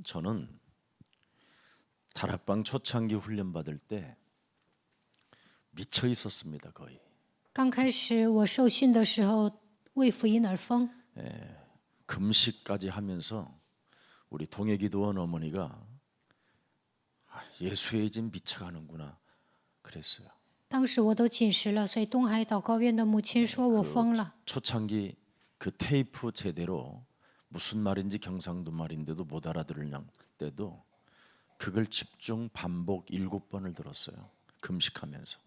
저는 다락방 초창기 훈련 받을 때 미쳐 있었습니다. 거의 刚开始我受训的时候，为福音而疯， 금식까지 하면서 우리 동해기도원 어머니가 예수에 진 미쳐가는구나 그랬어요. 当时我都禁食了，所以东海祷告院的母亲说我疯了。 초창기 그 테이프 제대로 무슨 말인지 경상도 말인데도 못 알아들을 때도 그걸 집중 반복 7번을 들었어요. 금식하면서.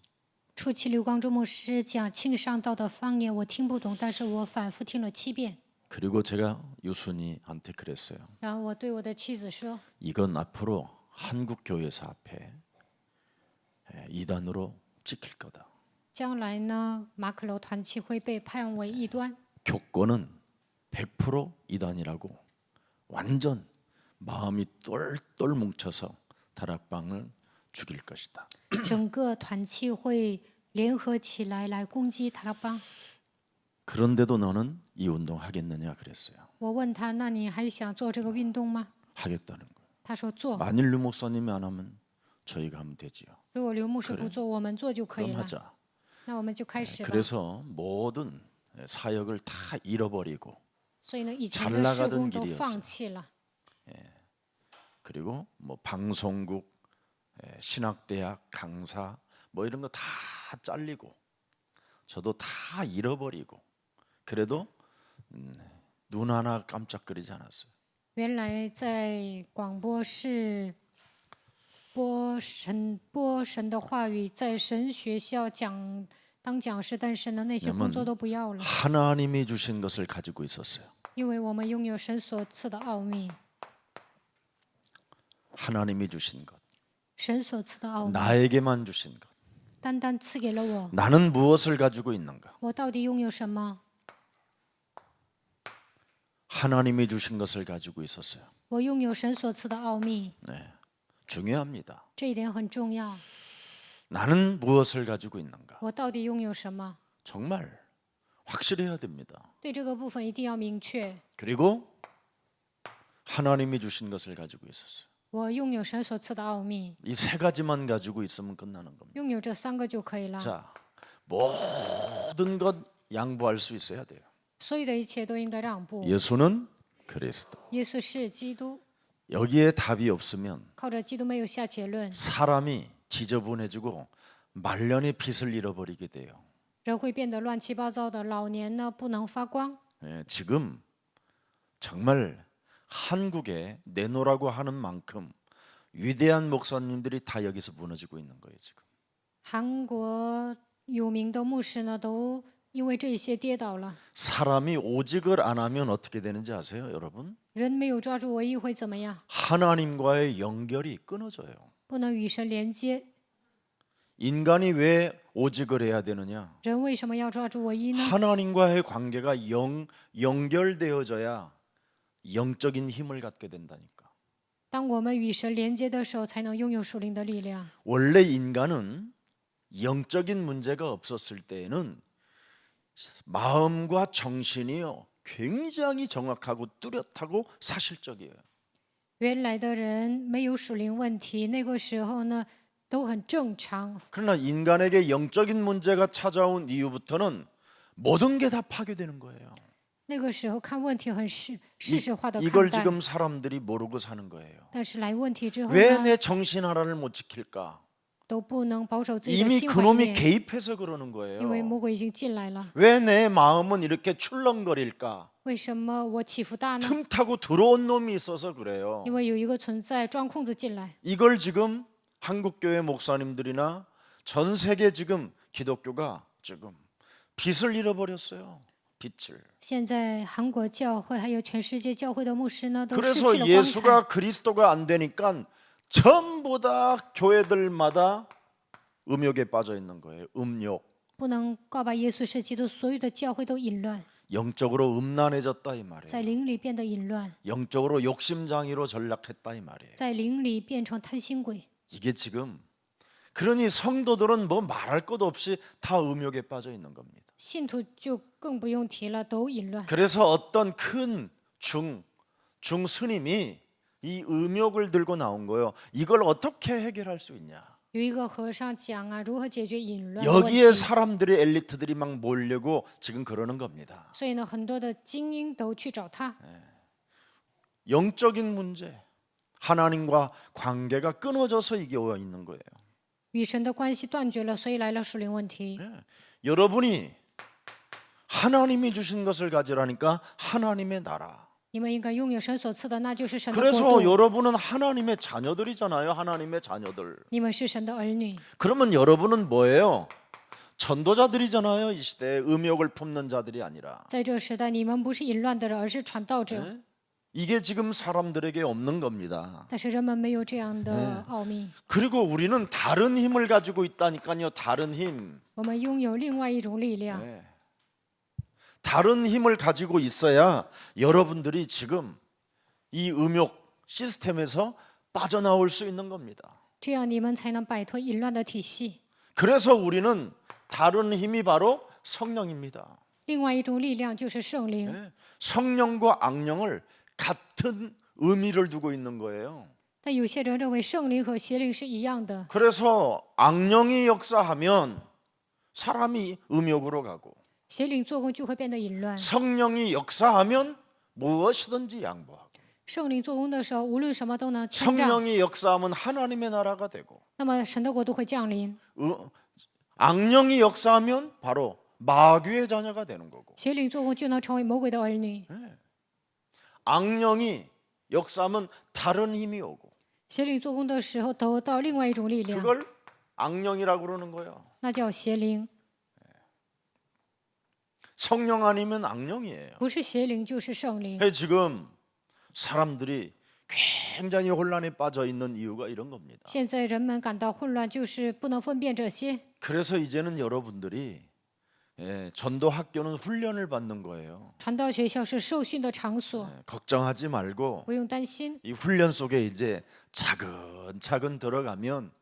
初期刘光中牧师讲庆尚道的方言，我听不懂，但是我反复听了7遍。 그리고 제가 유순이한테 그랬어요. 然后我对我的妻子说， 이건 앞으로 한국 교회사 앞에 이단으로 찍힐 거다. 将来呢，马可楼团契会被判为异端， 교권은 100% 이단이라고 완전 마음이 똘똘 뭉쳐서 다락방을 죽일 것이다. 整个团契会联合起来来攻击塔拉邦。 그런데도 너는 이 운동 하겠느냐 그랬어요. 我问他，那你还想做这个运动吗？ 하겠다는 거예요. 他说做。 만일 류 목사님이 안 하면 저희가 하면 되지요. 如果刘牧师不做，我们做就可以 그럼 了。 하자. 那我们就开始吧。 그래서 모든 사역을 다 잃어버리고 所以呢，以前 잘 的事 나가던 工都 길이었어 放弃了。 그리고 뭐 방송국, 신학대학 강사 뭐 이런 거 다 잘리고 저도 다 잃어버리고 그래도 눈 하나 깜짝거리지 않았어요. 原来在广播室播神的话语，在神学校当讲师，但是呢，那些工作都不要了， 하나님이 주신 것을 가지고 있었어요. 因为我们拥有神所赐的奥秘， 하나님이 주신 것, 神所赐的奥秘， 나에게만 주신 것. 单单赐给了我。 나는 무엇을 가지고 있는가? 我到底拥有什么？ 하나님이 주신 것을 가지고 있었어요. 我拥有神所赐的奥秘， 네, 중요합니다. 这一点很重要。 나는 무엇을 가지고 있는가? 我到底拥有什么？ 정말 확실해야 됩니다. 对这个部分一定要明确。 그리고 하나님이 주신 것을 가지고 있었어요. 我拥有神所赐的奥秘， 이 세 가지만 가지고 있으면 끝나는 겁니다. 拥有这3个就可以了。 자, 모든 것 양보할 수 있어야 돼요. 所有的一切都应该让步。 예수는 그리스도. 耶稣是基督， 여기에 답이 없으면 靠着基督没有下结论， 사람이 지저분해지고 말년의 빛을 잃어버리게 돼요. 人会变得乱七八糟的。老年呢不能发光。 지금 정말 한국에 내놓으라고 하는 만큼 위대한 목사님들이 다 여기서 무너지고 있는 거예요. 지금. 韩国有名的牧师呢都因为这些跌倒了。 사람이 오직을 안 하면 어떻게 되는지 아세요, 여러분? 人没有抓住唯一会怎么样？ 하나님과의 연결이 끊어져요. 不能与神连接。 인간이 왜 오직을 해야 되느냐? 人为什么要抓住唯一呢？ 하나님과의 관계가 연결되어져야 영적인 힘을 갖게 된다니까. 当我们与神连接的时候，才能拥有属灵的力量。 원래 인간은 영적인 문제가 없었을 때에는 마음과 정신이요 굉장히 정확하고 뚜렷하고 사실적이에요. 原来的人没有属灵问题，那个时候呢都很正常。 그러나 인간에게 영적인 문제가 찾아온 이후부터는 모든 게 다 파괴되는 거예요. 那个时候看问题很事实化的看 이걸 待， 지금 사람들이 모르고 사는 거예요. 但是来问题之后 왜 呢， 내 정신 하나를 못 지킬까? 都不能保守自己的 이미 心怀 그놈이 念， 개입해서 그러는 因为 거예요. 魔鬼已经进来了。 왜 내 마음은 이렇게 출렁거릴까? 为什么我起伏大呢？ 틈타고 들어온 놈이 있어서 그래요. 因为有一个存在钻空子进来。 이걸 지금 한국교회 목사님들이나 전 세계 지금 기독교가 지금 빛을 잃어버렸어요. 빛을. 现在韩国教会还有全世界教会的牧师呢，都失去 그래서 了光彩。 예수가 그리스도가 안 되니까 전부 다 교회들마다 음욕에 빠져 있는 거예요. 음욕. 不能告白耶稣是基督，所有的教会都淫乱， 영적으로 음란해졌다 이 在 말이에요. 灵里变得淫乱， 영적으로 욕심장애로 전락했다 이 말이에요. 在灵里变成贪心鬼。 이게 지금 그러니 성도들은 뭐 말할 것 없이 다 음욕에 빠져 있는 겁니다. 信徒就更不用提了，都淫乱。 그래서 어떤 큰 중스님이 이 음욕을 들고 나온 거예요. 이걸 어떻게 해결할 수 있냐? 有一个和尚讲啊，如何解决淫乱的问 여기에 题。 사람들이 엘리트들이 막 몰려고 지금 그러는 겁니다. 所以呢，很多的精英都去找他。 영적인 문제, 하나님과 관계가 끊어져서 이게 와 있는 거예요. 与神的关系断绝了，所以来了属灵问题。 여러분이 하나님이 주신 것을 가지라니까 하나님의 나라. 你们应该拥有神所赐的，那就是神的国 그래서 度。 여러분은 하나님의 자녀들이잖아요. 하나님의 자녀들. 你们是神的儿女， 그러면 여러분은 뭐예요? 전도자들이잖아요. 이 시대에 음욕을 품는 자들이 아니라. 在这时代，你们不是淫乱的人，而是传道者。 이게 지금 사람들에게 없는 겁니다. 但是人们没有这样的奥秘。 그리고 우리는 다른 힘을 가지고 있다니까요. 다른 힘. 我们拥有另外一种力量， 다른 힘을 가지고 있어야 여러분들이 지금 이 음욕 시스템에서 빠져나올 수 있는 겁니다. 这样你们才能摆脱淫乱的体系。 그래서 우리는 다른 힘이 바로 성령입니다. 另外一种力量就是圣灵， 성령과 악령을 같은 의미를 두고 있는 거예요. 但有些人认为圣灵和邪灵是一样的， 그래서 악령이 역사하면 사람이 음욕으로 가고 邪灵做工就会变得淫乱。 성령이 역사하면 무엇이든지 양보하고 圣灵做工的时候，无论什么都能谦让， 성령이 역사하면 하나님의 나라가 되고 那么神的国度会降临。 악령이 역사하면 바로 마귀의 자녀가 되는 거고 邪灵做工就能成为魔鬼的儿女， 악령이 역사하면 다른 힘이 오고 邪灵做工的时候得到另外一种力量， 그걸 악령이라고 그러는 거예요. 那叫邪灵， 성령 아니면 악령이에요. 不是邪灵就是圣灵。 지금 사람들이 굉장히 혼란에 빠져 있는 이유가 이런 겁니다. 现在人们感到混乱，就是不能分辨这些。 그래서 이제는 여러분들이 전도 학교는 훈련을 받는 거예요. 传道学校是受训的场所， 걱정하지 말고 不用担心。 이 훈련 속에 이제 차근차근 들어가면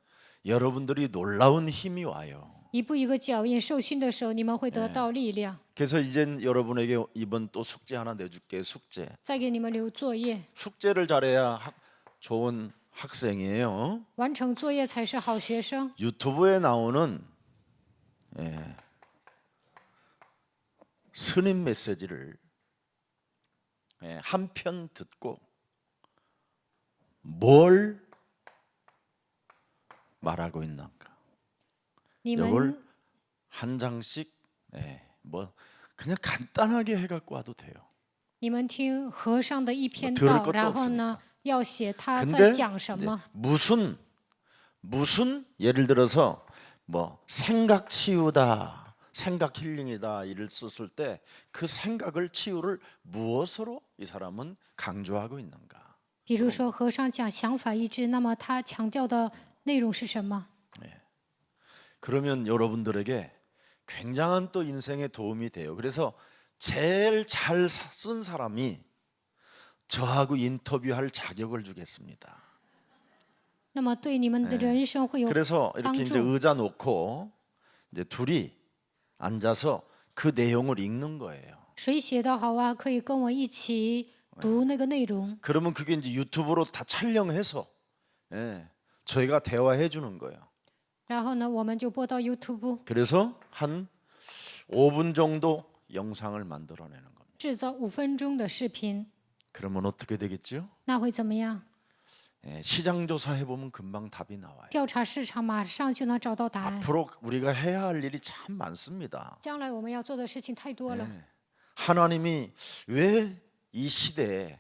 여러분들이 놀라운 힘이 와요. 一步一个脚印，受训的时候你们会得到力量。 그래서 이젠 여러분에게 이번 또 숙제 하나 내줄게. 숙제. 再给你们留作业， 숙제를 잘해야 좋은 학생이에요. 完成作业才是好学生。 유튜브에 나오는 스님 메시지를 한 편 듣고 뭘 말하고 있는가? 你 이걸 们 한 장씩 뭐 그냥 간단하게 해갖고 와도 돼요. 你们听和尚的一篇 들을 道， 것도 然后呢要写他 근데 在讲什 이제 么。 무슨 예를 들어서 뭐 생각 치유다, 생각 힐링이다 이를 썼을 때 그 생각을 치유를 무엇으로 이 사람은 강조하고 있는가? 比如说和尚讲想法一致，那么他强调的内容是什么？ 그러면 여러분들에게 굉장한 또 인생에 도움이 돼요. 그래서 제일 잘 쓴 사람이 저하고 인터뷰할 자격을 주겠습니다. 那么对你们的人生会有 그래서 帮 이렇게 이제 助。 의자 놓고 이제 둘이 앉아서 그 내용을 읽는 거예요. 谁写的好啊？可以跟我一起读那个内容。 그러면 그게 이제 유튜브로 다 촬영해서 저희가 대화해 주는 거예요. 然后呢，我们就播到 YouTube， 그래서 한 5분 정도 영상을 만들어내는 겁니다. 制造5分钟的视频， 그러면 어떻게 되겠죠? 那会怎么样？ 시장 조사해 보면 금방 답이 나와요. 调查市场，马上就能找到答案。 앞으로 우리가 해야 할 일이 참 많습니다. 将来我们要做的事情太多了。 하나님이 왜 이 시대에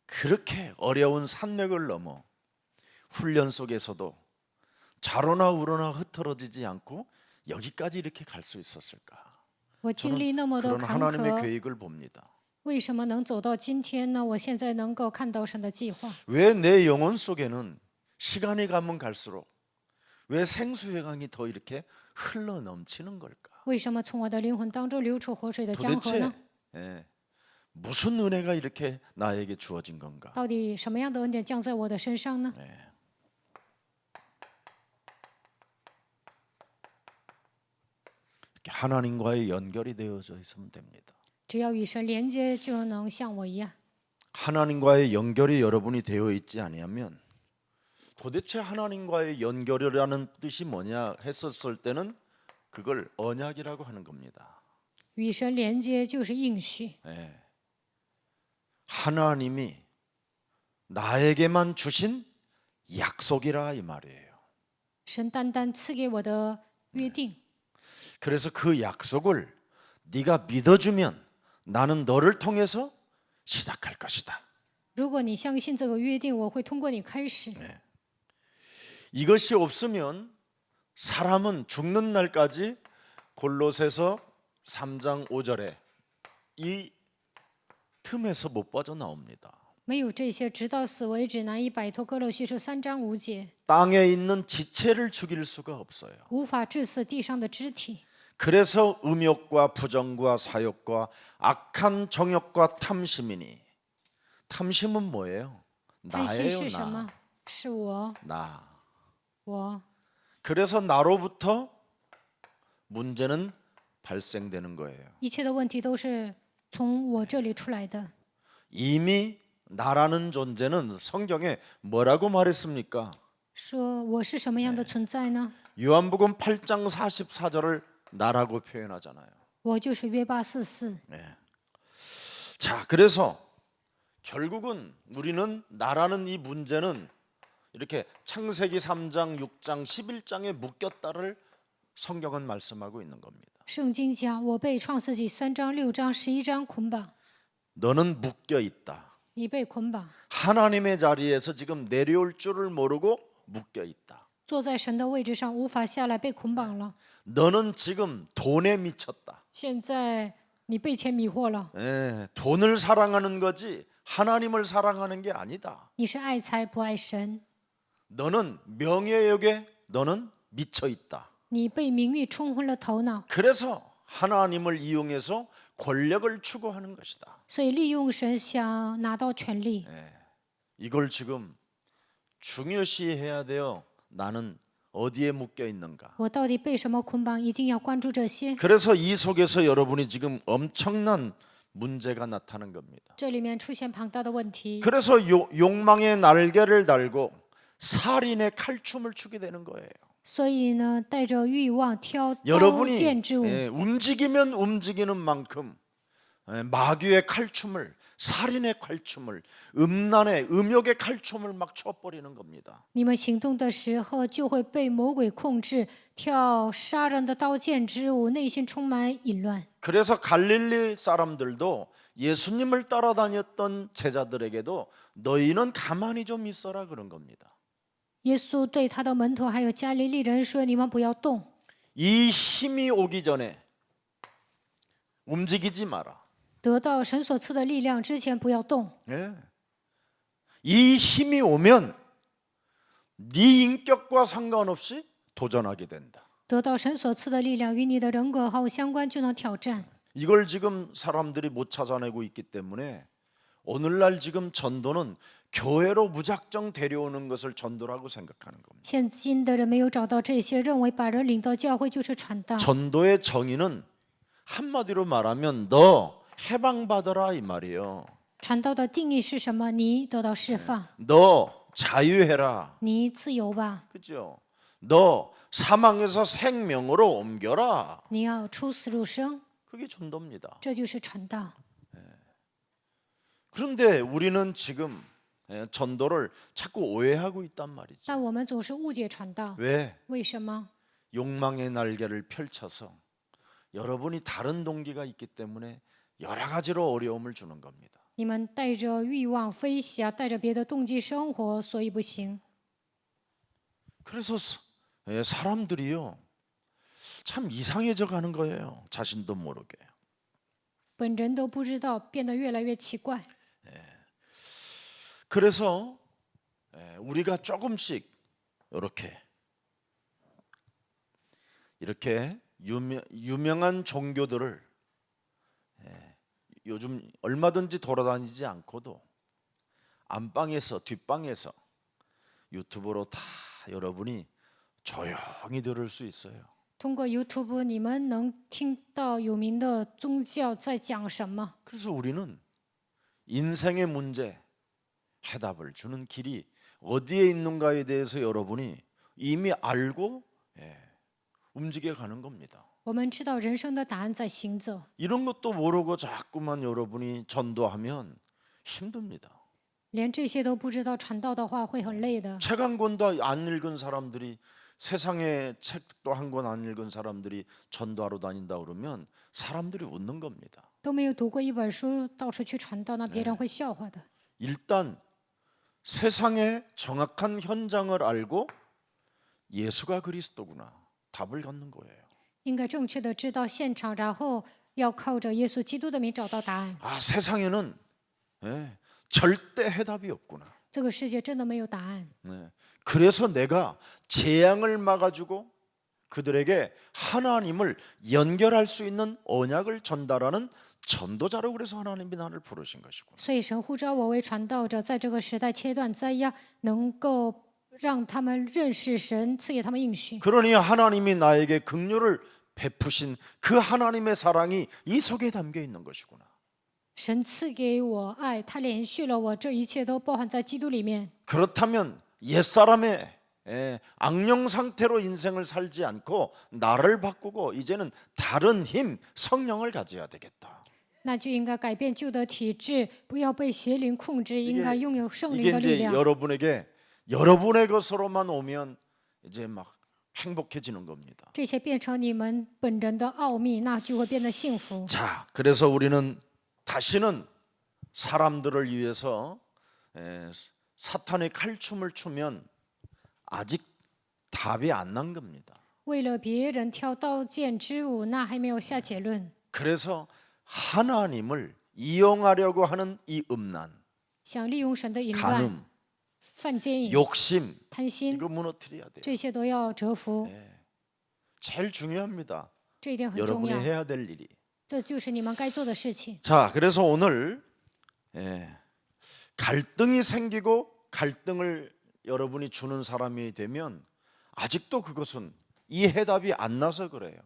그렇게 어려운 산맥을 넘어 훈련 속에서도 좌로나 우로나 흐트러지지 않고 여기까지 이렇게 갈 수 있었을까? 我经历那么多 그런 坎 하나님의 坷， 계획을 봅니다. 为什么能走到今天呢？我现在能够看到神的计划。 왜 내 영혼 속에는 시간이 가면 갈수록 왜 생수의 강이 더 이렇게 흘러 넘치는 걸까? 为什么从我的灵魂当中流出活水的江河 도대체 呢？ 무슨 은혜가 이렇게 나에게 주어진 건가? 到底什么样的恩典降在我的身上呢？ 이렇게 하나님과의 연결이 되어져 있으면 됩니다. 只要与神连接，就能像我一样。 하나님과의 연결이 여러분이 되어 있지 아니하면 도대체 하나님과의 연결이라는 뜻이 뭐냐 했었을 때는 그걸 언약이라고 하는 겁니다. 与神连接就是应许， 예. 하나님이 나에게만 주신 약속이라 이 말이에요. 神单单赐给我的约定。 그래서 그 약속을 네가 믿어주면 나는 너를 통해서 시작할 것이다. 如果你相信这个约定，我会通过你开始。 이것이 없으면 사람은 죽는 날까지 골로새서 3장 5절에 이 틈에서 못 빠져나옵니다. 没有这些，直到死为止，难以摆脱哥罗西书3章5节， 땅에 있는 지체를 죽일 수가 없어요. 无法致死地上的肢体。 그래서 음욕과 부정과 사욕과 악한 정욕과 탐심이니 탐심은 뭐예요? 贪心 나예요, 是什么？ 나. 是我， 나. 我。 그래서 나로부터 문제는 발생되는 거예요. 一切的问题都是从我这里出来的。 이미 나라는 존재는 성경에 뭐라고 말했습니까? 说我是什么样的存在呢？ 요한복음 8장 44절을 나라고 표현하잖아요. 我就是约巴44。 자, 그래서 결국은 우리는 나라는 이 문제는 이렇게 창세기 3장, 6장, 11장에 묶였다를 성경은 말씀하고 있는 겁니다. 圣经讲，我被创世纪3章、6章、11章捆绑， 너는 묶여 있다. 你被捆绑， 하나님의 자리에서 지금 내려올 줄을 모르고 묶여 있다. 坐在神的位置上无法下来，被捆绑了。 너는 지금 돈에 미쳤다. 现在你被钱迷惑了， 돈을 사랑하는 거지 하나님을 사랑하는 게 아니다. 你是爱财不爱神， 너는 명예욕에 너는 미쳐 있다. 你被名誉冲昏了头脑， 그래서 하나님을 이용해서 권력을 추구하는 것이다. 所以利用神想拿到权力。 이걸 지금 중요시해야 돼요. 나는 어디에 묶여 있는가. 我到底被什么捆绑？一定要关注这些。 그래서 이 속에서 여러분이 지금 엄청난 문제가 나타나는 겁니다. 这里面出现庞大的问题， 그래서 욕망의 날개를 달고 살인의 칼춤을 추게 되는 거예요. 所以呢，带着欲望挑刀 여러분이 剑之舞。 움직이면 움직이는 만큼 마귀의 칼춤을 살인의 칼춤을 음란의 음욕의 칼춤을 막 춰버리는 겁니다. 你们行动的时候就会被魔鬼控制，跳杀人的刀剑之舞，内心充满淫乱。 그래서 갈릴리 사람들도 예수님을 따라다녔던 제자들에게도 너희는 가만히 좀 있어라 그런 겁니다. 耶稣对他的门徒还有加利利人说：“你们不要动， 이 힘이 오기 전에 움직이지 마라. 得到神所赐的力量之前不要动。 예. 이 힘이 오면 네 인격과 상관없이 도전하게 된다. 得到神所赐的力量与你的人格毫无相关，就能挑战。 이걸 지금 사람들이 못 찾아내고 있기 때문에 오늘날 지금 전도는 교회로 무작정 데려오는 것을 전도라고 생각하는 겁니다. 现今的人没有找到这些，认为把人领到教会就是传道。 전도의 정의는 한마디로 말하면 너 해방받아라 이 말이에요. 传道的定义是什么？你得到释放， 너 자유해라. 你自由吧， 그죠? 너 사망에서 생명으로 옮겨라. 你要出死入生， 그게 전도입니다. 这就是传道。 그런데 우리는 지금 전도를 자꾸 오해하고 있단 말이죠. 但我们总是误解传道， 왜? 为什么？ 욕망의 날개를 펼쳐서 여러분이 다른 동기가 있기 때문에 여러 가지로 어려움을 주는 겁니다. 你们带着欲望飞翔，带着别的动机生活，所以不行。 그래서 사람들이요 참 이상해져 가는 거예요. 자신도 모르게. 本人都不知道，变得越来越奇怪。 그래서 우리가 조금씩 이렇게 유명한 종교들을 요즘 얼마든지 돌아다니지 않고도 안방에서 뒷방에서 유튜브로 다 여러분이 조용히 들을 수 있어요. 通过 YouTube， 你们能听到有名的宗教在讲什么。 그래서 우리는 인생의 문제 해답을 주는 길이 어디에 있는가에 대해서 여러분이 이미 알고 움직여 가는 겁니다. 我们知道人生的答案在行走， 이런 것도 모르고 자꾸만 여러분이 전도하면 힘듭니다. 连这些都不知道传道的话会很累的。 책 한 권도 안 읽은 사람들이 세상에 책도 한 권 안 읽은 사람들이 전도하러 다닌다 그러면 사람들이 웃는 겁니다. 都没有读过一本书，到处去传道，那别人会笑话的。 일단 세상의 정확한 현장을 알고 예수가 그리스도구나 답을 갖는 거예요. 应该正确的知道现场，然后要靠着耶稣基督的名找到答案。 아, 세상에는 절대 해답이 없구나. 这个世界真的没有答案， 그래서 내가 재앙을 막아주고 그들에게 하나님을 연결할 수 있는 언약을 전달하는 전도자로 그래서 하나님이 나를 부르신 것이고. 所以神呼召我为传道者，在这个时代切断灾殃，能够让他们认识神，赐给他们应许。 그러니 하나님이 나에게 긍휼을 베푸신 그 하나님의 사랑이 이 속에 담겨 있는 것이구나. 神赐给我爱，他连续了我，这一切都包含在基督里面。 그렇다면 옛사람의 악령 상태로 인생을 살지 않고 나를 바꾸고 이제는 다른 힘, 성령을 가져야 되겠다. 那就应该改变旧的体质，不要被邪灵控制，应该拥有圣灵 이게 的力 이제 量。 여러분에게 여러분의 것으로만 오면 이제 막 행복해지는 겁니다. 这些变成你们本人的奥秘，那就会变得幸福。 자, 그래서 우리는 다시는 사람들을 위해서 사탄의 칼춤을 추면 아직 답이 안 난 겁니다. 为了别人跳刀剑之舞，那还没有下结论。 그래서 하나님을 이용하려고 하는 이 음란, 想利用神的淫乱、 간음, 犯奸淫、 욕심 贪心， 이거 무너뜨려야 돼요. 这些都要折服， 제일 중요합니다. 这一点很重 여러분이 要。 해야 될 일이. 这就是你们该做的事情。 자, 그래서 오늘 갈등이 생기고 갈등을 여러분이 주는 사람이 되면 아직도 그것은 이 해답이 안 나서 그래요.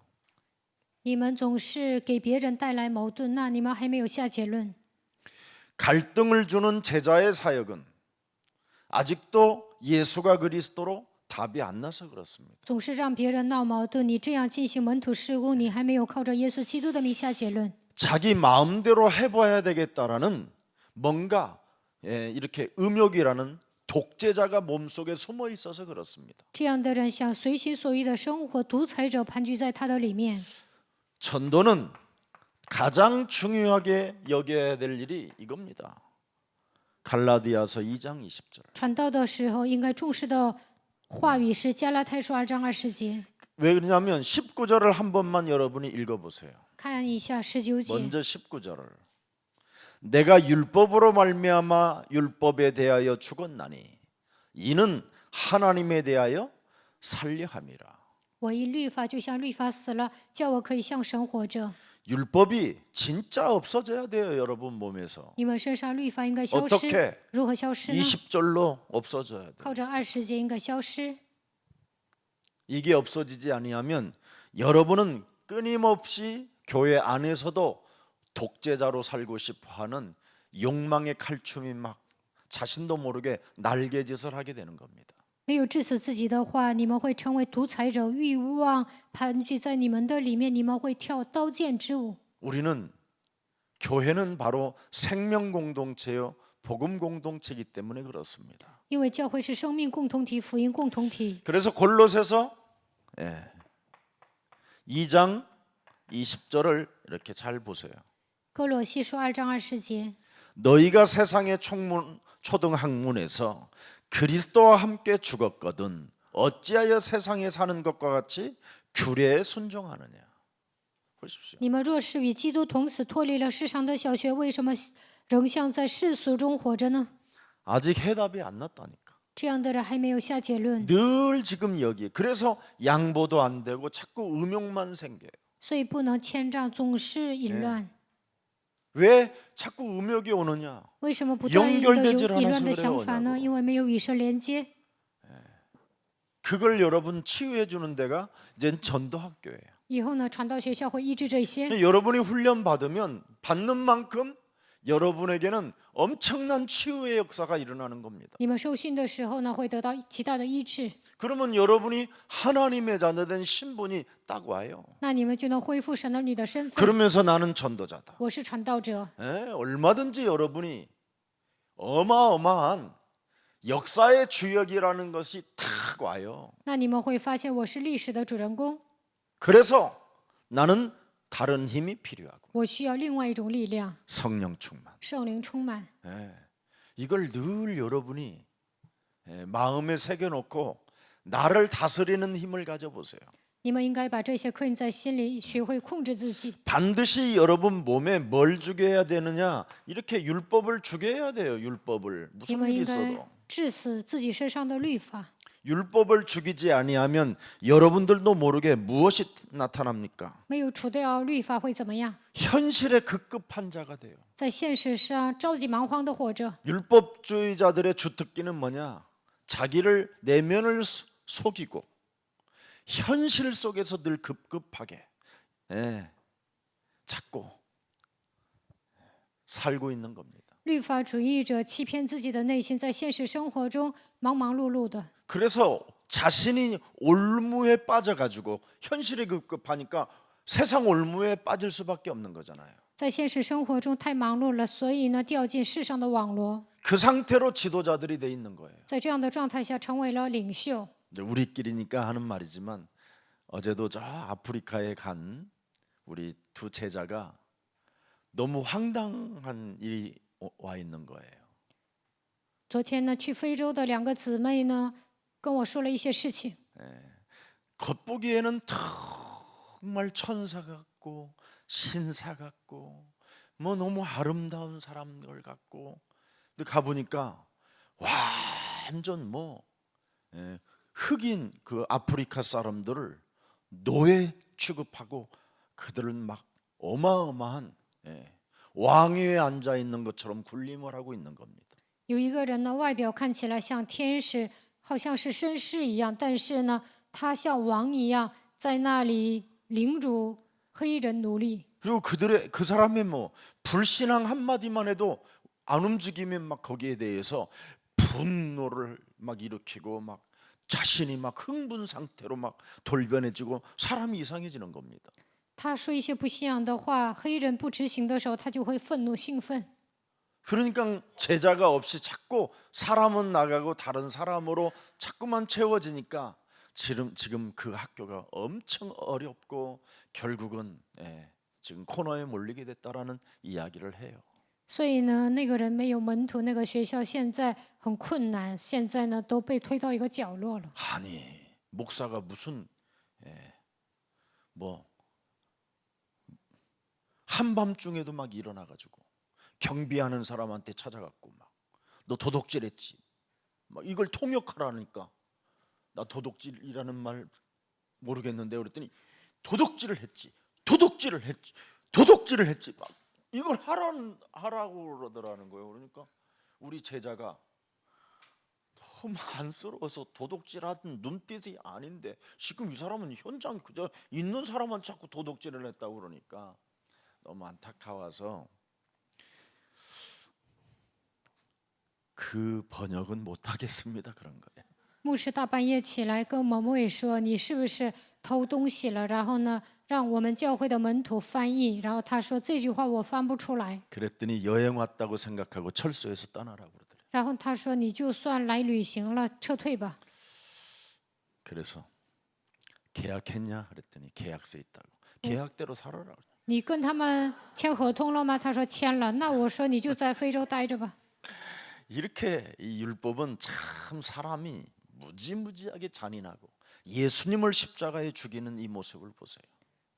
你们总是给别人带来矛盾，那你们还没有下结论。 갈등을 주는 제자의 사역은 아직도 예수가 그리스도로 답이 안 나서 그렇습니다. 总是让别人闹矛盾，你这样进行门徒事工，你还没有靠着耶稣基督的名下结论。 자기 마음대로 해봐야 되겠다라는 뭔가 이렇게 음욕이라는 독재자가 몸속에 숨어 있어서 그렇습니다. 这样的人想随心所欲的生活，独裁者盘踞在他的里面。 전도는 가장 중요하게 여겨야 될 일이 이겁니다. 갈라디아서 2장 20절. 传道的时候，应该重视的话语是加拉太书2章20节。 왜 그러냐면 19절을 한 번만 여러분이 읽어보세요. 看一下19节， 먼저 19절을 내가 율법으로 말미암아 율법에 대하여 죽었나니 이는 하나님에 대하여 살려 함이라. 我因律法就像律法死了，叫我可以向神活着。 율법이 진짜 없어져야 돼요, 여러분 몸에서. 你们身上律法应该消失 어떻게 ，如何消失呢？ 20절로 없어져야 돼. 靠着20节应该消失。 이게 없어지지 아니하면 여러분은 끊임없이 교회 안에서도 독재자로 살고 싶어하는 욕망의 칼춤이 막 자신도 모르게 날개짓을 하게 되는 겁니다. 没有致死自己的话，你们会成为独裁者，欲望盘踞在你们的里面，你们会跳刀剑之舞。 우리는 교회는 바로 생명 공동체요 복음 공동체이기 때문에 그렇습니다. 因为教会是生命共同体、福音共同体。 그래서 골로새서 2장 20절을 이렇게 잘 보세요. 哥罗西书2章20节， 너희가 세상의 초등학문에서 그리스도와 함께 죽었거든 어찌하여 세상에 사는 것과 같이 규례에 순종하느냐. 보십시오. 你们若是与基督同死，脱离了世上的小学，为什么仍像在世俗中活着呢？ 아직 해답이 안 났다니까. 这样的人还没有下结论， 늘 지금 여기. 그래서 양보도 안 되고 자꾸 음욕만 생겨요. 所以不能谦让，总是淫乱。 왜 자꾸 음욕이 오느냐? 为什么不断有 연결되질 淫 않아서 乱的想法呢？ 그래요. 因为没有与神连接。 그걸 여러분 치유해 주는 데가 이제 전도학교예요. 以后呢，传道学校会医治这些。 여러분이 훈련 받으면 받는 만큼 여러분에게는 엄청난 치유의 역사가 일어나는 겁니다. 你们受训的时候呢，会得到极大的医治， 그러면 여러분이 하나님의 자녀된 신분이 딱 와요. 那你们就能恢复神儿女的身份。 그러면서 나는 전도자다. 我是传道者， 얼마든지 여러분이 어마어마한 역사의 주역이라는 것이 딱 와요. 那你们会发现我是历史的主人公， 그래서 나는 다른 힘이 필요하고 我需要另外一种力量， 성령 충만. 圣灵充满。 이걸 늘 여러분이 마음에 새겨놓고 나를 다스리는 힘을 가져보세요. 你们应该把这些刻印在心里，学会控制自己。 반드시 여러분 몸에 뭘 죽여야 되느냐, 이렇게 율법을 죽여야 돼요. 율법을 你 무슨 们 일이 应该 있어도 治死自己身上的律法。 율법을 죽이지 아니하면 여러분들도 모르게 무엇이 나타납니까? 没有除掉律法会怎么样？ 현실의 급급한 자가 돼요. 在现实上着急忙慌的活着。 율법주의자들의 주특기는 뭐냐? 자기를 내면을 속이고 현실 속에서 늘 급급하게 자꾸 살고 있는 겁니다. 律法主义者欺骗自己的内心，在现实生活中忙忙碌碌的， 그래서 자신이 올무에 빠져가지고 현실이 급급하니까 세상 올무에 빠질 수밖에 없는 거잖아요. 在现实生活中太忙碌了，所以呢掉进世上的网罗， 그 상태로 지도자들이 돼 있는 거예요. 在这样的状态下成为了领袖。 우리끼리니까 하는 말이지만 어제도 저 아프리카에 간 우리 두 제자가 너무 황당한 일이 와 있는 거예요. 昨天呢，去非洲的两个姊妹呢，跟我说了一些事情。 겉보기에는 정말 천사 같고 신사 같고 뭐 너무 아름다운 사람들 같고, 근데 가보니까 완전 흑인 그 아프리카 사람들을 노예 취급하고 그들을 막 어마어마한 왕위에 앉아 있는 것처럼 군림을 하고 있는 겁니다. 有一个人呢，外表看起来像天使，好像是绅士一样，但是呢，他像王一样在那里凌辱黑人奴隶。 그리고 그 사람의 불신앙 한마디만 해도 안 움직이면 막 거기에 대해서 분노를 막 일으키고 막 자신이 막 흥분 상태로 막 돌변해지고 사람이 이상해지는 겁니다. 他说一些不信仰的话，黑人不执行的时候，他就会愤怒兴奋。 그러니까 제자가 없이 자꾸 사람은 나가고 다른 사람으로 자꾸만 채워지니까 지금 그 학교가 엄청 어렵고 결국은 지금 코너에 몰리게 됐다라는 이야기를 해요. 所以呢，那个人没有门徒，那个学校现在很困难，现在呢都被推到一个角落了。 아니 목사가 무슨 한밤중에도 막 일어나가지고 경비하는 사람한테 찾아갔고 막 너 도둑질했지, 막 이걸 통역하라니까 나 도둑질이라는 말 모르겠는데 그랬더니 도둑질을 했지 막 이걸 하라고 그러더라는 거예요. 그러니까 우리 제자가 너무 안쓰러워서 도둑질한 눈빛이 아닌데 지금 이 사람은 현장 그저 있는 사람만 자꾸 도둑질을 했다고 그러니까 너무 안타까워서 그 번역은 못 하겠습니다 그런 거예요. 牧师大半夜起来跟某某也说：“你是不是偷东西了？”然后呢，让我们教会的门徒翻译。然后他说这句话我翻不出来。 그랬더니 여행 왔다고 생각하고 철수해서 떠나라고 그러더래요. 然后他说：“你就算来旅行了，撤退吧。” 그래서 계약했냐 그랬더니 계약서 있다고. 계약대로 살아라. 你跟他们签合同了吗？他说签了。那我说你就在非洲待着吧。 이렇게 이 율법은 참 사람이 무지무지하게 잔인하고 예수님을 십자가에 죽이는 이 모습을 보세요.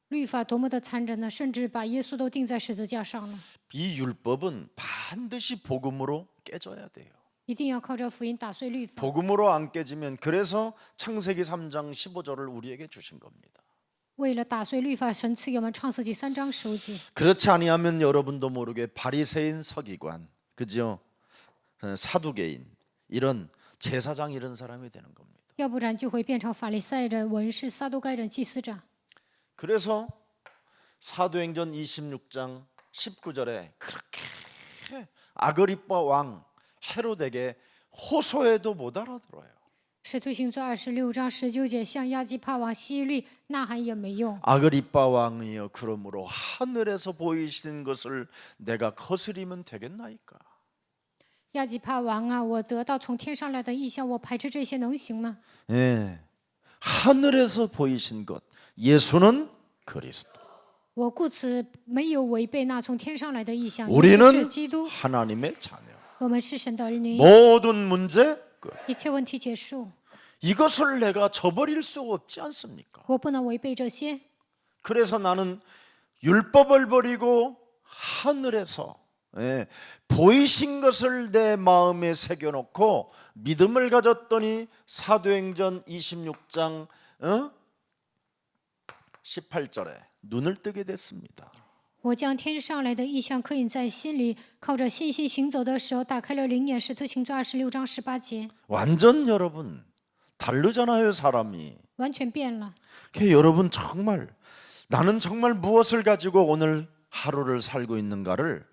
律法多么的残忍呢，甚至把耶稣都钉在十字架上了。 이 율법은 반드시 복음으로 깨져야 돼요. 一定要靠着福音打碎律法。 복음으로 안 깨지면 그래서 창세기 3장 15절을 우리에게 주신 겁니다. 为了打碎律法，神赐给我们创世纪3章15节。 그렇지 아니하면 여러분도 모르게 바리새인 서기관, 그죠? 사두개인 이런 제사장 이런 사람이 되는 겁니다. 要不然就会变成法利赛人、文士、撒都该人、祭司长。 그래서 사도행전 26장 19절에 그렇게 그렇게 아그리빠 왕 헤롯에게 호소해도 못 알아들어요. 使徒行传26章19节，向亚基帕王希律呐喊也没用。 아그리빠 왕이여, 그러므로 하늘에서 보이신 것을 내가 거스리면 되겠나이까? 亚基帕王啊，我得到从天上来的异象，我排斥这些能行吗？ 예, 하늘에서 보이신 것, 예수는 그리스도. 我故此没有违背那从天上来的异象。耶稣是 우리는 基督， 하나님의 자녀. 我们是神的儿女， 모든 문제 끝. 一切问题结束。 이것을 내가 저버릴 수 없지 않습니까? 我不能违背这些， 그래서 나는 율법을 버리고 하늘에서 보이신 것을 내 마음에 새겨놓고 믿음을 가졌더니 사도행전 26장 18절에 눈을 뜨게 됐습니다. 我将天上来的异象刻印在心里，靠着信心行走的时候，打开了灵眼。使徒行传26章18节， 완전 여러분 다르잖아요, 사람이. 完全变了。 여러분 정말 나는 정말 무엇을 가지고 오늘 하루를 살고 있는가를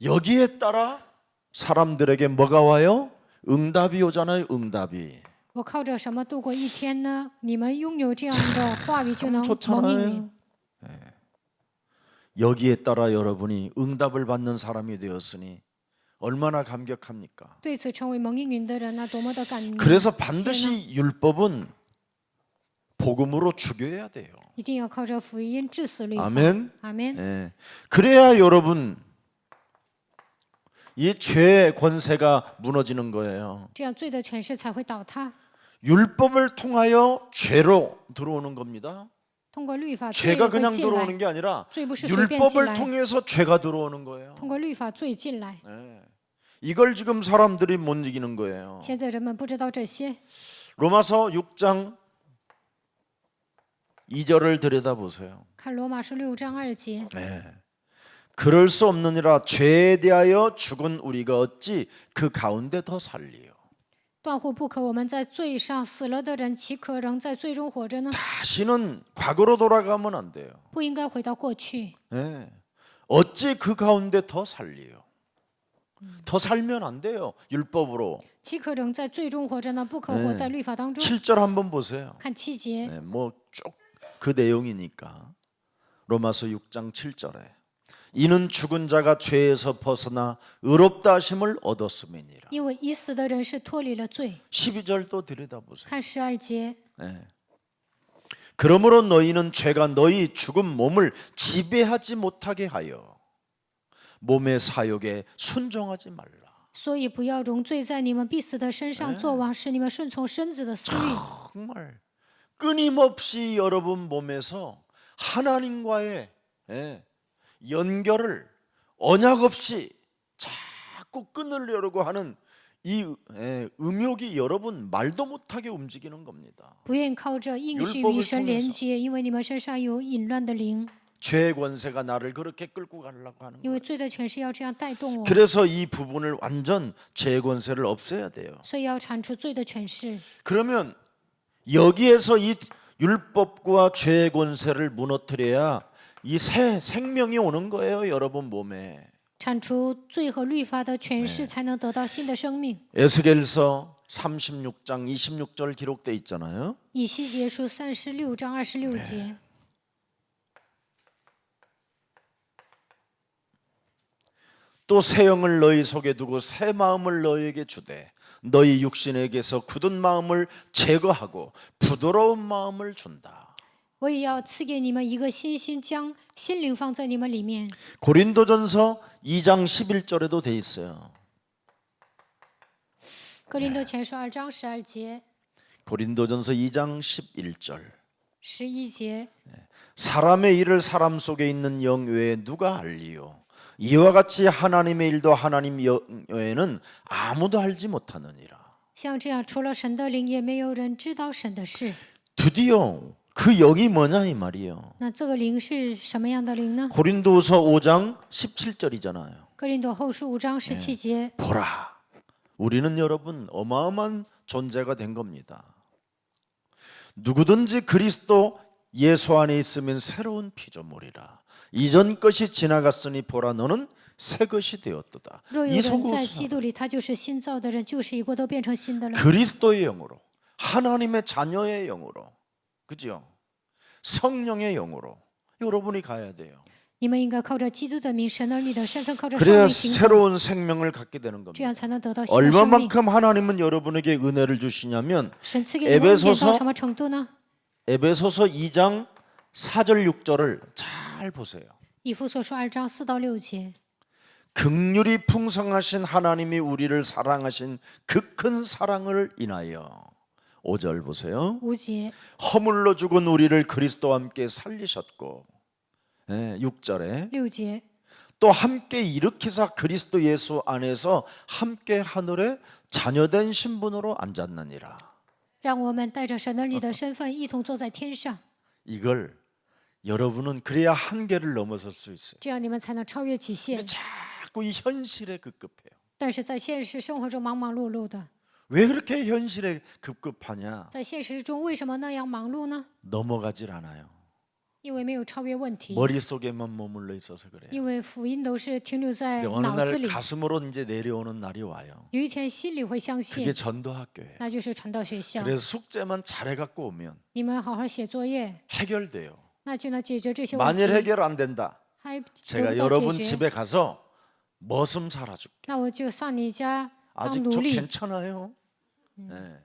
여기에 따라 사람들에게 뭐가 와요? 응답이 오잖아요, 응답이. 我靠着什么度过一天呢？你们拥有这样的话语，就能蒙应允。 여기에 따라 여러분이 응답을 받는 사람이 되었으니 얼마나 감격합니까? 对此成为蒙应允的人，那多么的感恩！ 그래서 반드시 율법은 복음으로 죽여야 돼요. 一定要靠着福音致死律法。 아멘. 阿门。 예. 그래야 여러분 이 죄의 권세가 무너지는 거예요. 这样罪的权势才会倒塌。 율법을 통하여 죄로 들어오는 겁니다. 通过律法，罪 죄가 会 그냥 进 들어오는 来； 게 아니라 罪不是随便进 율법을 来， 통해서 죄가 들어오는 거예요. 通过律法罪进来。 예. 이걸 지금 사람들이 못 이기는 거예요. 现在人们不知道这些。 로마서 6장 2절을 들여다보세요. 看罗马书6章2节， 그럴 수 없느니라 죄에 대하여 죽은 우리가 어찌 그 가운데 더 살리요. 断乎不可。我们在罪上死了的人，岂可仍在罪中活着呢？ 다시는 과거로 돌아가면 안 돼요. 不应该回到过去。 예. 어찌 그 가운데 더 살리요. 더 살면 안 돼요. 율법으로. 岂可仍在罪中活着呢？不可活在律法当中。 7절 한번 보세요. 看7节， 뭐 쭉 그 내용이니까. 로마서 6장 7절에 이는 죽은 자가 죄에서 벗어나 의롭다 하심을 얻었음이니라. 因为已死的人是脱离了罪。 12절도 들여다보세요. 看12节， 그러므로 너희는 죄가 너희 죽은 몸을 지배하지 못하게 하여 몸의 사욕에 순종하지 말라. 所以不要容罪在你们必死的身上作王，使你们顺从身子的私欲。 정말 끊임없이 여러분 몸에서 하나님과의 연결을 언약 없이 자꾸 끊으려고 하는 이 음욕이 여러분 말도 못하게 움직이는 겁니다. 不愿靠着应许与神连接，因为你们身上有淫乱的灵， 죄의 권세가 나를 그렇게 끌고 가려고 하는 因 거예요. 为罪的权势要这样带动我， 그래서 이 부분을 완전 죄의 권세를 없애야 돼요. 所以要铲除罪的权势。 그러면 여기에서 이 율법과 죄의 권세를 무너뜨려야 이 새 생명이 오는 거예요, 여러분 몸에. 铲除罪和律法的权势，才能得到新的生命。 에스겔서 36장 26절 기록돼 있잖아요. 以西结书36章26节， 또 새 영을 너희 속에 두고 새 마음을 너희에게 주되 너희 육신에게서 굳은 마음을 제거하고 부드러운 마음을 준다. 我也要赐给你们一个新心，将心灵放在你们里面。 고린도전서 2장 11절에도 돼 있어요. 哥林多前书2章12节、 고린도전서 2장 11절. 11节， 사람의 일을 사람 속에 있는 영 외에 누가 알리요? 이와 같이 하나님의 일도 하나님 영 외에는 아무도 알지 못하느니라. 像这样，除了神的灵，也没有人知道神的事。 드디어 그 영이 뭐냐 이 말이에요. 那这个灵是什么样的灵呢？ 고린도서 5장 17절이잖아요. 哥林多后书5章17节， 보라, 우리는 여러분 어마어마한 존재가 된 겁니다. 누구든지 그리스도 예수 안에 있으면 새로운 피조물이라. 이전 것이 지나갔으니 보라, 너는 새 것이 되었도다. 若有 이 人在 속옷은 基督里，他就是新造的人，旧事已过，都变成新的了。 그리스도의 영으로, 하나님의 자녀의 영으로, 그죠? 성령의 영으로 여러분이 가야 돼요. 你们应该靠着基督的名，神儿女的身份，靠着圣 그래야 灵行走， 새로운 생명을 갖게 되는 这 겁니다. 样才能得到新的生命。 얼마만큼 하나님은 여러분에게 은혜를 주시냐면 神赐给你们恩典 에베소서 到什么程度呢？ 에베소서 2장 4절 6절을 잘 보세요. 以弗所书2章4到6节， 긍휼이 풍성하신 하나님이 우리를 사랑하신 그 큰 사랑을 인하여 5절 보세요. 5节， 허물로 죽은 우리를 그리스도와 함께 살리셨고 6절에 6节， 또 함께 일으키사 그리스도 예수 안에서 함께 하늘에 자녀된 신분으로 앉았느니라. 让我们带着神儿女的身份，一同坐在天上， 이걸 여러분은 그래야 한계를 넘어설 수 있어요. 这样你们才能超越极限。 자꾸 이 현실에 급급해요. 但是在现实生活中忙忙碌碌的， 왜 그렇게 현실에 급급하냐? 在现实中为什么那样忙碌呢？ 넘어가질 않아요. 因为没有超越问题， 머릿속에만 머물러 있어서 그래요. 因为福音都是停留在 근데 어느 脑子 날 里， 가슴으로 이제 내려오는 날이 와요. 有一天心里会相 그게 信， 전도학교예요. 那就是传道学校。 그래서 숙제만 잘해 갖고 오면 你们好好写作业， 해결돼요. 那就能解决这些问 만일 题。 해결 안 된다. 还得 제가 不到 여러분 解决， 집에 가서 머슴 살아줄게. 那我就上你家当 아직 奴 저 隶， 괜찮아요. 네,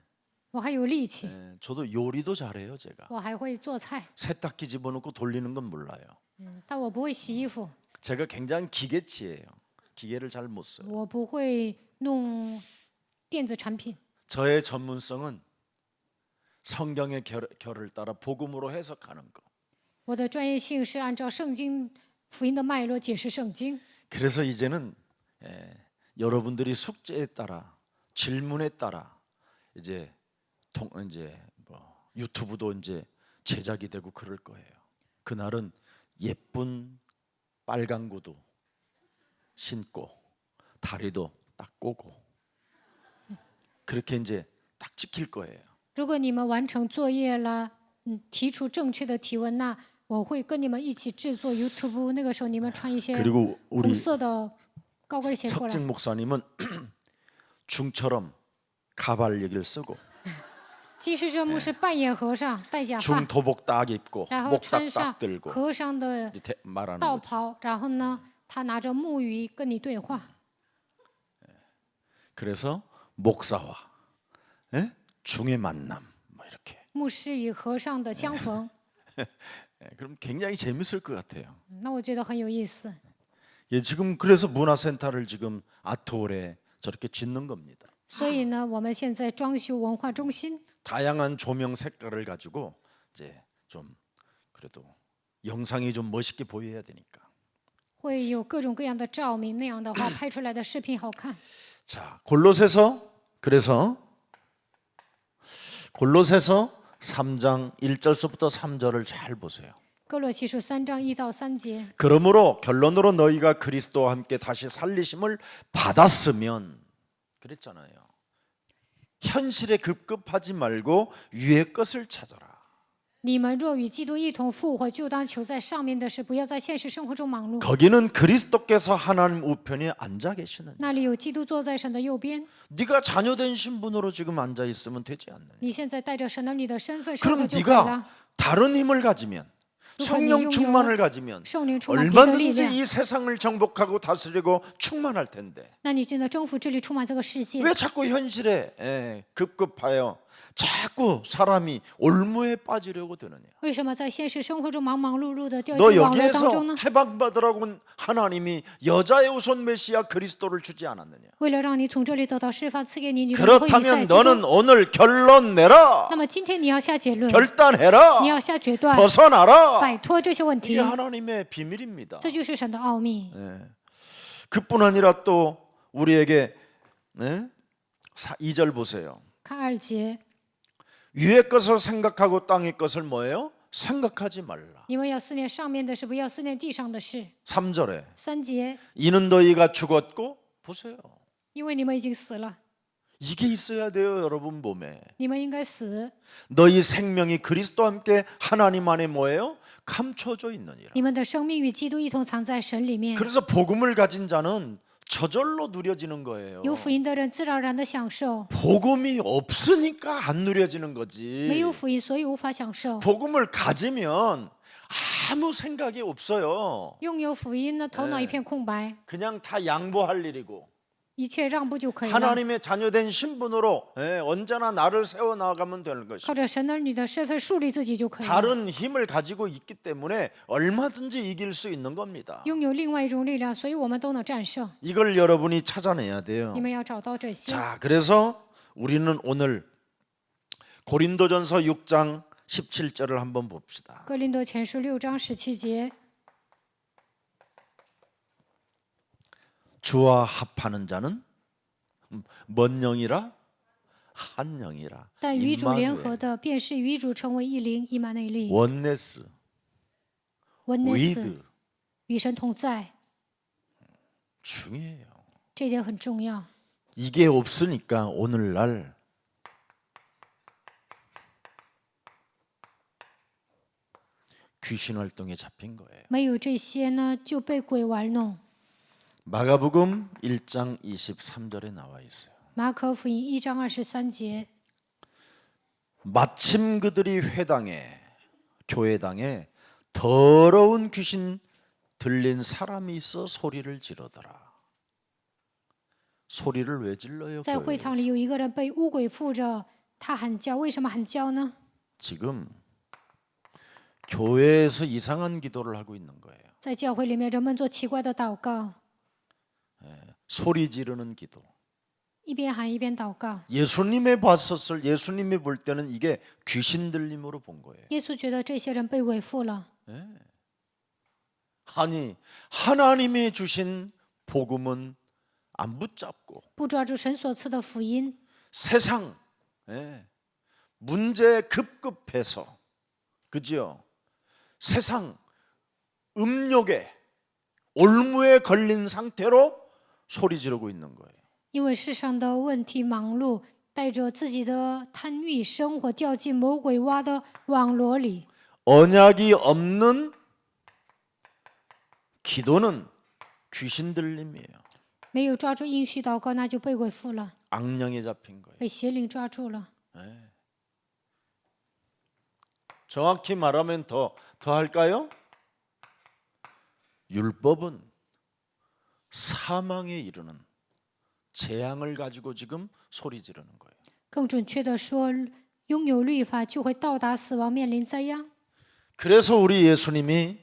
我还有力气， 네, 저도 요리도 잘해요. 제가 我还会做菜， 세탁기 집어넣고 돌리는 건 몰라요. 但我不会洗衣服， 제가 굉장히 기계치예요. 기계를 잘 못 써요. 我不会弄电子产品。 저의 전문성은 성경의 결을 따라 복음으로 해석하는 거. 我的专业性是按照圣经福音的脉络解释圣经。 그래서 이제는 여러분들이 숙제에 따라 질문에 따라 이제 유튜브도 이제 제작이 되고 그럴 거예요. 그날은 예쁜 빨간 구두 신고 다리도 딱 꼬고 그렇게 이제 딱 지킬 거예요. 如果你们完成作业了，提出正确的提问，那我会跟你们一起制作 YouTube。那个时候你们穿一些 그리고 红 우리 色的高跟鞋过来。 석진 목사님은 중처럼 가발 얘기를 쓰고 基士这牧师扮演和尚，戴假发， 중도복 딱 입고 然后 목 穿 딱 上 딱 들고 和尚的 이제 말하는 道 거죠. 袍，然后呢，他拿着木鱼跟你对话。 그래서 목사와 중의 만남 뭐 이렇게. 牧师与和尚的相逢， 그럼 굉장히 재밌을 것 같아요. 那我觉得很有意思。 예, 지금 그래서 문화센터를 지금 아트홀에 저렇게 짓는 겁니다. 所以呢，我们现在装修文化中心， 다양한 조명 색깔을 가지고 이제 좀 그래도 영상이 좀 멋있게 보여야 되니까. 会有各种各样的照明，那样的话拍出来的视频好看。 자, 골로새서 그래서 골로새서 3장 1절서부터 3절을 잘 보세요. 哥罗西书3章1到3节。 그러므로 결론으로 너희가 그리스도와 함께 다시 살리심을 받았으면 그랬잖아요. 현실에 급급하지 말고 위의 것을 찾아라. 你们若与基督一同复活，就当求在上面的事，不要在现实生活中忙碌。 거기는 그리스도께서 하나님 우편에 앉아 계시는. 那里有基督坐在神的右边。 네가 자녀된 신분으로 지금 앉아 있으면 되지 않느냐. 你现在带着神儿女的身份生活 그럼 就可以 네가 了。 다른 힘을 가지면 성령 충만을 가지면 圣灵充满别的力 얼마든지 量， 이 세상을 정복하고 다스리고 충만할 텐데 那你就能征服这里，充满这个世界。 왜 자꾸 현실에 급급하여 자꾸 사람이 올무에 빠지려고 드느냐. 为什么在现实生活中忙忙碌碌的掉 너 进网络当 여기에서 中呢？ 해방받으라고 하나님이 여자의 우선 메시아 그리스도를 주지 않았느냐. 为了让你从这里得到释放，赐给你女人和以赛 그렇다면 基督。 너는 오늘 결론 내라. 那么今天你要下结论， 결단해라. 你要下决断， 벗어나라. 摆脱这些问题 이게 ， 하나님의 비밀입니다. 这就是神的奥秘。 그뿐 아니라 또 우리에게 2절 보세요. 看2节， 위의 것을 생각하고 땅의 것을 뭐예요? 생각하지 말라. 你们要思念上面的事，不要思念地上的事。 3절에 3节， 이는 너희가 죽었고 보세요. 因为你们已经死了， 이게 있어야 돼요, 여러분 몸에. 你们应该死。 너희 생명이 그리스도와 함께 하나님 안에 뭐예요? 감춰져 있느니라. 你们的生命与基督一同藏在神里面。 그래서 복음을 가진 자는 저절로 누려지는 거예요. 有福音的人自然而然的享受， 복음이 없으니까 안 누려지는 没 거지. 有福音所以无法享受。 복음을 가지면 아무 생각이 없어요. 拥有福音呢，头脑一片空白， 그냥 다 양보할 일이고 一切让步就可以了。 하나님의 자녀된 신분으로 언제나 나를 세워 나가면 되는 것이. 靠着神儿女的身份树立自己就可以了。 다른 힘을 가지고 있기 때문에 얼마든지 이길 수 있는 겁니다. 拥有另外一种力量，所以我们都能战胜。 이걸 여러분이 찾아내야 돼요. 你们要找到这些。 자, 그래서 우리는 오늘 고린도전서 6장 17절을 한번 봅시다. 哥林多前书6章17节， 주와 합하는 자는 뭔 영이라? 한 영이라. 但与主联 임마누엘. 合的，便是与主成为一灵，以马内利。 원네스, 温内斯 위드 与神同在， 중요해요. 这点很重要。 이게 없으니까 오늘날 귀신 활동에 잡힌 거예요. 没有这些呢，就被鬼玩弄。 마가복음 1장 23절에 나와 있어요. 马可福音1章23节， 마침 그들이 회당에 교회당에 더러운 귀신 들린 사람이 있어 소리를 지르더라. 소리를 왜 질러요? 在会堂里 교회에서? 有一个人被污鬼附着，他喊叫，为什么喊叫呢？ 지금 교회에서 이상한 기도를 하고 있는 거예요. 在教会里面，人们做奇怪的祷告， 소리 지르는 기도. 一边喊一边祷告。 예수님이 볼 때는 이게 귀신 들림으로 본 거예요. 耶稣觉得这些人被鬼附了， 아니 하나님이 주신 복음은 안 붙잡고 不抓住神所赐的福音， 세상 문제에 급급해서 그지요? 세상 음욕에 올무에 걸린 상태로 소리 지르고 있는 거예요. 因为世上的问题忙碌，带着自己的贪欲生活，掉进魔鬼挖的网罗里。 언약이 없는 기도는 귀신 들림이에요. 没有抓住应许祷告，那就被鬼附了， 악령에 잡힌 거예요. 被邪灵抓住了。 정확히 말하면 더 할까요? 율법은 사망에 이르는 재앙을 가지고 지금 소리 지르는 거예요. 更准确的说，拥有律法就会到达死亡，面临灾殃。 그래서 우리 예수님이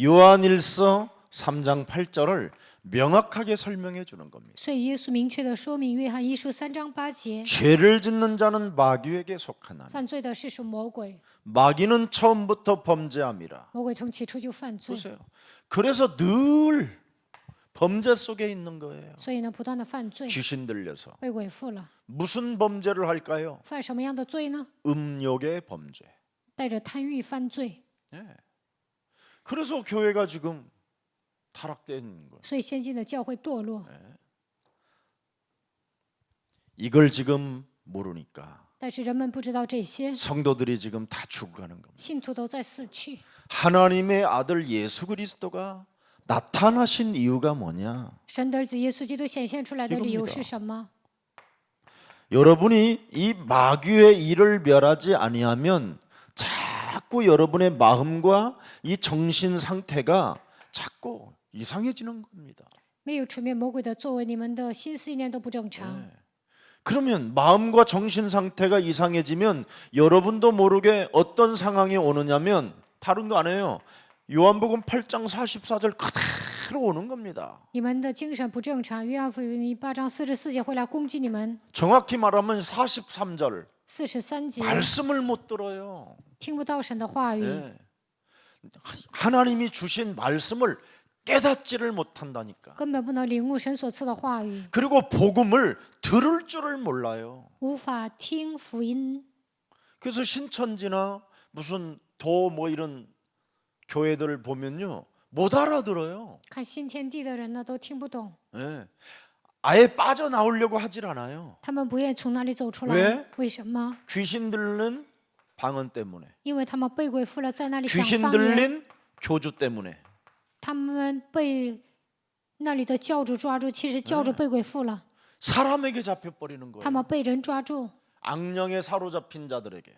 요한일서 3장 8절을 명확하게 설명해 주는 겁니다. 所以耶稣明确的说明，约翰一书3章8节， 죄를 짓는 자는 마귀에게 속하나니 犯罪的是属魔鬼， 마귀는 처음부터 범죄함이라. 魔鬼从起初就犯罪， 보세요. 그래서 늘 범죄 속에 있는 거예요. 所以呢，不断的犯罪， 귀신 들려서 被鬼附了。 무슨 범죄를 할까요? 犯什么样的罪呢？ 음욕의 범죄. 带着贪欲犯罪。 그래서 교회가 지금 타락된 거예요. 所以现今的教会堕落， 이걸 지금 모르니까 但是人们不知道这些， 성도들이 지금 다 죽어가는 겁니다. 信徒都在死去。 하나님의 아들 예수 그리스도가 나타나신 이유가 뭐냐? 神的儿子耶稣基督显现出来的理由 이겁니다 是什么？ 여러분이 이 마귀의 일을 멸하지 아니하면 자꾸 여러분의 마음과 이 정신 상태가 자꾸 이상해지는 겁니다. 没有除灭魔鬼的作为，你们的心思意念都不正常。 그러면 마음과 정신 상태가 이상해지면 여러분도 모르게 어떤 상황이 오느냐면 다른 거 아니에요. 요한복음 8장 44절 그대로 오는 겁니다. 你们的精神不正常，约翰福音8章44节会来攻击你们。 정확히 말하면 43절 43节 말씀을 못 들어요. 听不到神的话语， 하나님이 주신 말씀을 깨닫지를 못한다니까. 根本不能领悟神所赐的话语， 그리고 복음을 들을 줄을 몰라요. 无法听福音。 그래서 신천지나 무슨 더 뭐 이런 교회들을 보면요 못 알아들어요. 看新天地的人呢，都听不懂， 아예 빠져나오려고 하질 않아요. 他们不愿从那里走出 왜 来。为什么？ 귀신 들는 방언 때문에, 因为他们被鬼附了，在那里讲 귀신 方言， 들린 교주 때문에, 他们被那里的教主抓住，其实教主被鬼附了， 사람에게 잡혀버리는 他 거예요. 们被人抓住， 악령에 사로잡힌 자들에게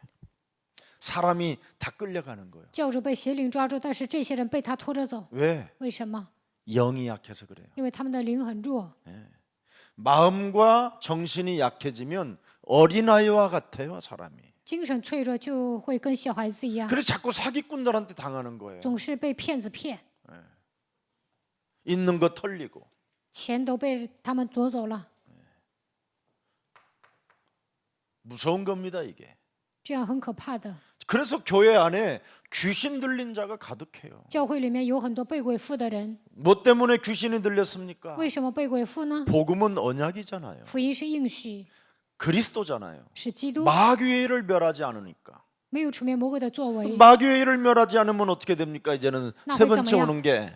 사람이 다 끌려가는 거예요. 教主被邪灵抓住，但是这些人被他拖着走， 왜? 为什么？ 영이 약해서 그래요. 因为他们的灵很弱， 마음과 정신이 약해지면 어린아이와 같아요, 사람이. 精神脆弱就会跟小孩子一样， 그래서 자꾸 사기꾼들한테 당하는 거예요. 总是被骗子骗， 있는 거 털리고. 钱都被他们夺走了， 무서운 겁니다, 이게. 这样很可怕的。 그래서 교회 안에 귀신 들린 자가 가득해요. 教会里面有很多被鬼附的人， 뭐 때문에 귀신이 들렸습니까? 为什么被鬼附呢？ 복음은 언약이잖아요. 福音是应许， 그리스도잖아요. 是基督， 마귀의 일을 멸하지 않으니까. 没有出面魔鬼的作为。 마귀의 일을 멸하지 않으면 어떻게 됩니까? 이제는 나 세 왜 번째 좀 오는 게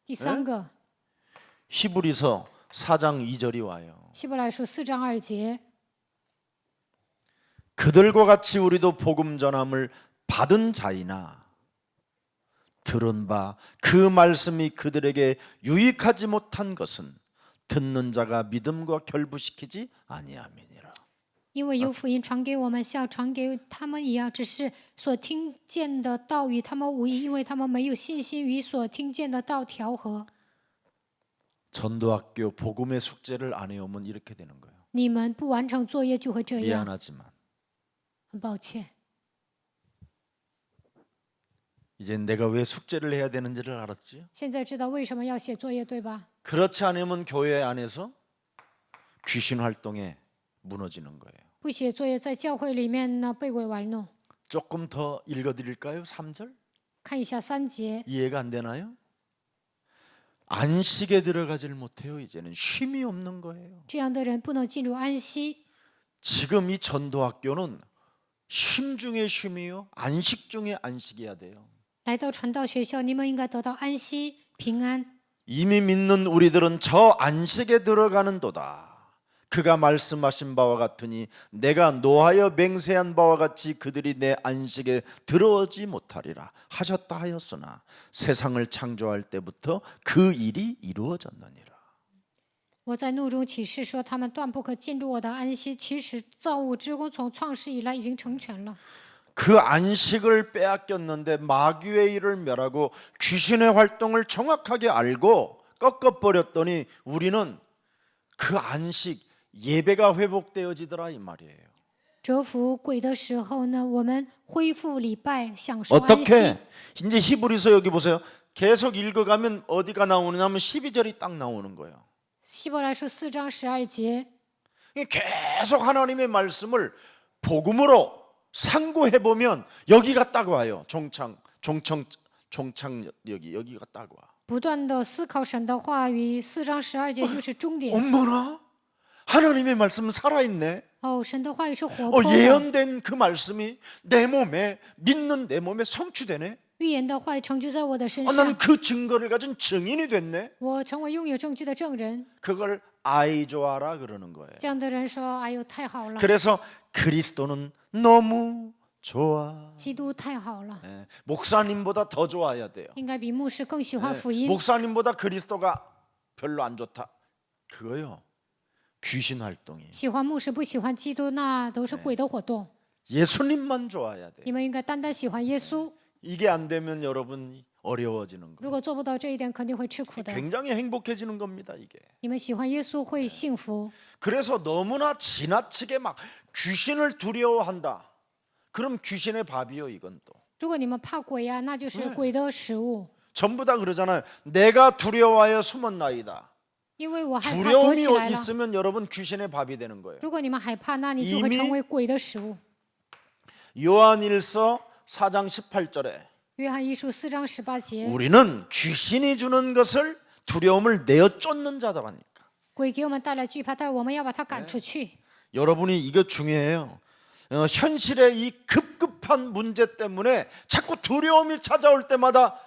第三个， 히브리서 4장 2절이 와요. 希伯来书4章2节， 그들과 같이 우리도 복음 전함을 받은 자이나 들은 바 그 말씀이 그들에게 유익하지 못한 것은 듣는 자가 믿음과 결부시키지 아니함이니라. 因为有福音传给我们，像传给他们一样，只是所听见的道与他们无异，因为他们没有信心与所听见的道调和。 전도학교 복음의 숙제를 안 해오면 이렇게 되는 거예요. 你们不完成作业就会这样， 미안하지만 很抱歉。 이제 내가 왜 숙제를 해야 되는지를 알았지? 现在知道为什么要写作业，对吧？ 그렇지 않으면 교회 안에서 귀신 활동에 무너지는 거예요. 不写作业，在教会里面呢被鬼玩弄。 조금 더 읽어드릴까요? 3절? 看一下3节， 이해가 안 되나요? 안식에 들어가질 못해요. 이제는 쉼이 없는 거예요. 这样的人不能进入安息。 지금 이 전도학교는 쉼 중에 쉼이요, 안식 중에 안식이어야 돼요. 来到传道学校，你们应该得到安息、平安。 이미 믿는 우리들은 저 안식에 들어가는도다. 그가 말씀하신 바와 같으니 내가 노하여 맹세한 바와 같이 그들이 내 안식에 들어오지 못하리라 하셨다 하였으나 세상을 창조할 때부터 그 일이 이루어졌느니라. 我在怒中起誓说，他们断不可进入我的安息。其实造物之功从创世以来已经成全了。 그 안식을 빼앗겼는데 마귀의 일을 멸하고 귀신의 활동을 정확하게 알고 꺾어버렸더니 우리는 그 안식 예배가 회복되어지더라 이 말이에요. 折服鬼的时候呢，我们恢复礼拜，享受安息。 어떻게? 이제 히브리서 여기 보세요. 계속 읽어가면 어디가 나오느냐면 12절이 딱 나오는 거예요. 希伯来书4章12节， 계속 하나님의 말씀을 복음으로 상고해 보면 여기가 딱 와요. 종착 여기가 딱 와. 不断的思考神的话语，4章12节就是终点。 어머나, 하나님의 말씀은 살아있네. 哦，神的话语是活泼的， 예언된 그 말씀이 내 몸에 믿는 내 몸에 성취되네. 预言的话语成就在我的身 나는 上， 그 증거를 가진 증인이 됐네. 我成为拥有证据的证人。 그걸 아이조아라 그러는 거예요. 这样的人说：“哎呦，太好了， 그래서 그리스도는 너무 좋아. 基督太好了， 예, 목사님보다 더 좋아야 돼요. 应该比牧师更喜欢 예, 福音。 목사님보다 그리스도가 별로 안 좋다. 그거요. 귀신 활동이. 喜欢牧师不喜欢基督，那都是鬼的活动。 예수님만 좋아야 돼. 你们应该单单喜欢耶稣。 이게 안 되면 여러분 어려워지는 如 거예요. 果做不到这一点，肯定会吃苦的。 굉장히 행복해지는 겁니다, 이게. 你们喜欢耶稣会幸福。 그래서 너무나 지나치게 막 귀신을 두려워한다. 그럼 귀신의 밥이요, 이건 또. 如果你们怕鬼呀、那就是鬼的食物。 전부 다 그러잖아요. 내가 두려워하여 숨었나이다. 因为我害怕躲起来 두려움이 了。 있으면 여러분 귀신의 밥이 되는 거예요. 如果你们害怕，那你就会 이미 成为鬼的食物。 요한일서 4장 18절에 约翰一书4章18节， 우리는 귀신이 주는 것을 두려움을 내어 쫓는 자들아니까. 鬼给我们带来惧怕，但是我们要把它赶出去。 여러분이 이거 중요해요. 현실의 이 급급한 문제 때문에 자꾸 두려움이 찾아올 때마다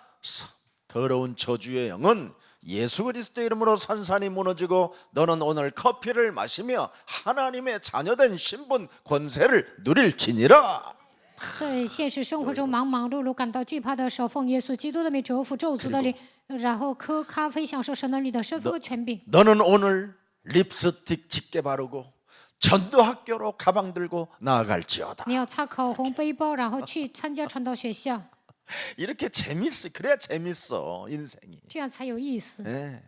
더러운 저주의 영은 예수 그리스도 이름으로 산산이 무너지고 너는 오늘 커피를 마시며 하나님의 자녀된 신분 권세를 누릴지니라. 在现实生活中忙忙碌碌、感到惧怕的时候，奉耶稣基督的名折服咒诅的灵，然后喝咖啡，享受神的律的身份和权柄。 너는 오늘 립스틱 짙게 바르고 전도학교로 가방 들고 나아갈지어다. 你要擦口红、背包，然后去参加传道学校， 이렇게 재밌어. 그래야 재밌어 인생이. 这样才有意思。 예.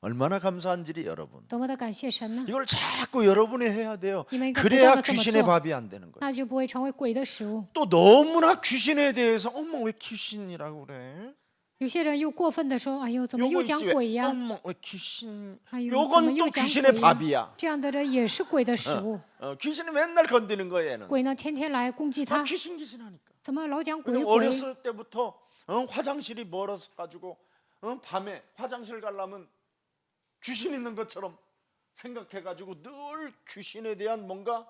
얼마나 감사한지 여러분. 多么的感谢神呢？ 이걸 자꾸 여러분이 해야 돼요. 이만큼 그래야 부담을 좀 귀신의 줘. 밥이 안 되는 거예요. 那就不会成为鬼的食物。 또 너무나 귀신에 대해서 어머 왜 귀신이라고 그래? 有些人又过分的说：“哎呦，怎么又 요거 讲 있지 왜? 鬼呀？ 어머 왜 귀신? 哎呦，怎么 요건 又 또 讲 귀신의 鬼呀？” 밥이야. 这样的人也是鬼的食物。 귀신이 맨날 건드는 거예요. 얘는. 鬼呢，天天来攻击他， 귀신 하니까. 怎么老讲鬼 그리고 鬼？ 어렸을 때부터 화장실이 멀어서 가지고 밤에 화장실 가려면 귀신 있는 것처럼 생각해가지고 늘 귀신에 대한 뭔가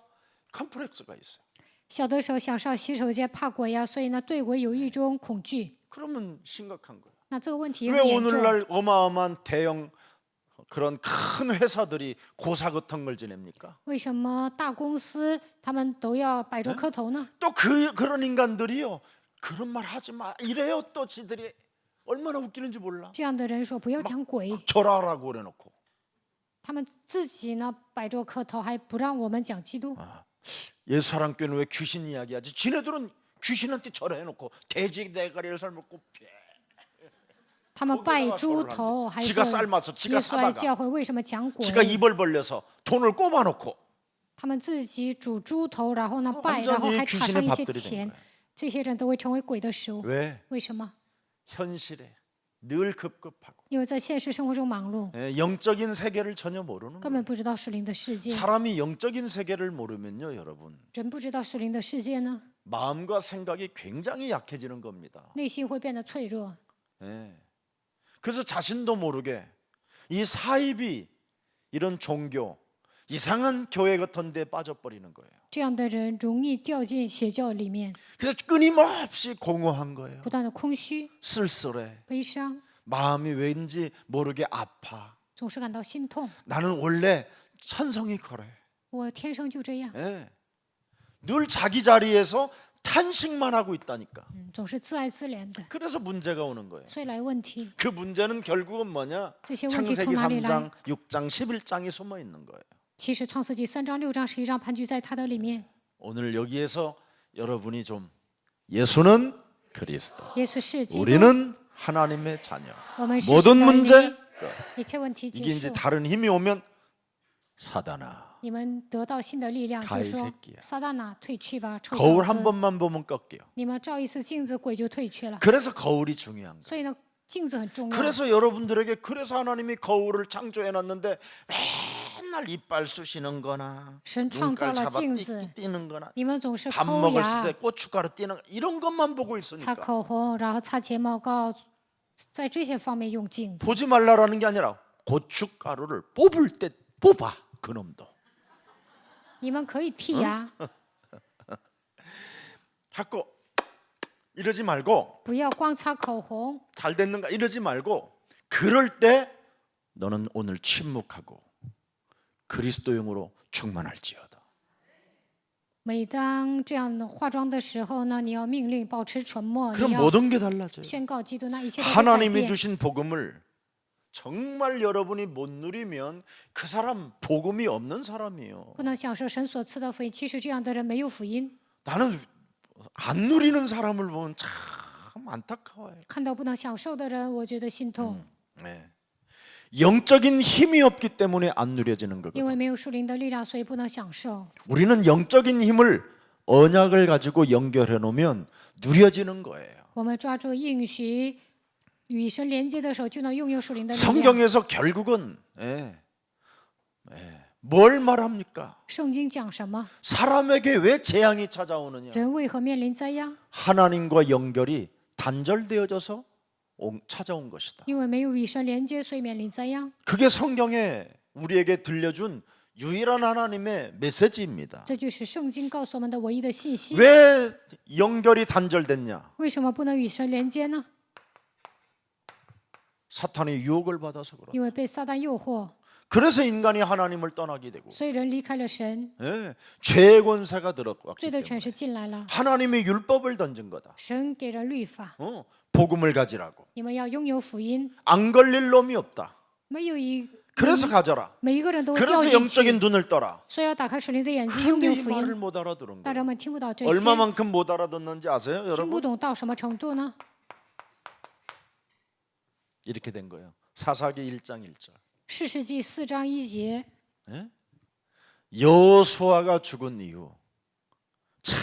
컴플렉스가 있어요. 小的时候想上洗手间，怕鬼呀，所以呢，对鬼有一种恐惧。 그러면 심각한 거예요. 那这个问题也 왜 很严重。 오늘날 어마어마한 대형 그런 큰 회사들이 고사 같은 걸 지냅니까? 为什么大公司他们都要摆着磕头呢？ 또 그런 인간들이요. 그런 말 하지 마. 이래요. 또 지들이 얼마나 웃기는지 몰라. 这样的人说不要讲鬼， 절하라고 그래놓고. 他们自己呢摆着磕头，还不让我们讲基督。 예수사랑교회는 왜 귀신 이야기하지? 지네들은 귀신한테 절해놓고 돼지 대가리를 삶고 他们拜猪头，还说 지가 삶아서 耶 지가 稣来 사다가 教会为什么讲鬼？ 지가 입을 벌려서 돈을 꼽아놓고 他们自己煮猪头，然后呢拜， 완전히 然后还插 귀신의 上一些 밥들이 된 钱 거예요 ，这些人都会成为鬼的食物。 왜? 为什么？ 현실에 늘 급급하고 因为在现实生活中忙碌， 영적인 세계를 전혀 모르는 根 거예요. 本不知道属灵的世界。 사람이 영적인 세계를 모르면요, 여러분 人不知道属灵的世界呢， 마음과 생각이 굉장히 약해지는 겁니다. 内心会变得脆弱。 예. 그래서 자신도 모르게 이 사입이 이런 종교, 이상한 교회 같은 데 빠져버리는 거예요. 这样的人容易掉进邪教里面， 그래서 끊임없이 공허한 거예요. 不断的空虚、 쓸쓸해. 悲伤， 마음이 왠지 모르게 아파. 总是感到心痛。 나는 원래 천성이 그래. 我天生就这样， 예. 늘 자기 자리에서 탄식만 하고 있다니까. 总是自爱自怜的， 그래서 문제가 오는 거예요. 所以来问题。 그 문제는 결국은 뭐냐? 这些问题从 창세기 哪里来？ 3장, 6장, 11장이 숨어 있는 거예요. 其实创世纪3章、6章、11章盘踞在他的里面。 오늘 여기에서 여러분이 좀 예수는 그리스도, 耶稣是基督， 우리는 하나님의 자녀. 我们是 모든 神的儿 문제 女，一切问题 이게 结 이제 束。 다른 힘이 오면 사단아 你们得到新的力量，就 가이 说 새끼야 撒旦呐，退去吧，臭 거울 小 한 子！ 번만 보면 꺾여. 你们照一次镜子，鬼就退去了。 그래서 거울이 중요한 거예요. 所以呢，镜子很重要。 그래서 여러분들에게 그래서 하나님이 거울을 창조해 놨는데 맨날 이빨 쑤시는 거나 神创造 눈깔 了 잡아 镜子， 뛰는 거나 你们总是 밥 抠 먹었을 牙 때 、 고춧가루 뛰는 거 이런 것만 보고 擦 있으니까 口红，然后擦睫毛膏，在这些方面用镜子。 보지 말라라는 게 아니라 고춧가루를 뽑을 때 뽑아 그놈도 你们可以剔牙， 자꾸 이러지 말고 不要光擦口红。 잘 됐는가 이러지 말고 그럴 때 너는 오늘 침묵하고 그리스도용으로 충만할지어다. 每当这样化妆的时候呢，你要命令保持沉默， 그럼 你要 모든 게 달라져요. 宣告基督，那一切都会改 하나님이 变。 주신 복음을 정말 여러분이 못 누리면 그 사람 복음이 없는 사람이에요. 不能享受神所赐的福音。其实这样的人没有福音。 나는 안 누리는 사람을 보면 참 안타까워요. 看到不能享受的人，我觉得心痛， 네. 영적인 힘이 없기 때문에 안 누려지는 因 거거든. 为没有属灵的力量，所以不能享受。 우리는 영적인 힘을 언약을 가지고 연결해 놓으면 누려지는 거예요. 我们抓住应许，与神连接的时候，就能拥有属灵的力量。 성경에서 결국은 뭘 말합니까? 圣经讲什么？ 사람에게 왜 재앙이 찾아오느냐? 人为何面临灾殃？ 하나님과 연결이 단절되어져서 찾아온 것이다. 因为没有与神连接，所以面临灾殃。 그게 성경에 우리에게 들려준 유일한 하나님의 메시지입니다. 这就是圣经告诉我们的唯一的信息。 왜 연결이 단절됐냐? 为什么不能与神连接呢？ 사탄의 유혹을 받아서 그렇다. 因为被撒旦诱惑。 그래서 인간이 하나님을 떠나게 되고 所以人离开了神， 예, 죄의 권세가 들어왔기 罪的权 때문에 势进来了， 하나님의 율법을 던진 거다. 神给了律法， 복음을 가지라고. 你们要拥有福音， 안 걸릴 놈이 없다. 没有一 그래서 가져라. 每一个人都会掉 그래서 进 영적인 去， 눈을 떠라. 所以要打开属灵的眼睛，拥 그런데 有 이 福 말을 音。 못 알아들은 大 거예요. 人们听不到这些， 얼마만큼 못 알아듣는지 아세요, 听不 여러분? 懂到什么程度呢？ 이렇게 된 거예요. 사사기 1장 1절. 士世记4章1节， 여호수아가 죽은 이후 참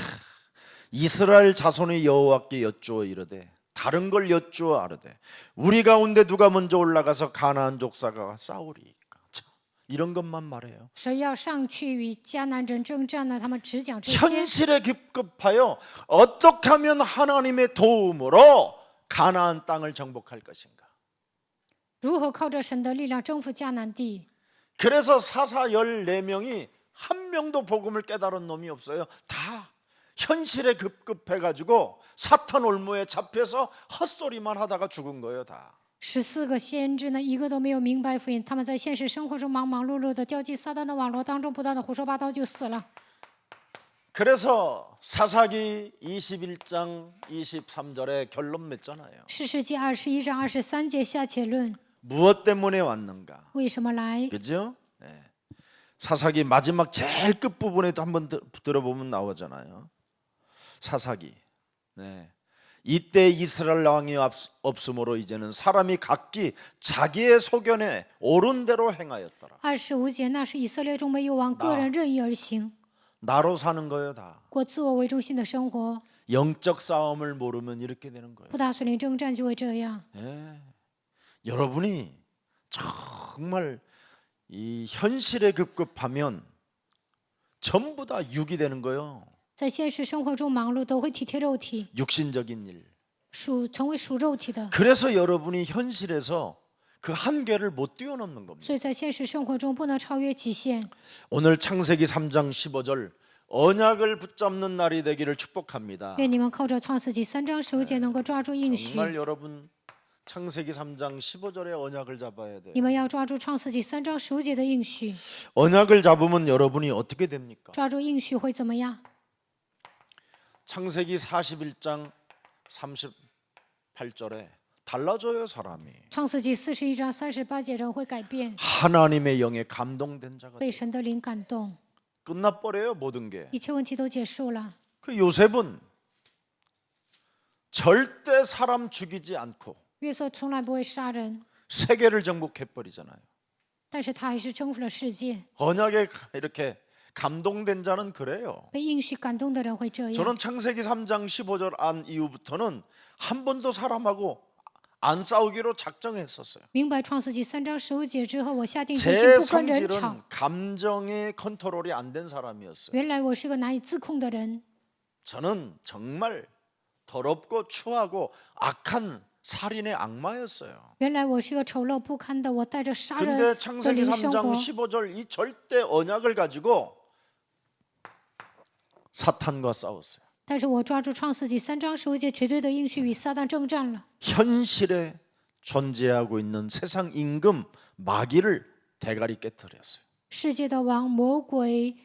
이스라엘 자손이 여호와께 여쭈어 이르되 다른 걸 여쭈어 아르되 우리 가운데 누가 먼저 올라가서 가나안 족사가 싸우리이까. 참, 이런 것만 말해요. 谁要上去与迦南人征战呢？他们只讲这些。 현실에 급급하여 어떻게 하면 하나님의 도움으로 가나안 땅을 정복할 것인가. 如何靠着神的力量征服迦南地？ 그래서 사사 14명이 한 명도 복음을 깨달은 놈이 없어요. 다 현실에 급급해가지고 사탄 올무에 잡혀서 헛소리만 하다가 죽은 거예요. 다. 14个先知呢，一个都没有明白福音，他们在现实生活中忙忙碌碌的掉进撒旦的网络当中，不断的胡说八道就死了。 그래서 사사기 21장 23절에 결론 맺잖아요. 士世记21章23节下结论， 무엇 때문에 왔는가? 为什么来？ 그죠? 네. 사사기 마지막 제일 끝 부분에도 한번 들어보면 나오잖아요. 사사기. 네. 이때 이스라엘 왕이 없으므로 이제는 사람이 각기 자기의 소견에 옳은 대로 행하였더라. 25节，那是以色列中没有王，个人任意而行， 나로 사는 거예요, 다. 过自我为中心的生活， 영적 싸움을 모르면 이렇게 되는 거예요. 不打属灵征战就会这样。 예. 여러분이 정말 이 현실에 급급하면 전부 다 육이 되는 거예요. 在现实生活中忙碌，都会体贴肉体， 육신적인 일. 成为属肉体的。 그래서 여러분이 현실에서 그 한계를 못 뛰어넘는 겁니다. 所以在现实生活中不能超越极限。 오늘 창세기 3장 15절 언약을 붙잡는 날이 되기를 축복합니다. 愿你们靠着创世纪3章15节能够抓住应许。 정말 여러분 창세기 3장 15절에 언약을 잡아야 돼요. 你们要抓住创世纪3章15节的应许， 언약을 잡으면 여러분이 어떻게 됩니까? 抓住应许会怎么样？ 창세기 41장 38절에 달라져요, 사람이. 创世纪41章38节人会改变， 하나님의 영에 감동된 자가 被神的灵感动， 끝나버려요, 모든 게. 一切问题都结束了。 그 요셉은 절대 사람 죽이지 않고 约瑟从来不会杀人， 세계를 정복해 버리잖아요. 但是他还是征服了世界。 언약에 이렇게 감동된 자는 그래요. 被应许感动的人会这样。 저는 창세기 3장 15절 안 이후부터는 한 번도 사람하고 안 싸우기로 작정했었어요. 明白创世纪3章15节之后，我下定决 제 心不跟人吵。 성질은 감정의 컨트롤이 안 된 사람이었어요. 原来我是个难以自控的人， 저는 정말 더럽고 추하고 악한 살인의 악마였어요. 原来我是个丑陋不堪的，我带着杀人 근데 的 창세기 灵生 3장 活。 15절 이 절대 언약을 가지고 사탄과 싸웠어요. 但是我抓住创世纪3章15节绝对的应许，与撒旦征战了。 현실에 존재하고 있는 세상 임금 마귀를 대가리 깨뜨렸어요. 世界的王魔鬼，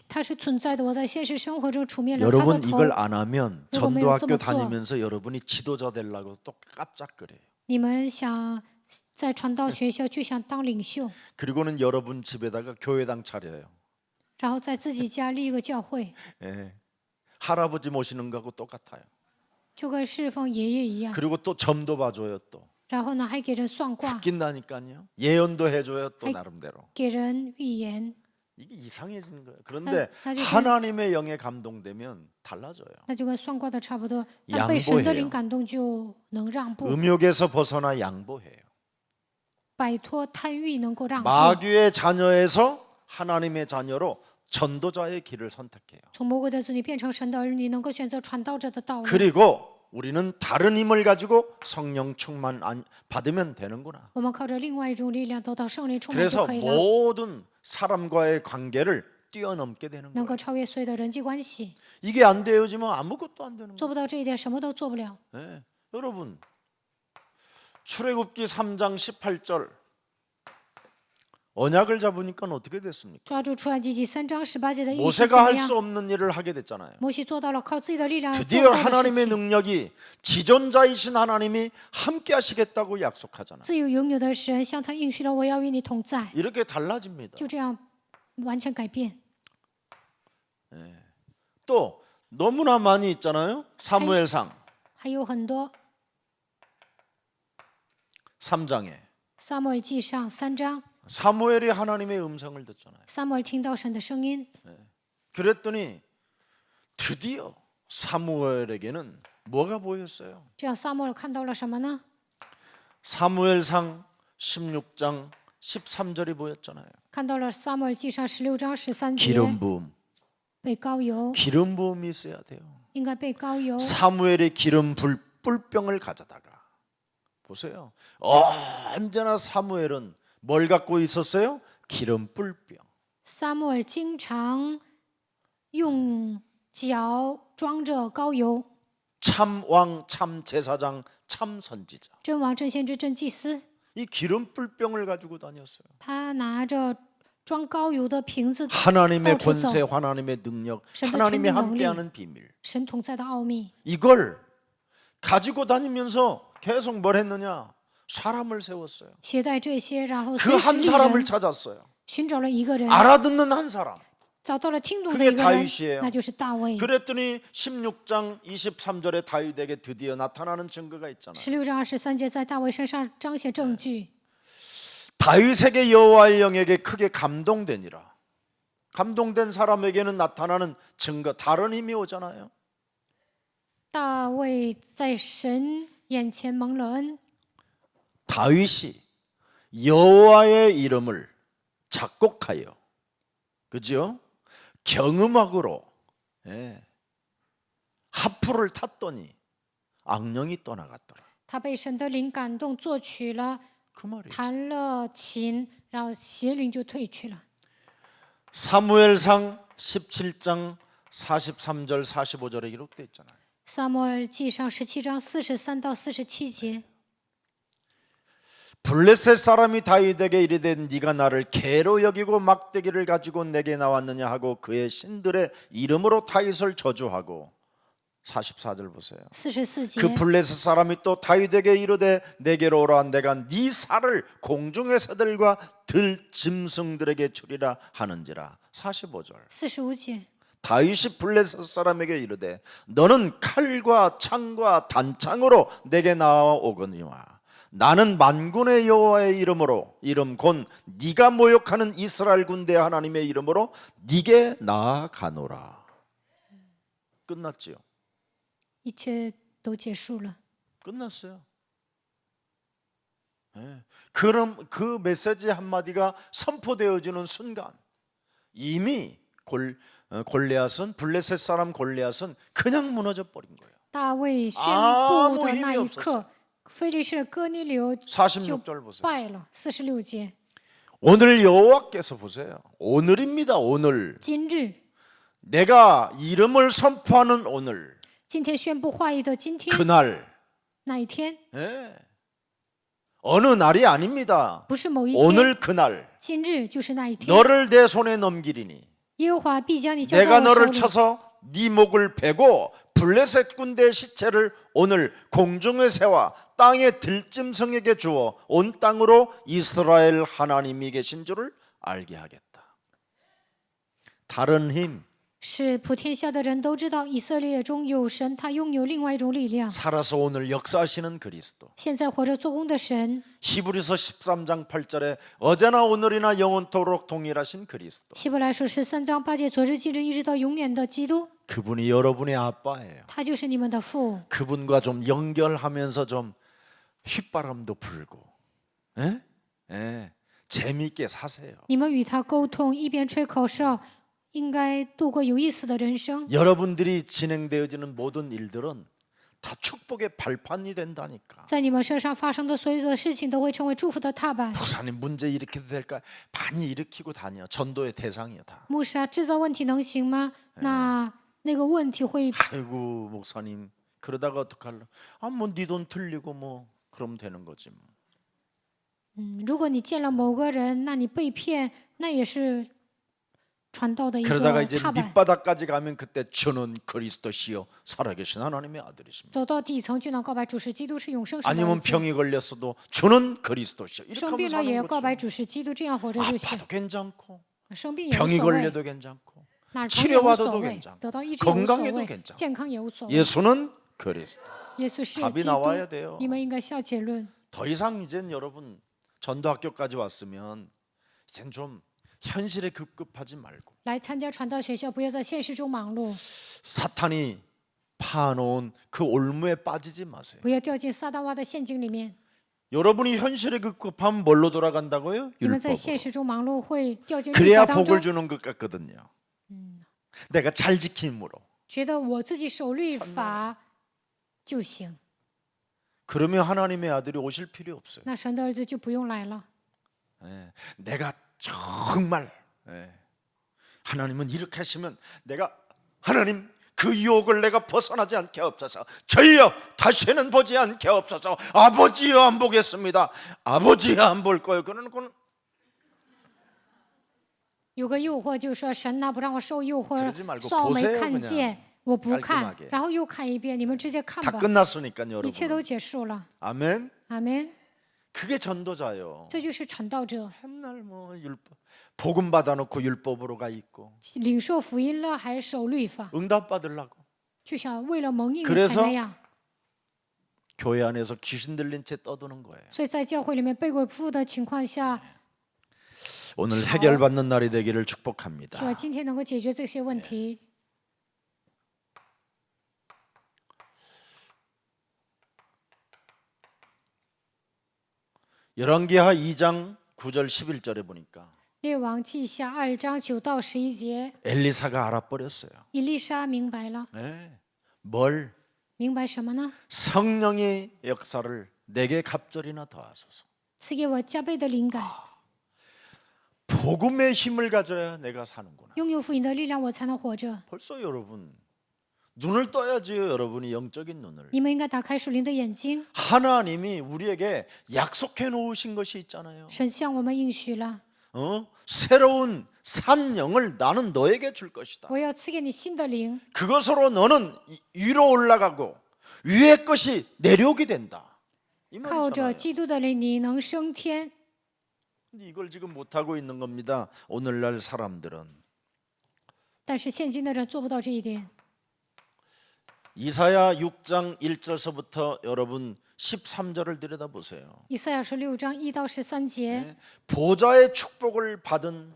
他是存在的。我在现实生活中除灭了他的 여러분 头。 이걸 안 하면 전도학교 좀 다니면서 여러분이 지도자 되려고 또 깜짝거려요. 你们想在传道学校就想当领袖， 그리고는 여러분 집에다가 교회당 차려요. 然后在自己家立一个教会， 예. 할아버지 모시는 거하고 똑같아요. 就跟侍奉爷爷一样。 그리고 또 점도 봐줘요 또. 然后呢，还给人算卦， 웃긴다니까요. 예언도 해줘요 또 아이, 나름대로. 给人预言， 이게 이상해지는 거예요. 그런데 나중에 하나님의 영에 감동되면 달라져요. 那就跟算卦的差不多。但被神的 양보해요 灵感动，就能让步， 음욕에서 벗어나 양보해요. 摆脱贪欲，能够让步。 마귀의 자녀에서 하나님의 자녀로 전도자의 길을 선택해요. 从魔鬼的子女变成神的儿女，能够选择传道者的道路。 그리고 우리는 다른 힘을 가지고 성령 충만 받으면 되는구나. 我们靠着另外一种力量得到圣灵充满就 그래서 可以了， 모든 사람과의 관계를 뛰어넘게 되는 能 거예요. 够超越所有的人际关系。 이게 안 되어지면 아무것도 안 되는 做 거예요. 不到这一点，什么都做不了。 네. 여러분 출애굽기 3장 18절 언약을 잡으니까 어떻게 됐습니까? 抓住出埃及记3章18节的意思怎 모세가 么 할 样 수 ？ 없는 일을 하게 됐잖아요. 摩西做到了靠自己的力量做 드디어 到的事 하나님의 情。 능력이 지존자이신 하나님이 함께 하시겠다고 약속하잖아요. 自有永有的神向他应许了，我要与你同在， 이렇게 달라집니다. 就这样完全改变。 또 너무나 많이 있잖아요. 사무엘상 还有很多 3장에 撒母耳记上3章， 사무엘이 하나님의 음성을 듣잖아요. 撒母耳听到神的声音， 그랬더니 드디어 사무엘에게는 뭐가 보였어요? 这样撒母耳看到了什么呢？ 사무엘상 16장 13절이 보였잖아요. 看到了撒母耳记上16章13节， 기름 부음. 被膏油， 기름 부음이 있어야 돼요. 应该被膏油。 사무엘의 기름 뿔병을 가져다가 보세요. 언제나 사무엘은 뭘 갖고 있었어요? 기름 뿔병. 撒母耳经常用脚装着膏油， 참 왕, 참 제사장, 참 선지자. 真王、真先知、真祭司， 이 기름 뿔병을 가지고 다녔어요. 他拿着装膏油的瓶子， 하나님의 到处走。 권세, 하나님의 능력,神的 하나님이 全能力。 함께하는 비밀. 神同在的奥秘。 이걸 가지고 다니면서 계속 뭘 했느냐? 사람을 세웠어요. 携带这些，然后 그 随时 한 立 사람을 人， 찾았어요. 寻找了一个人， 알아듣는 한 사람. 找到了听懂的 그게 一个人 다윗이에요 ，那就是大卫。 그랬더니 16장 23절에 다윗에게 드디어 나타나는 증거가 있잖아요. 16章23节在大卫身上彰显证据。 다윗에게 여호와의 영에게 크게 감동되니라. 감동된 사람에게는 나타나는 증거 다른 힘이 오잖아요. 大卫在神眼前蒙了恩， 다윗이 여호와의 이름을 작곡하여 그죠? 경음악으로 하프를 탔더니 악령이 떠나갔더라. 他被神的灵感动，作曲了， 그 말이에요. 弹了琴，然后邪灵就退去了。 사무엘상 17장 43절 45절에 기록되어 있잖아요. 撒母耳记上17章43到47节， 블레셋 사람이 다윗에게 이르되 네가 나를 개로 여기고 막대기를 가지고 내게 나왔느냐 하고 그의 신들의 이름으로 다윗을 저주하고 44절 보세요. 44 그 节， 블레셋 사람이 또 다윗에게 이르되 내게로 오라 내가 네 살을 공중의 새들과 들 짐승들에게 주리라 하는지라. 45절 45节， 다윗이 블레셋 사람에게 이르되 너는 칼과 창과 단창으로 내게 나아오거니와 나는 만군의 여호와의 이름으로 이름 곧 네가 모욕하는 이스라엘 군대 하나님의 이름으로 네게 나아가노라. 끝났지요. 一切都结束了。 끝났어요. 그럼 그 메시지 한마디가 선포되어지는 순간 이미 골리앗은 블레셋 사람 골리앗은 그냥 무너져 버린 거예요. 大卫宣 아무 布的 힘이 那一 없었어요 刻，非利士哥尼流就 46절 보세요. 败了。46节， 오늘 여호와께서 보세요. 오늘입니다. 오늘 今日， 내가 이름을 선포하는 오늘 今天宣布话语的今天， 그날 那一天 어느 날이 아닙니다. 不是某一天， 오늘 그날 今日就是那一天。 너를 내 손에 넘기리니 耶和华必将你交在 내가 我手 너를 里， 쳐서 네 목을 베고 블레셋 군대의 시체를 오늘 공중의 새와 땅의 들짐승에게 주어 온 땅으로 이스라엘 하나님이 계신 줄을 알게 하겠다. 다른 힘, 使普天下的人都知道以色列中有神，他拥有另外一种力量。 살아서 오늘 역사하시는 그리스도. 现在活着做工的神， 히브리서 13장 8절에 어제나 오늘이나 영원토록 동일하신 그리스도. 希伯来书13章8节，昨日今日一直到永远的基督， 그분이 여러분의 아빠예요. 他就是你们的父。 그분과 좀 연결하면서 좀 휘바람도 불고, 재미있게 사세요. 你们与他沟通，一边吹口哨，应该度过有意思的人生。 여러분들이 진행되어지는 모든 일들은 다 축복의 발판이 된다니까. 在你们身上发生的所有的事情都会成为祝福的踏板。 목사님 문제 일으켜도 될까? 많이 일으키고 다녀. 전도의 대상이야 다. 牧师啊，制造问题能行吗？那个问题会 아이고 목사님 그러다가 어떡할래? 뭐 네 돈 틀리고 뭐 그러면 되는 거지 뭐. 如果你见了某个人，那你被骗，那也是传道的一 그러다가 个 이제 踏板。 밑바닥까지 가면 그때 저는 그리스도시요 살아계신 하나님의 아들이십니다. 走到底层就能告白主是基督是永生神的儿 아니면 子。 병이 걸렸어도 저는 그리스도시요 이렇게 生 하면 病了也 사는 要告白 거죠. 主是基督，这样活着就行。 아파도 괜찮고 生病也无 병이 所谓， 걸려도 괜찮고 哪儿疼也无 치료받아도 所谓， 괜찮고 得到医治也无所 건강해도 谓， 괜찮고 健康也无所谓。 예수는 그리스도. 耶稣是 답이 基督 나와야 돼요. ，你们应该下结论。 더 이상 이젠 여러분 전도학교까지 왔으면 이젠 좀 현실에 급급하지 말고 来参加传道学校，不要在现实中忙碌， 사탄이 파놓은 그 올무에 빠지지 마세요. 不要掉进撒旦挖的陷阱里面。 여러분이 현실에 급급하면 뭘로 돌아간다고요? 你们在 율법으로. 现实中忙碌，会掉进律 그래야 法当 복을 中， 주는 것 같거든요. 내가 잘 지킴으로. 觉得我自己守律法就行， 그러면 하나님의 아들이 오실 필요 없어요. 那神的儿子就不用来了。 예, 내가 정말 하나님은 이렇게 하시면 내가 하나님 그 유혹을 내가 벗어나지 않게 없어서 저희여 다시는 보지 않게 없어서 아버지여 안 보겠습니다. 아버지여 안 볼 거예요. 그러는 건 有个诱惑，就说神呐，不让我受诱惑 그러지 말고 ，算我没 보세요 看 그냥 见，我不看 깔끔하게 ，然后又看一遍，你们直接看 다 吧， 끝났으니까요, 一切都 여러분. 结束了。 아멘. 阿门。 그게 전도자요. 这就是传道者， 맨날 뭐 율법 복음 받아놓고 율법으로 가 있고 领受福音了还守律法， 응답 받으려고 就想为了蒙应 그래서 才那样。 교회 안에서 귀신 들린 채 떠드는 거예요. 所以在教会里面被鬼附的情况下， 오늘 해결받는 날이 되기를 축복합니다. 希望今天能够解决这些问题。 열왕기하 2장 9절 11절에 보니까 列王记下2章9到11节， 엘리사가 알아버렸어요. 以利沙明白了， 네. 뭘 明白什么呢？ 성령의 역사를 내게 갑절이나 더하소서. 赐给我加倍的灵感， 복음의 힘을 가져야 내가 사는구나. 拥有福音的力量，我才能活着。 벌써 여러분 눈을 떠야지요. 여러분이 영적인 눈을. 你们应该打开属灵的眼睛， 하나님이 우리에게 약속해 놓으신 것이 있잖아요. 神向我们应许了， 새로운 산 영을 나는 너에게 줄 것이다. 我要赐给你新的灵， 그것으로 너는 위로 올라가고 위의 것이 내려오게 된다. 이 靠着 말이잖아요. 基督的灵，你能升天。 근데 이걸 지금 못 하고 있는 겁니다. 오늘날 사람들은. 但是现今的人做不到这一点。 이사야 6장 1절서부터 여러분 13절을 들여다보세요. 以赛亚书6章1到13节， 보좌의 축복을 받은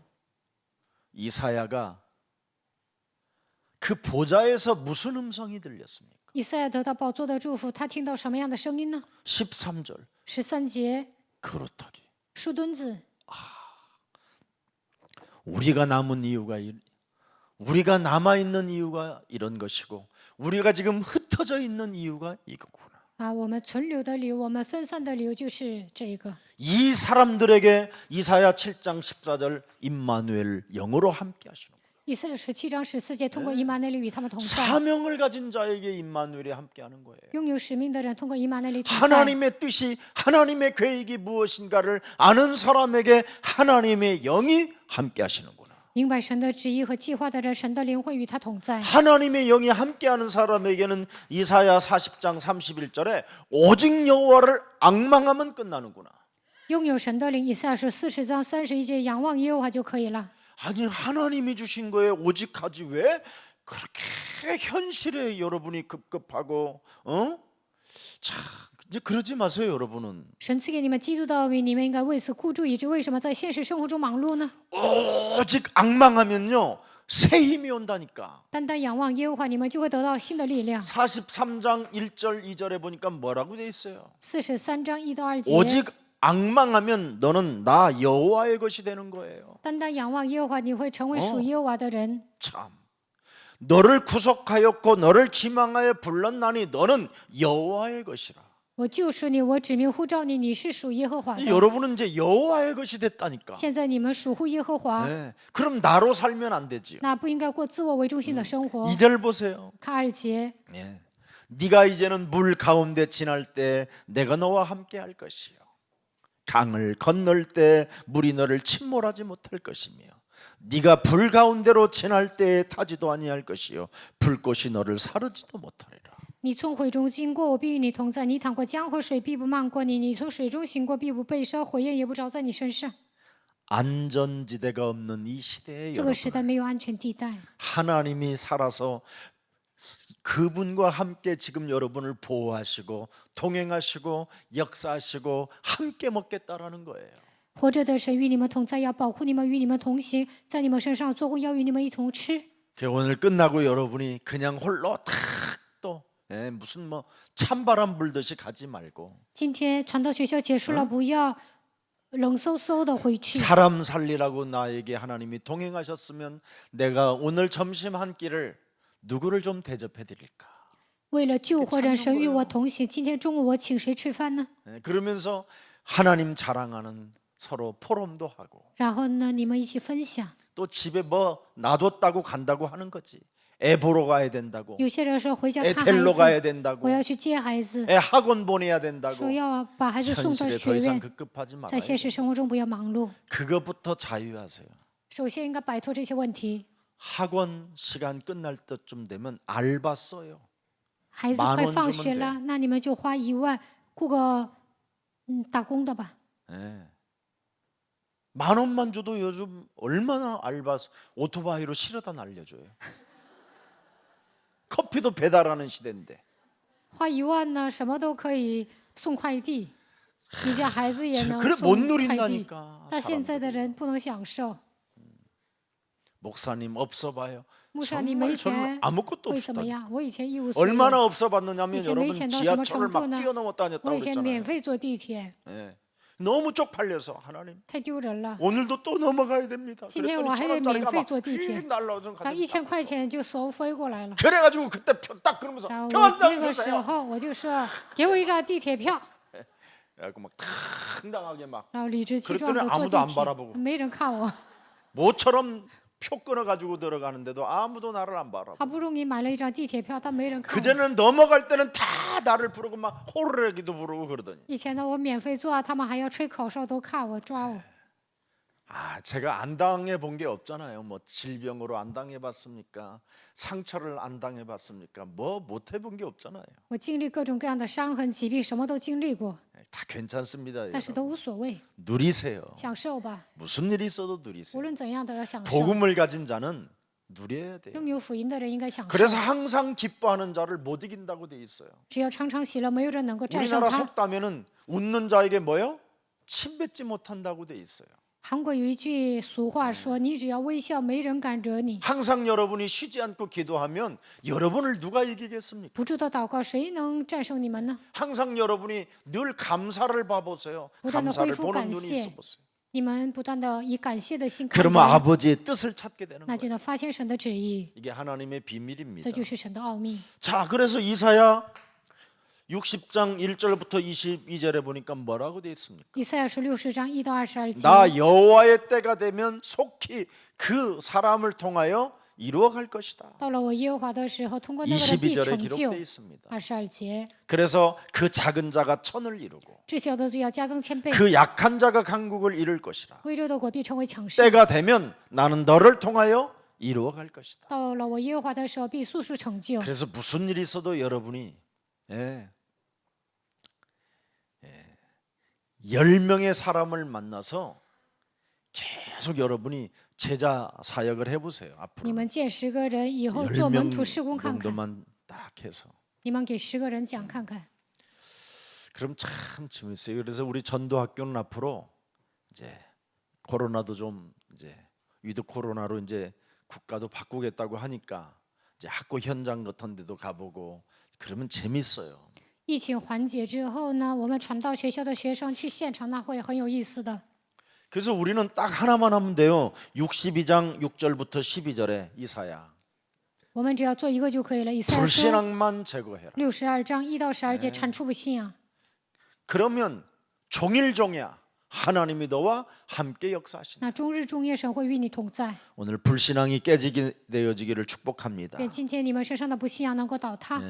이사야가 그 보좌에서 무슨 음성이 들렸습니까? 以赛亚得到宝座的祝福，他听到什么样的声音呢？ 13절 13节， 그렇다기. 树墩子。 우리가 남은 이유가 우리가 남아 있는 이유가 이런 것이고 우리가 지금 흩어져 있는 이유가 이거구나. 啊，我们存留的理由，我们分散的理由就是这一个。 이 사람들에게 이사야 7장 14절 임마누엘 영으로 함께 하시는 거예요. 以赛亚书7章14节，通过以马内利与他们同在。 사명을 가진 자에게 임마누엘이 함께 하는 거예요. 拥有使命的人，通过以马内利同在。 하나님의 뜻이 하나님의 계획이 무엇인가를 아는 사람에게 하나님의 영이 함께 하시는구나. 明白神的旨意和计划的人，神的灵会与他同在。 하나님의 영이 함께하는 사람에게는 이사야 40장 31절에 오직 여호와를 앙망하면 끝나는구나. 拥有神的灵，以赛亚书40章31节，仰望耶和华就可以了。 아니 하나님이 주신 거에 오직 하지 왜 그렇게 현실에 여러분이 급급하고 자 이제 그러지 마세요 여러분은. 神赐给你们基督的奥秘，你们应该为此孤注一掷。为什么在现实生活中忙碌呢？ 오직 앙망하면요 새 힘이 온다니까. 单单仰望耶和华，你们就会得到新的力量。 43장 1절 2절에 보니까 뭐라고 돼 있어요? 43章1到2节， 오직 앙망하면 너는 나 여호와의 것이 되는 거예요. 单单仰望耶和华，你会成为属耶和华的人。 참 너를 구속하였고 너를 지망하여 불렀나니 너는 여호와의 것이라. 我救赎你，我指名呼召你，你是属耶和华的。 여러분은 이제 여호와의 것이 됐다니까. 现在你们属乎耶和华， 네. 그럼 나로 살면 안 되지요. 那不应该过自我为中心的生活。 2절 보세요. 看2节， 네. 네가 이제는 물 가운데 지날 때 내가 너와 함께 할 것이요. 강을 건널 때 물이 너를 침몰하지 못할 것이며 네가 불 가운데로 지날 때에 타지도 아니할 것이요 불꽃이 너를 사르지도 못하리라. 你从火中经过，我必与你同在；你淌过江河，水必不漫过你；你从水中行过，必不被烧，火焰也不着在你身上。 안전지대가 없는 이 시대에 这个时 여러분 代没有安全地带， 하나님이 살아서 그분과 함께 지금 여러분을 보호하시고 동행하시고 역사하시고 함께 먹겠다라는 거예요. 活着的神与你们同在，要保护你们，与你们同行，在你们身上做工，要与你们一同吃。 오늘 끝나고 여러분이 그냥 홀로 탁또 무슨 뭐 찬바람 불듯이 가지 말고 今天传道学校结束了，不要冷飕飕的回去。 사람 살리라고 나에게 하나님이 동행하셨으면 내가 오늘 점심 한 끼를 누구를 좀 대접해 드릴까? 为了救活人，神与我同行。今天中午我请谁吃饭呢？ 그러면서 하나님 자랑하는 서로 포럼도 하고 然后呢，你们一起分享。 또 집에 뭐 놔뒀다고 간다고 하는 거지. 애 보러 가야 된다고. 有些人说回家 애 看孩 데리러 가야 子， 된다고. 我要去接孩子， 애 학원 보내야 된다고. 说要把孩子送到 현실에 学 더 이상 院。 급급하지 在 말아요. 现实生活中不要忙碌， 그것부터 자유하세요. 首先应该摆脱这些问题。 학원 시간 끝날 때쯤 되면 알바 써요. 孩子 10,000快 원 放 주면 学 돼 了，那你们就花1万雇个打工的吧。 예. 10,000원만 줘도 요즘 얼마나 알바 오토바이로 실어다 날려줘요. 커피도 배달하는 시대인데. 花1万呢，什么都可以送快递，你家孩子也能 그래 못 送快递。 누린다니까. 但现在的 사람들이. 人不能享受。 목사님 없어봐요. 牧师，你没 정말 钱 아무것도 会怎么 없다. 样？我以前一无所有， 얼마나 없어봤느냐면 이제 여러분 매일 지하철을 정도 막 정도는 뛰어넘어 我 다녔다고 以前免 그랬잖아요. 费坐地铁， 예. 너무 쪽팔려서 하나님 太丢人了。 오늘도 또 넘어가야 됩니다. 今天 그랬더니 我还得免 1,000원짜리가 费 막 坐地铁， 날라오서 然后1000块钱就搜飞过来了。 그래가지고 그때 딱 그러면서 然后 표 我 한 那 장 个时 주세요. 候我就说，给我一张地铁票。 그래갖고 막 당당하게 막 然后理直气壮 그랬더니 的坐 아무도 안 地 바라보고 铁，没人看我。 모처럼 표 끊어가지고 들어가는데도 아무도 나를 안 바라보고 好不容易买了一张地铁票，但没人看我。 그제는 넘어갈 때는 다 나를 부르고 막 호루라기도 부르고 그러더니 以前呢，我免费坐，他们还要吹口哨，都看我抓我。 아 제가 안 당해 본 게 없잖아요. 뭐 질병으로 안 당해 봤습니까? 상처를 안 당해 봤습니까? 뭐 못 해본 게 없잖아요. 我经历各种各样的伤痕、疾病，什么都经历过， 다 괜찮습니다. 但是 여러분. 都无所谓， 누리세요. 享受吧。 무슨 일이 있어도 无 누리세요. 论怎样都要享受。 복음을 가진 자는 누려야 돼요. 拥有福音的人应该享受。 그래서 항상 기뻐하는 자를 못 이긴다고 돼 있어요. 只要常常喜乐，没有人能够战胜 우리나라 他。 속담에는 웃는 자에게 뭐요? 침 뱉지 못한다고 돼 있어요. 韩国有一句俗话说：“你只要微笑，没人敢惹你。 항상 여러분이 쉬지 않고 기도하면 여러분을 누가 이기겠습니까? 不住的祷告，谁能战胜你们呢？ 항상 여러분이 늘 감사를 봐보세요. 보다는 감사를恢复 보는 感 눈이 谢 있어보세요. 你们不断的以感谢的心看 그러면 人， 아버지의 뜻을 찾게 되는 那就 거예요. 能发现神的旨意， 이게 하나님의 비밀입니다. 这就是神的奥秘。 자, 그래서 이사야 60장 1절부터 22절에 보니까 뭐라고 되어 있습니까? 以赛亚书60章1到22节， 나 여호와의 때가 되면 속히 그 사람을 통하여 이루어갈 것이다. 到了我耶和华的时候，通过那个人必 22절에 成就。 기록되어 있습니다. 22节， 그래서 그 작은 자가 천을 이루고 至小的就要加增千倍， 그 약한 자가 강국을 이룰 것이라. 微弱的国必成为强势。 때가 되면 나는 너를 통하여 이루어갈 것이다. 到了我耶和华的时候，必速速成就。 그래서 무슨 일이 있어도 여러분이 10명의 사람을 만나서 계속 여러분이 제자 사역을 해보세요. 你 앞으로 们见10个人以后做门徒事工 10명 看看， 정도만 딱 해서 你们给10个人讲看看。 그럼 참 재밌어요. 그래서 우리 전도학교는 앞으로 이제 코로나도 좀 이제 위드 코로나로 이제 국가도 바꾸겠다고 하니까 이제 학교 현장 같은 데도 가보고 그러면 재밌어요. 疫情缓解之后呢，我们传道学校的学生去现场，那会很有意思的。 그래서 우리는 딱 하나만 하면 돼요. 62장 6절부터 12절에 이사야. 我们只要做一个就可以了。以赛亚书 불신앙만 제거해라. 62章1到12节铲除不信仰， 그러면 종일종야 하나님이 너와 함께 역사하신다. 那终日终夜神会与你同在。 오늘 불신앙이 깨지게 되어지기를 축복합니다. 愿今天你们身上的不信仰能够倒塌，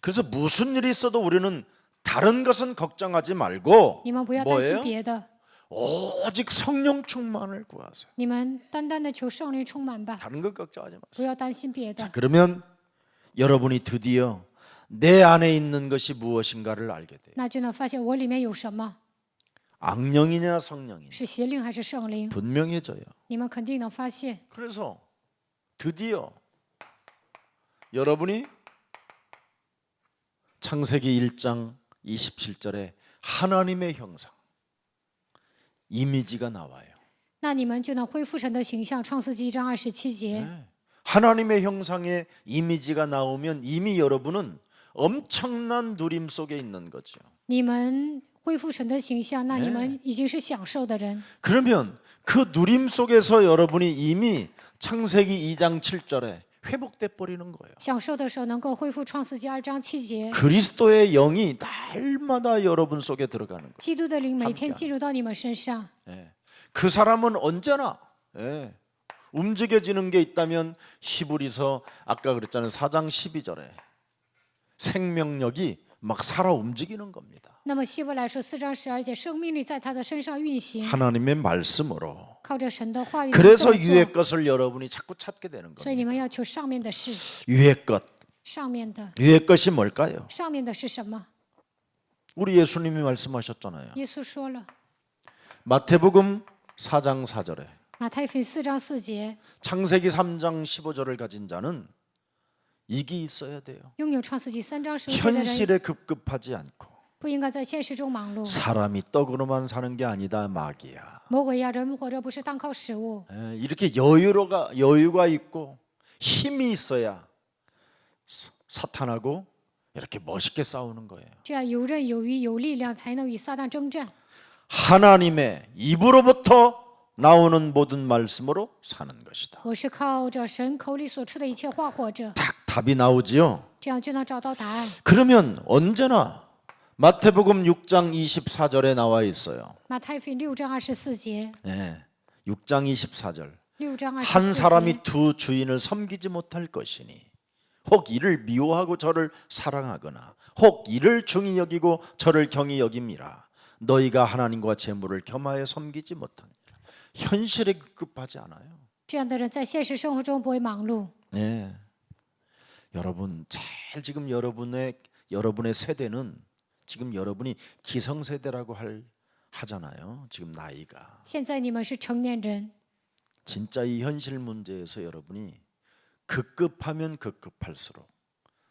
그래서 무슨 일이 있어도 우리는 다른 것은 걱정하지 말고 你们不要担心 뭐예요? 别的， 오직 성령 충만을 구하세요. 你们单单的求圣灵充满吧， 다른 것 걱정하지 不 마세요. 要担心别的。 그러면 여러분이 드디어 내 안에 있는 것이 무엇인가를 알게 돼요. 那就能发现我里面有什么， 악령이냐 성령이냐 是邪灵还是圣灵， 분명해져요. 你们肯定能发现。 그래서 드디어 여러분이 창세기 1장 27절에 하나님의 형상, 이미지가 나와요. 那你们就能恢复神的形象。创世纪1章27节， 네. 하나님의 형상의 이미지가 나오면 이미 여러분은 엄청난 누림 속에 있는 거죠. 你们恢复神的形象，那你们已经是享受的人。 그러면 그 누림 속에서 여러분이 이미 창세기 2장 7절에 회복돼 버리는 거예요. 享受的时候能够恢复创世纪2章7节， 그리스도의 영이 날마다 여러분 속에 들어가는 거예요. 基督的灵每天进入到你们身上。 그 사람은 언제나 움직여지는 게 있다면 히브리서 아까 그랬잖아요. 4장 12절에 생명력이 막 살아 움직이는 겁니다. 那么希伯来说4章12节，生命力在他的身上运行， 하나님의 말씀으로. 靠着神的话语。 그래서 动作 위의 것을 여러분이 자꾸 찾게 되는 所以你 겁니다. 们要求上面的事， 위의 것. 上面的， 위의 것이 뭘까요? 上面的是什么？ 우리 예수님이 말씀하셨잖아요. 耶稣说了， 마태복음 4장 4절에 马太福音4章4节， 창세기 3장 15절을 가진 자는 이기 있어야 돼요. 拥有创世纪3章15节的人， 현실에 급급하지 않고 不应该在现实中忙碌。 사람이 떡으로만 사는 게 아니다 마귀야. 魔鬼呀，人活着不是单靠食物， 이렇게 여유가 있고 힘이 있어야 사탄하고 이렇게 멋있게 싸우는 거예요. 这样游刃有余、有力量，才能与撒旦征战。 하나님의 입으로부터 나오는 모든 말씀으로 사는 것이다. 我是靠着神口里所出的一切话活着， 딱 답이 나오지요. 这样就能找到答案。 그러면 언제나 마태복음 6장 24절에 나와 있어요. 马太福音6章24节， 6장 24절. 6章 한 24节， 사람이 두 주인을 섬기지 못할 것이니 혹 이를 미워하고 저를 사랑하거나 혹 이를 중히 여기고 저를 경히 여김이라. 너희가 하나님과 재물을 겸하여 섬기지 못하니라. 현실에 급급하지 않아요. 这样的人在现实生活中不会忙碌。 네. 여러분 잘 지금 여러분의 세대는 지금 여러분이 기성세대라고 하잖아요. 지금 나이가. 现在你们是成年人， 진짜 이 현실 문제에서 여러분이 급급하면 급급할수록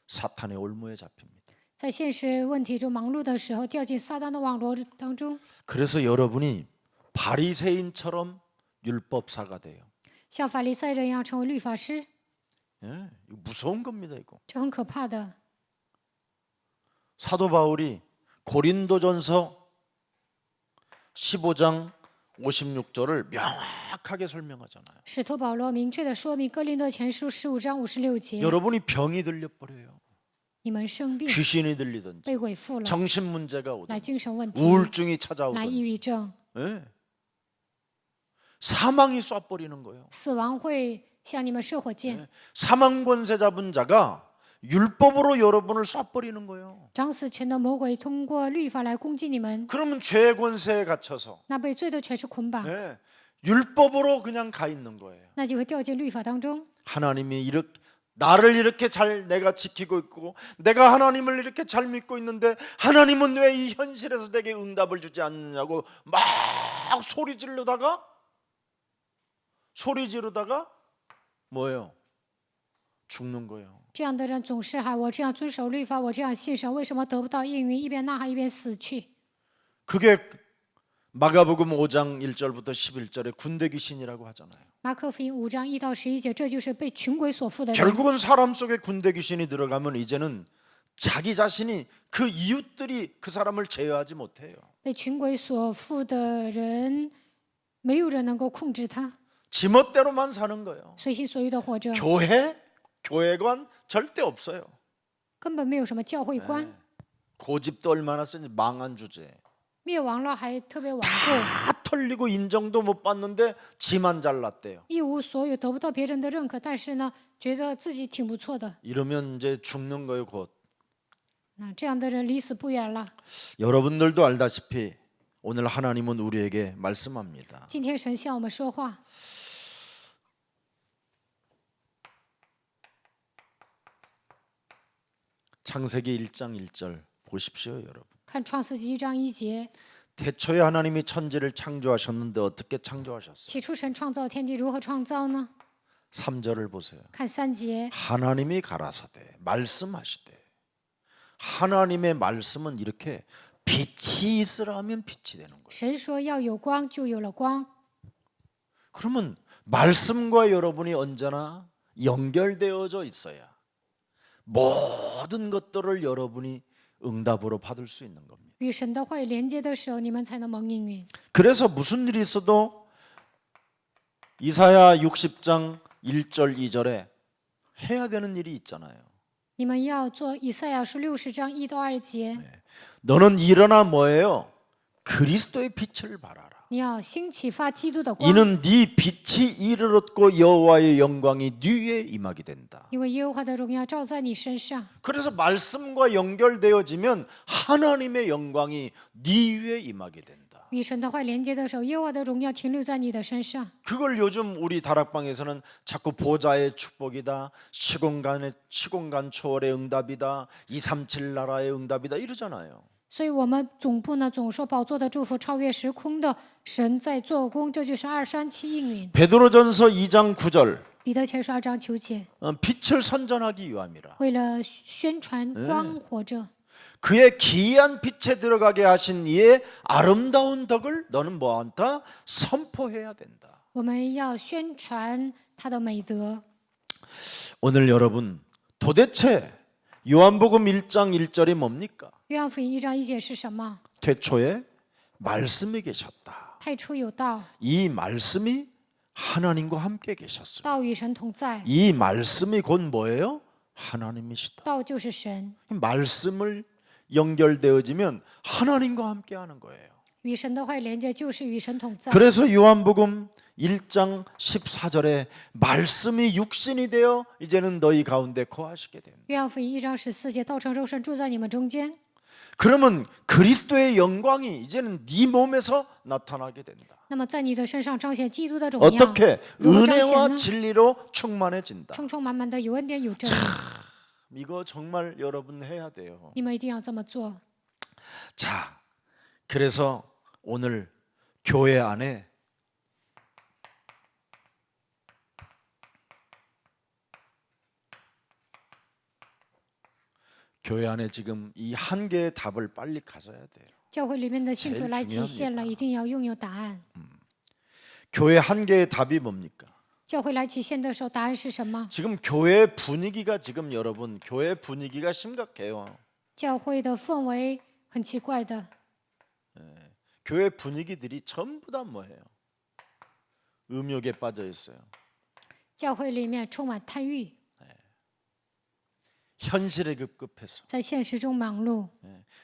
사탄의 올무에 잡힙니다. 在现实问题中忙碌的时候，掉进撒旦的网罗当中， 그래서 여러분이 바리새인처럼 율법사가 돼요. 像法利赛人一样成为律法师， 예, 이거 무서운 겁니다, 이거. 这很可怕的。 사도 바울이 고린도전서 15장 56절을 명확하게 설명하잖아요. 使徒保罗明确的说明哥林多前书15章56节， 여러분이 병이 들려 버려요. 你们生病 귀신이 들리든지 被鬼附了， 정신 문제가 来 오든지 精神问题， 우울증이 来抑 찾아오든지 郁症， 예. 사망이 쏴버리는 거예요. 死亡会向你们射火箭， 사망 권세 잡은 자가 율법으로 여러분을 쏴버리는 거예요. 掌死权的魔鬼通过律法来攻击你们， 그러면 죄 권세에 갇혀서 那被罪的权势捆绑， 예, 율법으로 그냥 가 있는 거예요. 那就会掉进律法当中。 하나님이 나를 이렇게 잘 내가 지키고 있고 내가 하나님을 이렇게 잘 믿고 있는데 하나님은 왜 이 현실에서 내게 응답을 주지 않느냐고 막 소리 지르다가 뭐예요? 죽는 거예요. 这样的人总是喊我这样遵守律法，我这样信神，为什么得不到应允？一边呐喊一边死去。 그게 마가복음 5장 1절부터 11절에 군대 귀신이라고 하잖아요. 马可福音5章1到11节，这就是被群鬼所附的人。 결국은 사람 속에 군대 귀신이 들어가면 이제는 자기 자신이 그 이웃들이 그 사람을 제어하지 못해요. 被群鬼所附的人，没有人能够控制他， 지멋대로만 사는 거예요. 随心所欲的活着， 교회관 절대 없어요. 根本没有什么教会观。 고집도 얼마나 센지 망한 주제. 灭亡了还特别顽固， 다 털리고 인정도 못 받는데 지만 잘났대요. 一无所有，得不到别人的认可，但是呢，觉得自己挺不错的。 이러면 이제 죽는 거예요, 곧. 这样的人离死不远了。 여러분들도 알다시피 오늘 하나님은 우리에게 말씀합니다. 今天神向我们说话， 창세기 1장 1절 보십시오, 여러분. 看创世纪1章1节， 태초에 하나님이 천지를 창조하셨는데 어떻게 창조하셨어요? 起初神创造天地，如何创造呢？ 3절을 보세요. 看3节， 하나님이 가라사대 말씀하시되. 하나님의 말씀은 이렇게 빛이 있으라 하면 빛이 되는 거예요. 神说要有光，就有了光。 그러면 말씀과 여러분이 언제나 연결되어져 있어야 모든 것들을 여러분이 응답으로 받을 수 있는 겁니다. 与神的话语连接的时候，你们才能蒙应允。 그래서 무슨 일이 있어도 이사야 60장 1절 2절에 해야 되는 일이 있잖아요. 你们要做以赛亚书60章1到2节， 너는 일어나 뭐예요? 그리스도의 빛을 발하라. 你要兴起发基督的光， 이는 네 빛이 이르렀고 여호와의 영광이 네 위에 임하게 된다. 因为耶和华的荣耀照在你身上。 그래서 말씀과 연결되어지면 하나님의 영광이 네 위에 임하게 된다. 与神的话连接的时候，耶和华的荣耀停留在你的身上。 그걸 요즘 우리 다락방에서는 자꾸 보좌의 축복이다, 시공간 초월의 응답이다, 237 나라의 응답이다 이러잖아요. 所以我们总部呢总说宝座的祝福超越时空的神在做工，这就是237应允。 베드로전서 2장 9절 彼得前书2章9节， 빛을 선전하기 위함이라. 为了宣传光活着， 그의 기이한 빛에 들어가게 하신 이의 아름다운 덕을 너는 뭐한다? 선포해야 된다. 我们要宣传他的美德。 오늘 여러분 도대체 요한복음 1장 1절이 뭡니까? 约翰福音1章1节是什么？ 태초에 말씀이 계셨다. 太初有道， 이 말씀이 하나님과 함께 계셨습니다. 道与神同在， 이 말씀이 곧 뭐예요? 하나님이시다. 道就是神， 말씀을 연결되어지면 하나님과 함께 하는 거예요. 与神的话语连接就是与神同在。 그래서 요한복음 1장 14절에 말씀이 육신이 되어 이제는 너희 가운데 거하시게 된다. 约翰福音1章14节，道成肉身住在你们中间。 그러면 그리스도의 영광이 이제는 네 몸에서 나타나게 된다. 那么在你的身上彰显基督的荣耀， 어떻게? 如何彰显 은혜와 呢？ 진리로 충만해진다. 充充满满的有恩典有真理， 이거 정말 여러분 해야 돼요. 你们一定要这么做。 자, 그래서 오늘 교회 안에 지금 이 한 개의 답을 빨리 가져야 돼요. 教会里面的信徒 제일 来极限了， 중요합니다. 一定要拥有答案。 교회 한 개의 답이 뭡니까? 教会来极限的时候，答案是什么？ 지금 교회 분위기가 지금 여러분 교회 분위기가 심각해요. 教会的氛围很奇怪的， 교회 분위기들이 전부 다 뭐예요? 음욕에 빠져 있어요. 教会里面充满贪欲， 현실에 급급해서 在现实中忙碌，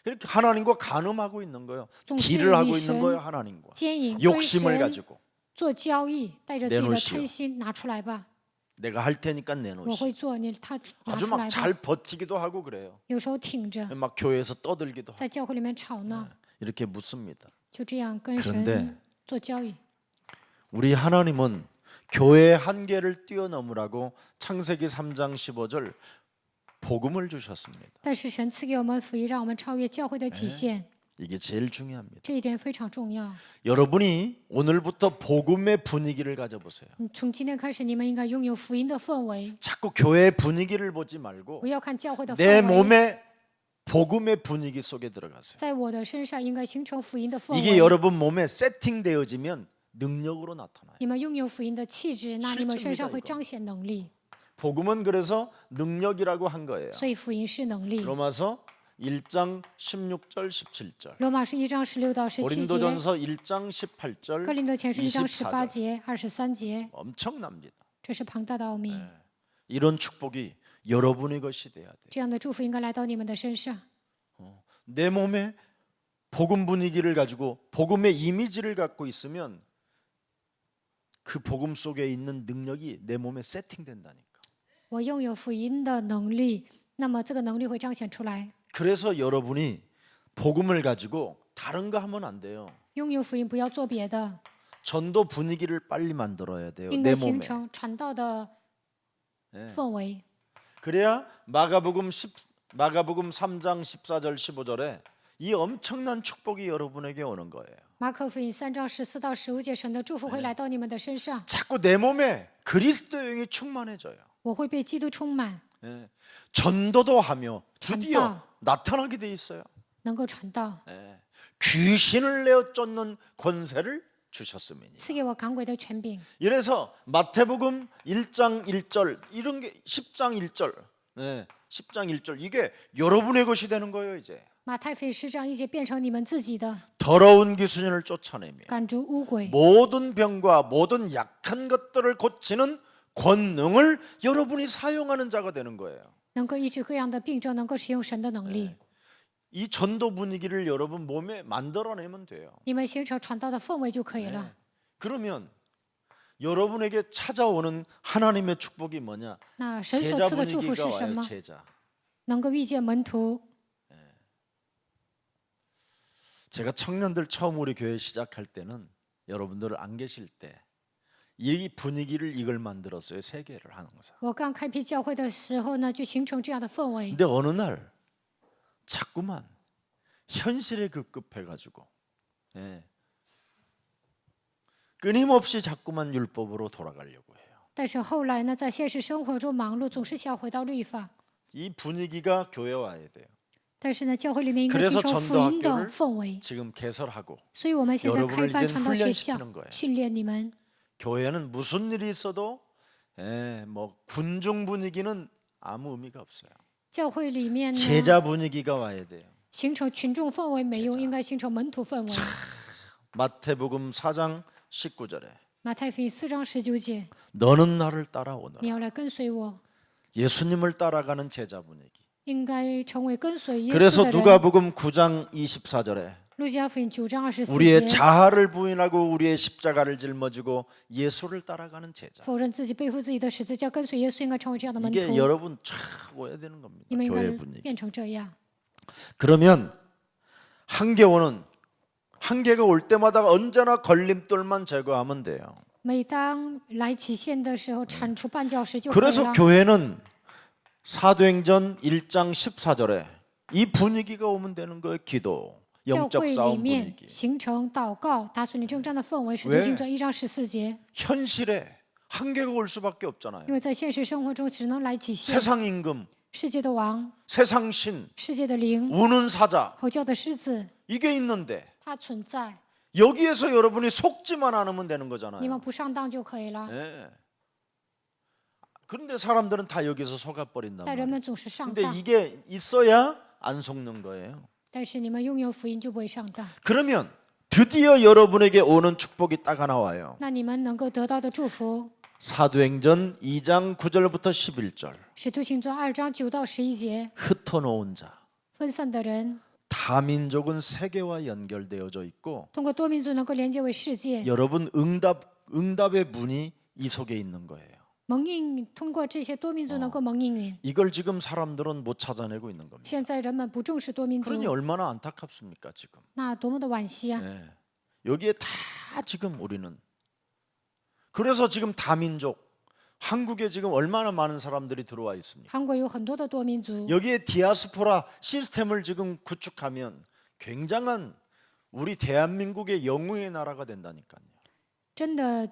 그렇게 하나님과 간음하고 있는 거예요. 总是 딜을 하고 与 있는 神 거예요, 하나님과. 奸淫、跟 욕심을 神 가지고 做交易，带着自己的 내놓으시오 贪心拿出来吧， 내가 할 테니까 我 내놓으시. 会做，你他拿 아주 出来 막 吧。 잘 버티기도 하고 그래요. 有时候挺着， 막 교회에서 떠들기도 하고 在教会里面吵闹， 이렇게 묻습니다. 就这样跟 그런데 神做交易。 우리 하나님은 교회 한계를 뛰어넘으라고 창세기 3장 15절 복음을 주셨습니다. 但是神赐给我们福音，让我们超越教会的极限， 이게 제일 중요합니다. 这一点非常重要。 여러분이 오늘부터 복음의 분위기를 가져보세요. 从今天开始，你们应该拥有福音的氛围， 자꾸 교회 분위기를 보지 말고 不要看教会的 내 氛围， 몸에 복음의 분위기 속에 들어가세요. 在我的身上应该形成福音的氛 이게 围。 여러분 몸에 세팅되어지면 능력으로 나타나요. 你们拥有福音的气质，那你们身上 실제입니다, 会 이거. 彰显能力。 복음은 그래서 능력이라고 한 거예요. 所以福音是能力。 로마서 1장 16절 17절 罗马书1章16到17节， 고린도전서 1장 18절 哥林多前书1章 24절 18节、23节， 엄청납니다. 这是庞大的奥秘。 이런 축복이 여러분의 것이 돼야 돼요. 这样的祝福应该来到你们的身上。 내 몸에 복음 분위기를 가지고 복음의 이미지를 갖고 있으면 그 복음 속에 있는 능력이 내 몸에 세팅된다니까. 我拥有福音的能力，那么这个能力会彰显出来。 그래서 여러분이 복음을 가지고 다른 거 하면 안 돼요. 拥有福音，不要做别的， 전도 분위기를 빨리 만들어야 돼요. 应 내 该形 몸에. 成传道的氛围。 그래야 마가복음 3장 14절 15절에 이 엄청난 축복이 여러분에게 오는 거예요. 马可福音3章14到15节，神的祝福会来到你们的身上， 자꾸 내 몸에 그리스도의 영이 충만해져요. 我会被基督充满， 예. 전도도 하며 드디어 전도. 나타나게 돼 있어요. 能够传道， 예. 귀신을 내어 쫓는 권세를 주셨음이니. 赐给我赶鬼的权柄。 이래서 마태복음 1장 1절 이런 게 10장 1절, 10장 1절 이게 여러분의 것이 되는 거예요. 이제 马太福音10章1节变成你们自己的， 더러운 귀신을 쫓아내며 赶逐污鬼， 모든 병과 모든 약한 것들을 고치는 권능을 여러분이 사용하는 자가 되는 거예요. 能够医治各样的病症，能够使用神的能力。 이 전도 분위기를 여러분 몸에 만들어내면 돼요. 你们形成传道的氛围就可以了。 그러면 여러분에게 찾아오는 하나님의 축복이 뭐냐? 那神所 제자 赐的祝福 분위기가 是什 와요. 么？ 제자. 能够遇见门徒。 제가 청년들 처음 우리 교회 시작할 때는 여러분들 안 계실 때 이 분위기를 이걸 만들었어요. 세 개를 항상. 我刚开辟教会的时候呢，就形成这样的氛围。 근데 어느 날 자꾸만 현실에 급급해가지고 끊임없이 자꾸만 율법으로 돌아가려고 해요. 但是后来呢，在现实生活中忙碌，总是想回到律法。 이 분위기가 교회 와야 돼요. 但是呢，教会里面应该 그래서 形成福音的 전도학교를 氛围。 지금 개설하고 所以我们现在 여러분을 开办 이제는 传道学校 훈련시키는 거예요. ，训练你们。 교회는 무슨 일이 있어도 뭐 군중 분위기는 아무 의미가 없어요. 教会里面呢， 제자 분위기가 와야 돼요. 形成群众氛围没用，应该形成门徒氛围。 마태복음 4장 19절에 马太福音4章19节， 너는 나를 따라오너라. 你要来跟随我， 예수님을 따라가는 제자 분위기. 应该成为跟随耶稣 그래서 的人。 누가복음 9장 24절에 路加福音9章24 우리의 节， 자아를 부인하고 우리의 십자가를 짊어지고 예수를 따라가는 제자. 否认自己，背负自己的十字架，跟随耶稣，应该成为这样的门 이게 徒。 여러분 쫙 오야 되는 겁니다. 你们应该 교회 분위기. 变成这样。 그러면 한계가 올 때마다 언제나 걸림돌만 제거하면 돼요. 每当来期限的时候，铲除绊脚石就可以 그래서 了。 교회는 사도행전 1장 14절에 이 분위기가 오면 되는 거예요. 기도, 教 영적 会里 싸움 面 분위기. 形成祷告、打碎你征战的氛围，使徒 왜 行传1章14节。 현실에 한계가 올 수밖에 없잖아요. 因为在现实生活中，只能来期限。 세상 임금, 世界的王、 세상 신, 世界的灵、 우는 사자 吼叫的狮子， 이게 있는데 它存在， 여기에서 여러분이 속지만 않으면 되는 你们 거잖아요. 不上当就可以了。 예. 그런데 사람들은 다 여기서 속아버린단 但人 말이에요. 们总是上 근데 当， 이게 있어야 안 속는 거예요. 但是你们拥有福音就不会上当。 그러면 드디어 여러분에게 오는 축복이 딱 하나 와요. 那你们能够得到的祝福， 사도행전 2장 9절부터 11절. 使徒行传2章9到11节， 흩어놓은 자. 分散的人 다민족은 세계와 연결되어져 있고 通过多民族能够连接为世界， 여러분 응답의 문이 이 속에 있는 거예요. 蒙应通过这些多民族能够蒙应允。 이걸 지금 사람들은 못 찾아내고 있는 겁니다. 现在人们不重视多民族， 그러니 얼마나 안타깝습니까 지금. 那多么的惋惜啊！ 네. 여기에 다 지금 우리는 그래서 지금 다민족 한국에 지금 얼마나 많은 사람들이 들어와 있습니까? 韩国有很多的多民族， 여기에 디아스포라 시스템을 지금 구축하면 굉장한 우리 대한민국의 영웅의 나라가 된다니까요. 真的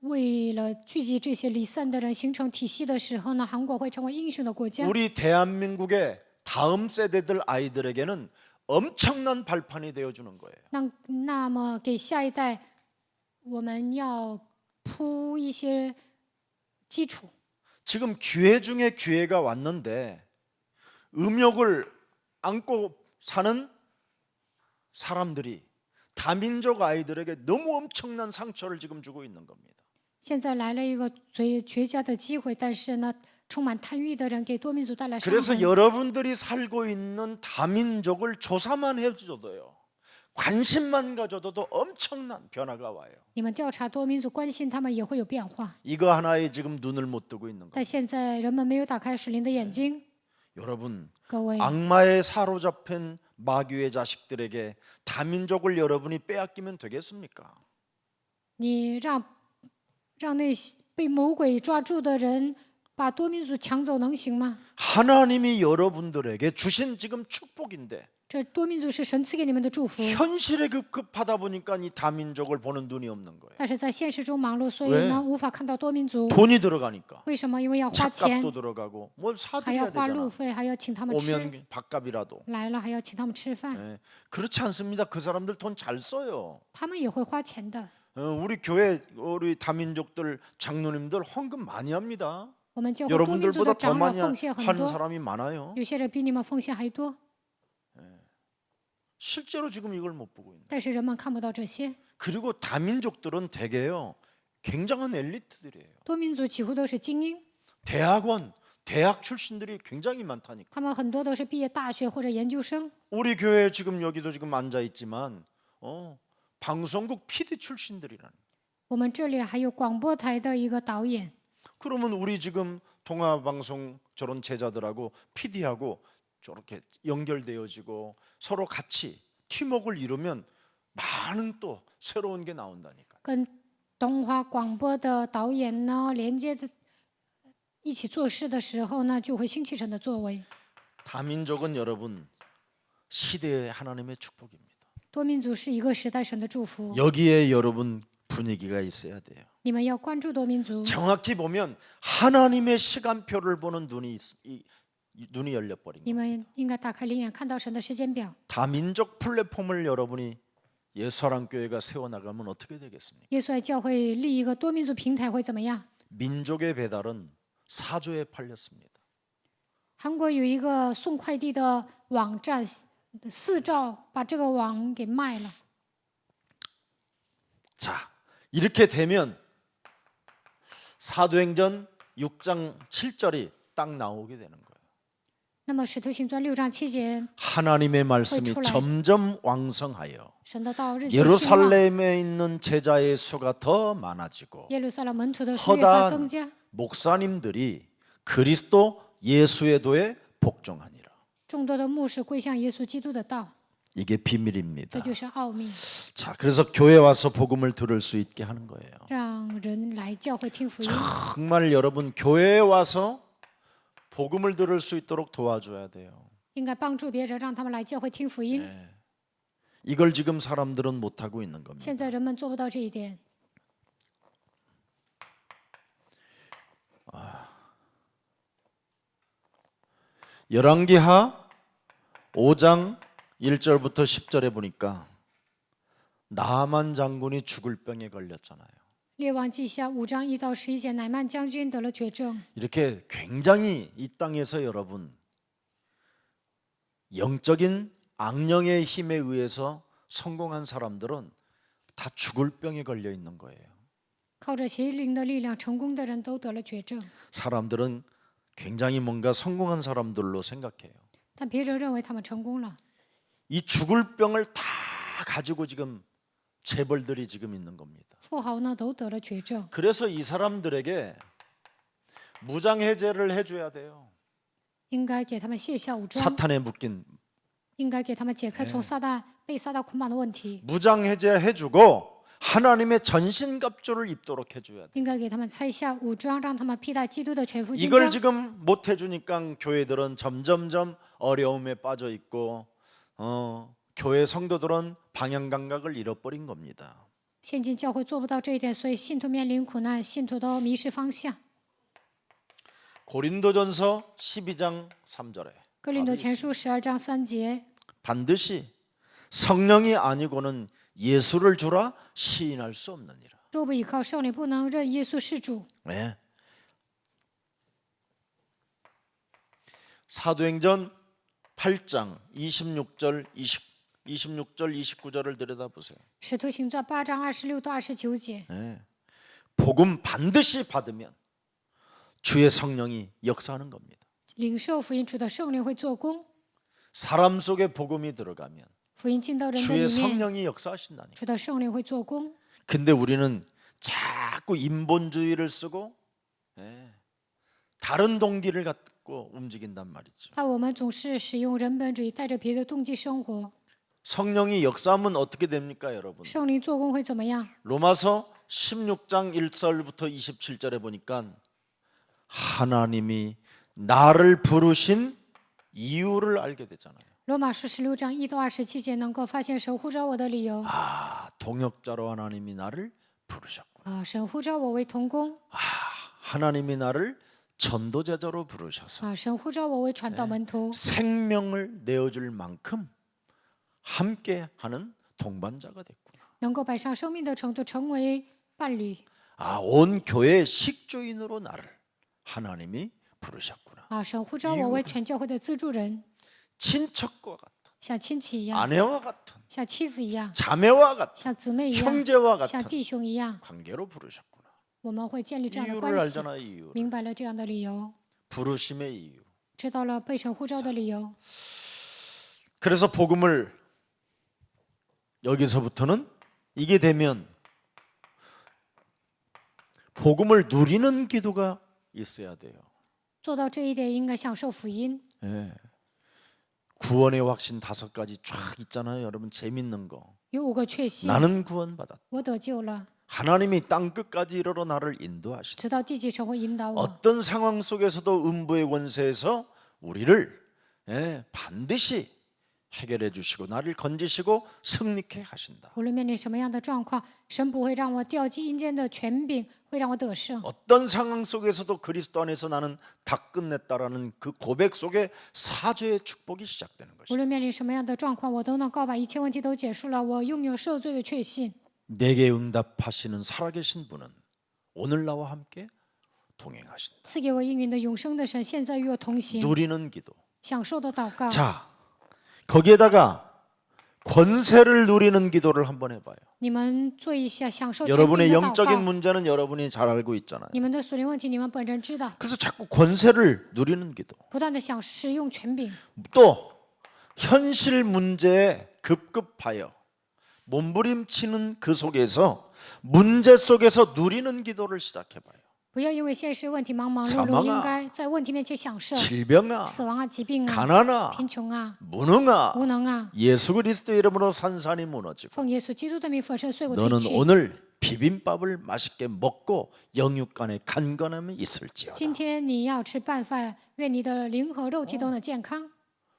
为了聚集这些离散的人形成体系的时候呢，韩国会成为英雄的国家。 우리 대한민국의 다음 세대들 아이들에게는 엄청난 발판이 되어 주는 거예요. 那么给下一代，我们要铺一些基础。 지금 기회 중에 기회가 왔는데 음욕을 안고 사는 사람들이 다민족 아이들에게 너무 엄청난 상처를 지금 주고 있는 겁니다. 现在来了一个最绝佳的机会，但是呢，充满贪欲的人给多民族带来伤 그래서 害。 여러분들이 살고 있는 다민족을 조사만 해줘도요, 관심만 가져도 엄청난 변화가 와요. 你们调查多民族，关心他们也会有变化。 이거 하나에 지금 눈을 못 뜨고 있는 거예요. 但现在人们没有打开属灵的眼睛， 여러분, 各位， 악마에 사로잡힌 마귀의 자식들에게 다민족을 여러분이 빼앗기면 되겠습니까? 你让那些被魔鬼抓住的人把多民族抢走，能行吗？ 하나님이 여러분들에게 주신 지금 축복인데 这多民族是神赐给你们的祝福， 현실에 급급하다 보니까 이 다민족을 보는 눈이 없는 거예요. 但是在现实中忙碌，所以 왜 呢无法看到多民族。 돈이 들어가니까 为什么？因为要花钱， 차값도 들어가고 뭘 还要 사드려야 花路 되잖아. 费，还要请他们吃， 오면 밥값이라도. 来了还要请他们吃饭， 예. 그렇지 않습니다. 그 사람들 돈 잘 써요. 他们也会花钱的。 우리 교회 우리 다민족들 장로님들 헌금 많이 합니다. 我们教会多民族 여러분들보다 的 더 长老 많이 奉献很 하는 多， 사람이 많아요. 有些人比你们奉献还多， 실제로 지금 이걸 못 보고 있는. 但是人们看不到这些。 그리고 다민족들은 대개요 굉장한 엘리트들이에요. 多民族几乎都是精英， 대학 출신들이 굉장히 많다니까. 他们很多都是毕业大学或者研究生。 우리 교회 지금 여기도 지금 앉아 있지만 방송국 PD 출신들이라는. 我们这里还有广播台的一个导演， 그러면 우리 지금 동아방송 저런 제자들하고 PD하고 저렇게 연결되어지고 서로 같이 팀워크를 이루면 많은 또 새로운 게 나온다니까. 跟东华广播的导演呢连接的，一起做事的时候呢，就会兴起神的作为。 다민족은 여러분 시대의 하나님의 축복입니다. 多民族是一个时代神的祝福， 여기에 여러분 분위기가 있어야 돼요. 你们要关注多民族。 정확히 보면 하나님의 시간표를 보는 눈이 열려버린 你 거예요. 们应该打开灵眼，看到神的时间表。 다민족 플랫폼을 여러분이 예수사랑교회가 세워나가면 어떻게 되겠습니까? 耶稣爱教会立一个多民族平台会怎么样？ 민족의 배달은 사조에 팔렸습니다. 韩国有一个送快递的网站，4兆把这个网给卖了。 자, 이렇게 되면 사도행전 6장 7절이 딱 나오게 되는 거예요. 那么《使徒行传》6章7节， 하나님의 말씀이 왜 출来? 점점 왕성하여 神的道日渐兴旺， 예루살렘에 있는 제자의 수가 더 많아지고 耶路撒冷门徒的数越发增 허다한 加， 목사님들이 그리스도 예수의 도에 복종하니라. 众多的牧师归向耶稣基督的道， 이게 비밀입니다. 这就是奥秘， 자, 그래서 교회 와서 복음을 들을 수 있게 하는 거예요. 让人来教会听福音。 정말 여러분 교회에 와서 복음을 들을 수 있도록 도와줘야 돼요. 应该帮助别人，让他们来教会听福音。 이걸 지금 사람들은 못 하고 있는 겁니다. 现在人们做不到这一点。 열왕기하 5장 1절부터 10절에 보니까 나만 장군이 죽을 병에 걸렸잖아요. 列王记下5章1到11节，乃曼将军得了绝症。 이렇게 굉장히 이 땅에서 여러분 영적인 악령의 힘에 의해서 성공한 사람들은 다 죽을 병에 걸려 있는 거예요. 靠着邪灵的力量成功的人都得了绝症， 사람들은 굉장히 뭔가 성공한 사람들로 생각해요. 但别人认为他们成功了。 이 죽을 병을 다 가지고 지금 재벌들이 지금 있는 겁니다. 富豪呢都得了绝症， 그래서 이 사람들에게 무장해제를 해줘야 돼요. 应该给他们卸下武装， 사탄에 묶인 应该给他们解开从被撒旦捆绑的问题， 무장해제해주고 하나님의 전신갑주를 입도록 해줘야 돼. 应该给他们拆下武装，让他们披戴基督的全副军 이걸 装。 지금 못 해주니까 교회들은 점점점 어려움에 빠져 있고 교회 성도들은 방향 감각을 잃어버린 겁니다. 现今教会做不到这一点，所以信徒面临苦难，信徒都迷失方向。 고린도전서 12장 3절에 哥林多前书12章3节， 반드시 성령이 아니고는 예수를 주라 시인할 수 없느니라. 若不依靠圣灵，不能认耶稣是主。 네. 사도행전 8장 26절 29절을 들여다보세요. 使徒行传8章26到29节， 네. 복음 반드시 받으면 주의 성령이 역사하는 겁니다. 领受福音主的圣灵会做工， 사람 속에 복음이 들어가면 福音进到人的 주의 里面， 성령이 역사하신다니. 主的圣灵会做工。 근데 우리는 자꾸 인본주의를 쓰고 다른 동기를 갖고 움직인단 말이죠. 但我们总是使用人本主义，带着别的动机生活。 성령이 역사하면 어떻게 됩니까, 여러분? 圣灵做工会怎么样？ 로마서 16장 1절부터 27절에 보니까 하나님이 나를 부르신 이유를 알게 되잖아요. 罗马书16章1到27节能够发现神呼召我的理由。 아, 동역자로 하나님이 나를 부르셨구나. 神呼召我为同工。 하나님이 나를 전도제자로 부르셔서 神呼召我为传道门徒。 생명을 내어줄 만큼 함께하는 동반자가 됐구나. 能够摆上生命的程度，成为伴侣。 아, 온 교회의 식주인으로 나를 하나님이 부르셨구나. 神呼召我为全教会的资助人， 친척과 같은, 像亲戚一样， 아내와 같은, 像妻子一样， 자매와 같은, 像姊妹一样， 형제와 像 같은 弟兄一样。 관계로 부르셨구나. 我们会建立这样的 이유를 关系， 알잖아, 이유. 明白了这样的理由， 부르심의 이유. 知道了被神呼召的理由。 그래서 복음을 여기서부터는 이게 되면 복음을 누리는 기도가 있어야 돼요. 做到这一点，应该享受福音。 예. 구원의 확신 5가지 쫙 있잖아요, 여러분. 재밌는 거. 有5个确信， 나는 구원받았다. 我得救了， 하나님이 땅 끝까지 이르러 나를 인도하시다. 直到地极城会引导我。 어떤 상황 속에서도 음부의 권세에서 우리를 반드시 해결해 주시고 나를 건지시고 승리케 하신다. 无论面临什么样的状况，神不会让我掉进阴间的权柄，会让我得胜。 어떤 상황 속에서도 그리스도 안에서 나는 다 끝냈다라는 그 고백 속에 사죄의 축복이 시작되는 无 것이다. 论面临什么样的状况，我都能告白一切问题都结束了，我拥有赦罪的确信。 내게 응답하시는 살아계신 분은 오늘 나와 함께 동행하신다. 赐给我应允的永生的神，现在与我同行， 누리는 기도. 享受的祷告。 자, 거기에다가 권세를 누리는 기도를 한번 해봐요. 你们做一下享受权柄 여러분의 的祷 영적인 告。 문제는 여러분이 잘 알고 있잖아요. 你们的属灵问题，你们本人知道， 그래서 자꾸 권세를 누리는 기도. 不断的想使用权柄， 또 현실 문제에 급급하여 몸부림치는 그 속에서 문제 속에서 누리는 기도를 시작해봐요. 不要因为现实问题忙忙碌 사망아 碌，应该在问题面前享受。 질병아, 死亡啊，疾病啊， 가난아, 贫穷啊， 무능아, 无能啊， 예수 그리스도 이름으로 산산이 무너지고 奉耶稣基督的名，粉身碎骨退 너는 去。 오늘 비빔밥을 맛있게 먹고 영육간에 간건함이 있을지어다. 今天你要吃拌饭，愿你的灵和肉体都能健康。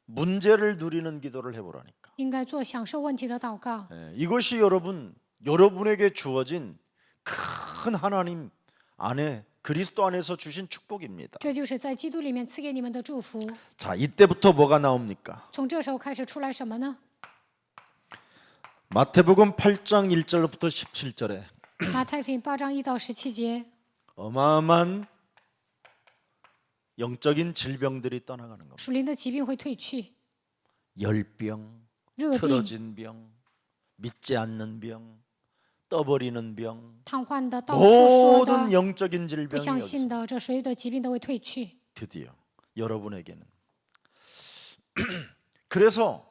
문제를 누리는 기도를 해보라니까. 应该做享受问题的祷告。 이것이 여러분에게 주어진 큰 하나님 안에 그리스도 안에서 주신 축복입니다. 这就是在基督里面赐给你们的祝福。 자, 이때부터 뭐가 나옵니까? 从这时候开始出来什么呢？ 마태복음 8장 1절부터 17절에 马太福音8章1到17节， 어마어마한 영적인 질병들이 떠나가는 겁니다. 属灵的疾病会退去， 열병, 热病、 틀어진 병, 믿지 않는 병, 떠버리는 병, 瘫痪的、到处说 모든 的、 영적인 不 질병이 相 여기서 信的，这所有的疾病都会退去。 드디어 여러분에게는 그래서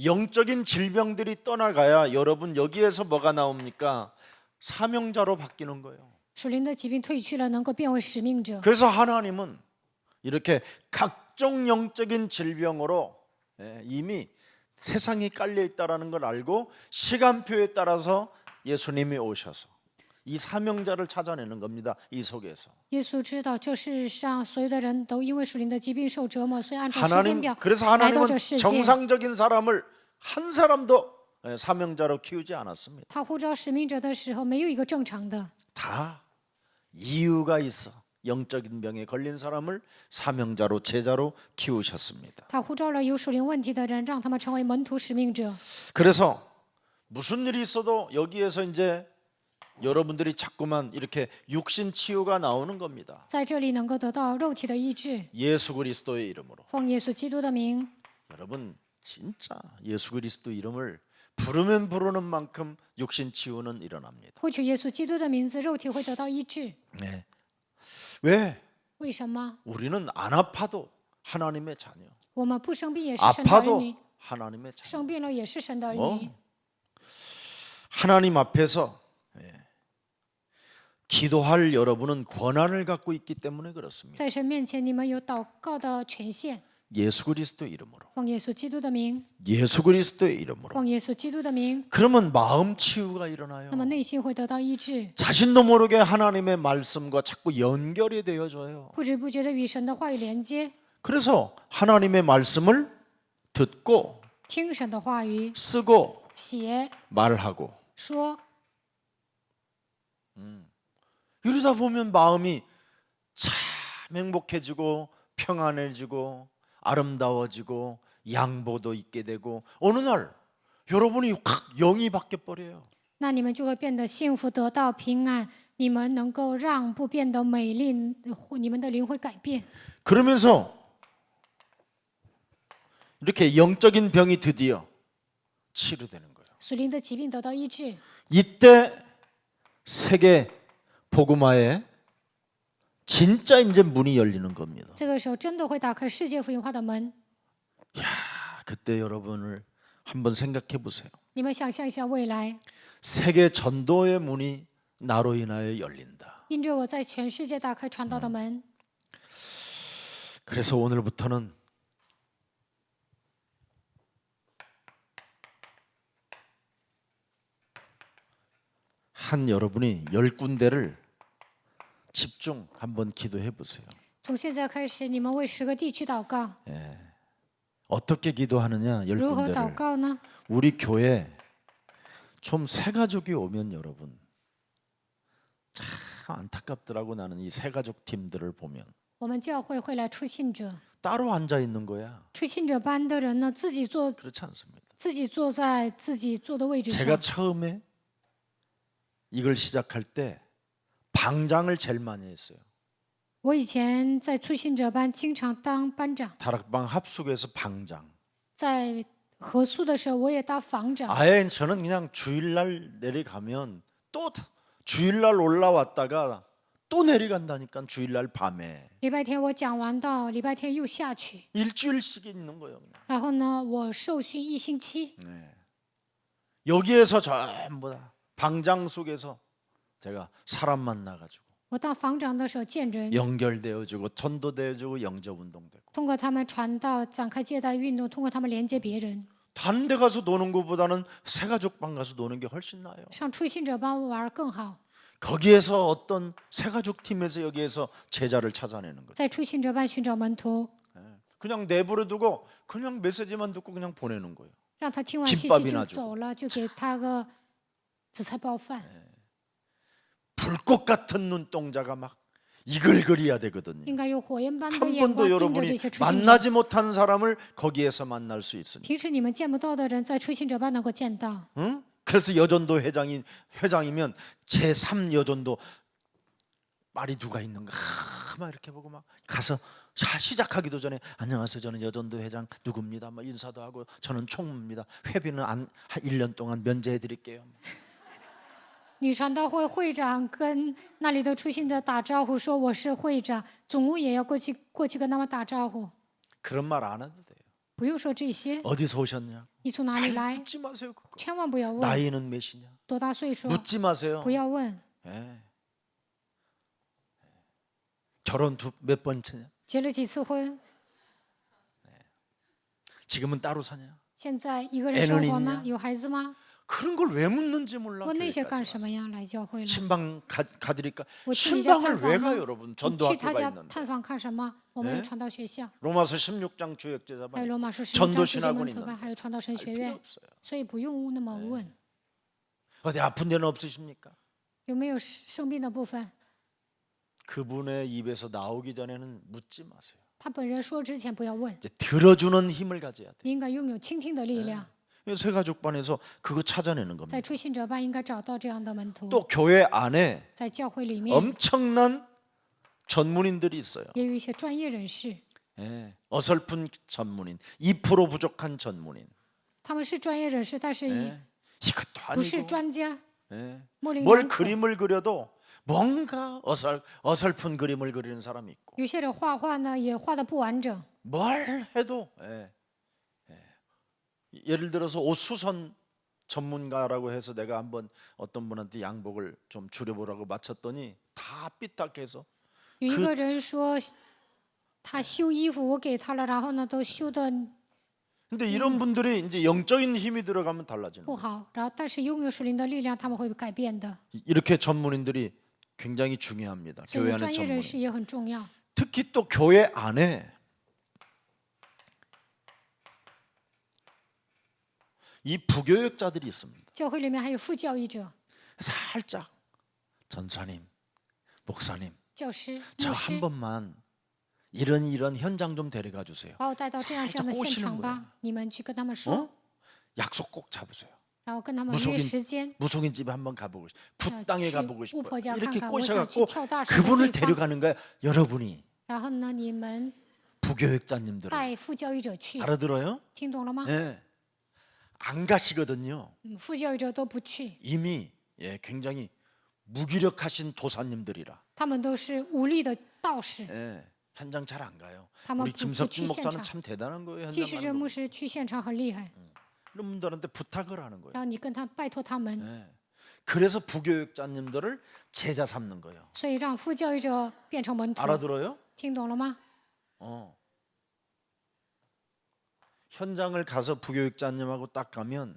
영적인 질병들이 떠나가야 여러분 여기에서 뭐가 나옵니까? 사명자로 바뀌는 거예요. 属灵的疾病退去了，能够变为使命者。 그래서 하나님은 이렇게 각종 영적인 질병으로 이미 세상이 깔려 있다라는 걸 알고 시간표에 따라서 예수님이 오셔서 이 사명자를 찾아내는 겁니다. 이 속에서 耶稣知道这世上所有的人都因为属灵的疾病受折磨，所以按照时间 하나님 表 그래서 来到 하나님은 这世界。 정상적인 사람을 한 사람도 사명자로 키우지 않았습니다. 他呼召使命者的时候，没有一个正常的， 다 이유가 있어 영적인 병에 걸린 사람을 사명자로 제자로 키우셨습니다. 他呼召了有属灵问题的人，让他们成为门徒使命者。 그래서 무슨 일이 있어도 여기에서 이제 여러분들이 자꾸만 이렇게 육신 치유가 나오는 겁니다. 在这里能够得到肉体的医治， 예수 그리스도의 이름으로. 奉耶稣基督的名。 여러분 진짜 예수 그리스도 이름을 부르면 부르는 만큼 육신 치유는 일어납니다. 呼取耶稣基督的名字，肉体会得到医治。 네. 왜? 为什么？ 우리는 안 아파도 하나님의 자녀. 我们不生病也是神的儿 아파도 女， 하나님의 자녀. 生病了也是神的儿女。 하나님 앞에서 기도할 여러분은 권한을 갖고 있기 때문에 그렇습니다. 在神面前，你们有祷告的权限。 예수 그리스도 이름으로, 奉耶稣基督的名， 예수 그리스도의 이름으로. 奉耶稣基督的名， 그러면 마음 치유가 일어나요. 那么内心会得到医治， 자신도 모르게 하나님의 말씀과 자꾸 연결이 되어져요. 不知不觉的与神的话语连接， 그래서 하나님의 말씀을 듣고 听神的话语， 쓰고 写 말하고 说， 이러다 보면 마음이 참 행복해지고 평안해지고 아름다워지고 양보도 있게 되고 어느 날 여러분이 확 영이 바뀌어 버려요. 那你们就会变得幸福，得到平安。你们能够让步，变得美丽，你们的灵会改变。 그러면서 이렇게 영적인 병이 드디어 치료되는 거예요. 属灵的疾病得到医治， 이때 세계 복음화에 진짜 이제 문이 열리는 겁니다. 这个时候真的会打开世界福音化的门。 그때 여러분을 한번 생각해 보세요. 你们想象一下未来， 세계 전도의 문이 나로 인하여 열린다. 因着我在全世界打开传道的门， 그래서 오늘부터는 한 여러분이 10군데를 집중 한번 기도해 보세요. 从现在开始，你们为10个地区祷告。 어떻게 기도하느냐? 如何祷 10군데를 告呢？ 우리 교회 좀 새가족이 오면 여러분 참 안타깝더라고. 나는 이 새가족 팀들을 보면 我们教会会来出信者， 따로 앉아 있는 거야. 出信者班的人呢，自己坐 그렇지 않습니다. 在自己坐的位置 제가 上。 처음에 이걸 시작할 때 방장을 제일 많이 했어요. 我以前在出信者班经常当班长， 다락방 합숙에서 방장. 在合宿的时候我也当房长。 아예 저는 그냥 주일날 내려가면 또 주일날 올라왔다가 또 내려간다니까. 주일날 밤에 礼拜天我讲完道，礼拜天又下去， 일주일씩 있는 거예요. 그냥. 然后呢，我受训1星期。 여기에서 전부 다 방장 속에서 제가 사람 만나가지고 我当房长的时候见人， 연결되어주고 전도되어주고 영접 운동되고 通过他们传道，展开接待运动，通过他们连接别人。 다른 데 가서 노는 것보다는 새가족방 가서 노는 게 훨씬 나아요. 上出信者班玩更好， 거기에서 어떤 새가족 팀에서 여기에서 제자를 찾아내는 거죠. 在出信者班寻找门徒， 그냥 내버려 두고 그냥 메시지만 듣고 그냥 보내는 거예요. 让他听完信息 김밥이나 就走了，就给他个紫菜包饭。 불꽃 같은 눈동자가 막 이글거려야 되거든요. 应该用火焰般的 한 眼光 번도 盯着 여러분이 这些出信者。 만나지 못한 사람을 거기에서 만날 수 있으니. 平时你们见不到的人，在出信者班能够见到。 응? 그래서 여전도 회장이면 제3 여전도 말이 누가 있는가 막 이렇게 보고 막 가서 시작하기도 전에 안녕하세요, 저는 여전도 회장 누구입니다. 막 인사도 하고 저는 총무입니다. 회비는 한 1년 동안 면제해 드릴게요. 女传道会会长跟那里的出信者打招呼，说我是会长，总务也要过去跟他们打招呼。 그런 말 안 해도 돼요. 不用说这些， 어디서 오셨냐? 你从哪里来？ 묻지 마세요. 그거. 千万不要问 나이는 몇이냐? 多大岁数， 묻지 마세요. 不要问 예. 결혼 몇 번째냐? 结了几次婚， 지금은 따로 사냐? 现在一个人生活 애는 吗？ 있냐 有孩子吗？ 그런 걸 왜 묻는지 몰라. 问那些 교회까지 干什 와서. 么呀？来教会了， 친방 가드릴까? 我去你家 친방을 探 왜 访 가요, 吗？ 여러분? 我 전도 去他 학교가 家 있는데. 探访看什么？我们有传道学校， 로마서 16장 주역제자 还有 반 罗马书16 전도 章世界 신학원 门徒班， 있는데 还有传道神学 필요 院， 없어요. 所以不用那么问。 어디 아픈 데는 없으십니까? 有没有生病的部分？ 그분의 입에서 나오기 전에는 묻지 마세요. 他本人说之前不要问， 이제 들어주는 힘을 가져야 돼요. 你应该拥有倾听的力量。 새가족반에서 그거 찾아내는 겁니다. 在出信者班应该找到这样的门徒， 또 교회 안에 在教会里面 엄청난 전문인들이 있어요. 也有一些专业人士， 예, 어설픈 전문인, 2% 부족한 전문인. 他们是专业人士，但是也 예, 이것도 不是 아니고 专家， 예, 模棱 뭘 两可。 그림을 그려도 뭔가 어설픈 그림을 그리는 사람이 있고 有些人画画呢也画的不完整， 뭘 해도 예를 들어서 옷 수선 전문가라고 해서 내가 한번 어떤 분한테 양복을 좀 줄여보라고 맞췄더니 다 삐딱해서 有一个人说，他修衣服我给他了，然后呢都修的 근데 이런 분들이 이제 영적인 힘이 들어가면 달라지는 不 거예요. 好，然后但是拥有属灵的力量，他们会改变的。 이렇게 전문인들이 굉장히 중요합니다. 所以 교회 呢， 안에 专业人 전문인. 士也很重要。 특히 또 교회 안에 이 부교역자들이 있습니다. 教会里面还有副教育者、 살짝 전사님, 목사님, 教师、 저 牧 한 师， 번만 이런 현장 좀 데려가 주세요. 把我带到这样的现场吧。你们去跟他们说， 약속 꼭 잡으세요. 然后跟他们约 무속인 时间。 무속인 집에 한번 가보고 싶어요. 굿땅에 가보고 싶어요. 우포자 이렇게 칸칸, 꼬셔갖고 우상 튀어다시 어디 그분을 방- 데려가는 거예요. 여러분이 然后呢，你们 부교역자님들을 带副教育者去， 알아들어요? 听懂了吗？ 네. 안 가시거든요. 副教育者都不去， 이미 굉장히 무기력하신 도사님들이라. 他们都是武力的道士。 예, 현장 잘 안 가요. 한번 우리 부- 김석진 부치 목사는 현장. 참 대단한 거예요. 即 현장 使这 가는 牧 거. 师去现场很厉害， 이런 분들한테 부탁을 하는 거예요. 然后你跟他拜托他们， 예. 그래서 부교육자님들을 제자 삼는 거예요. 所以让副教育者变成门徒。 알아들어요? 听懂了吗？ 현장을 가서 부교육자님하고 딱 가면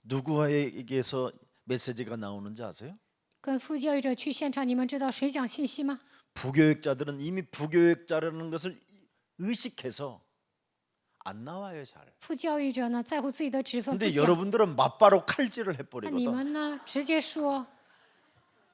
누구에게서 메시지가 나오는지 아세요? 跟副教育者去现场，你们知道谁讲信息吗？ 부교육자들은 이미 부교육자라는 것을 의식해서 안 나와요 잘. 副教育者呢，在乎自己的职分，不 근데 讲。 여러분들은 맞바로 칼질을 那你 해버리거든. 们呢，直接说，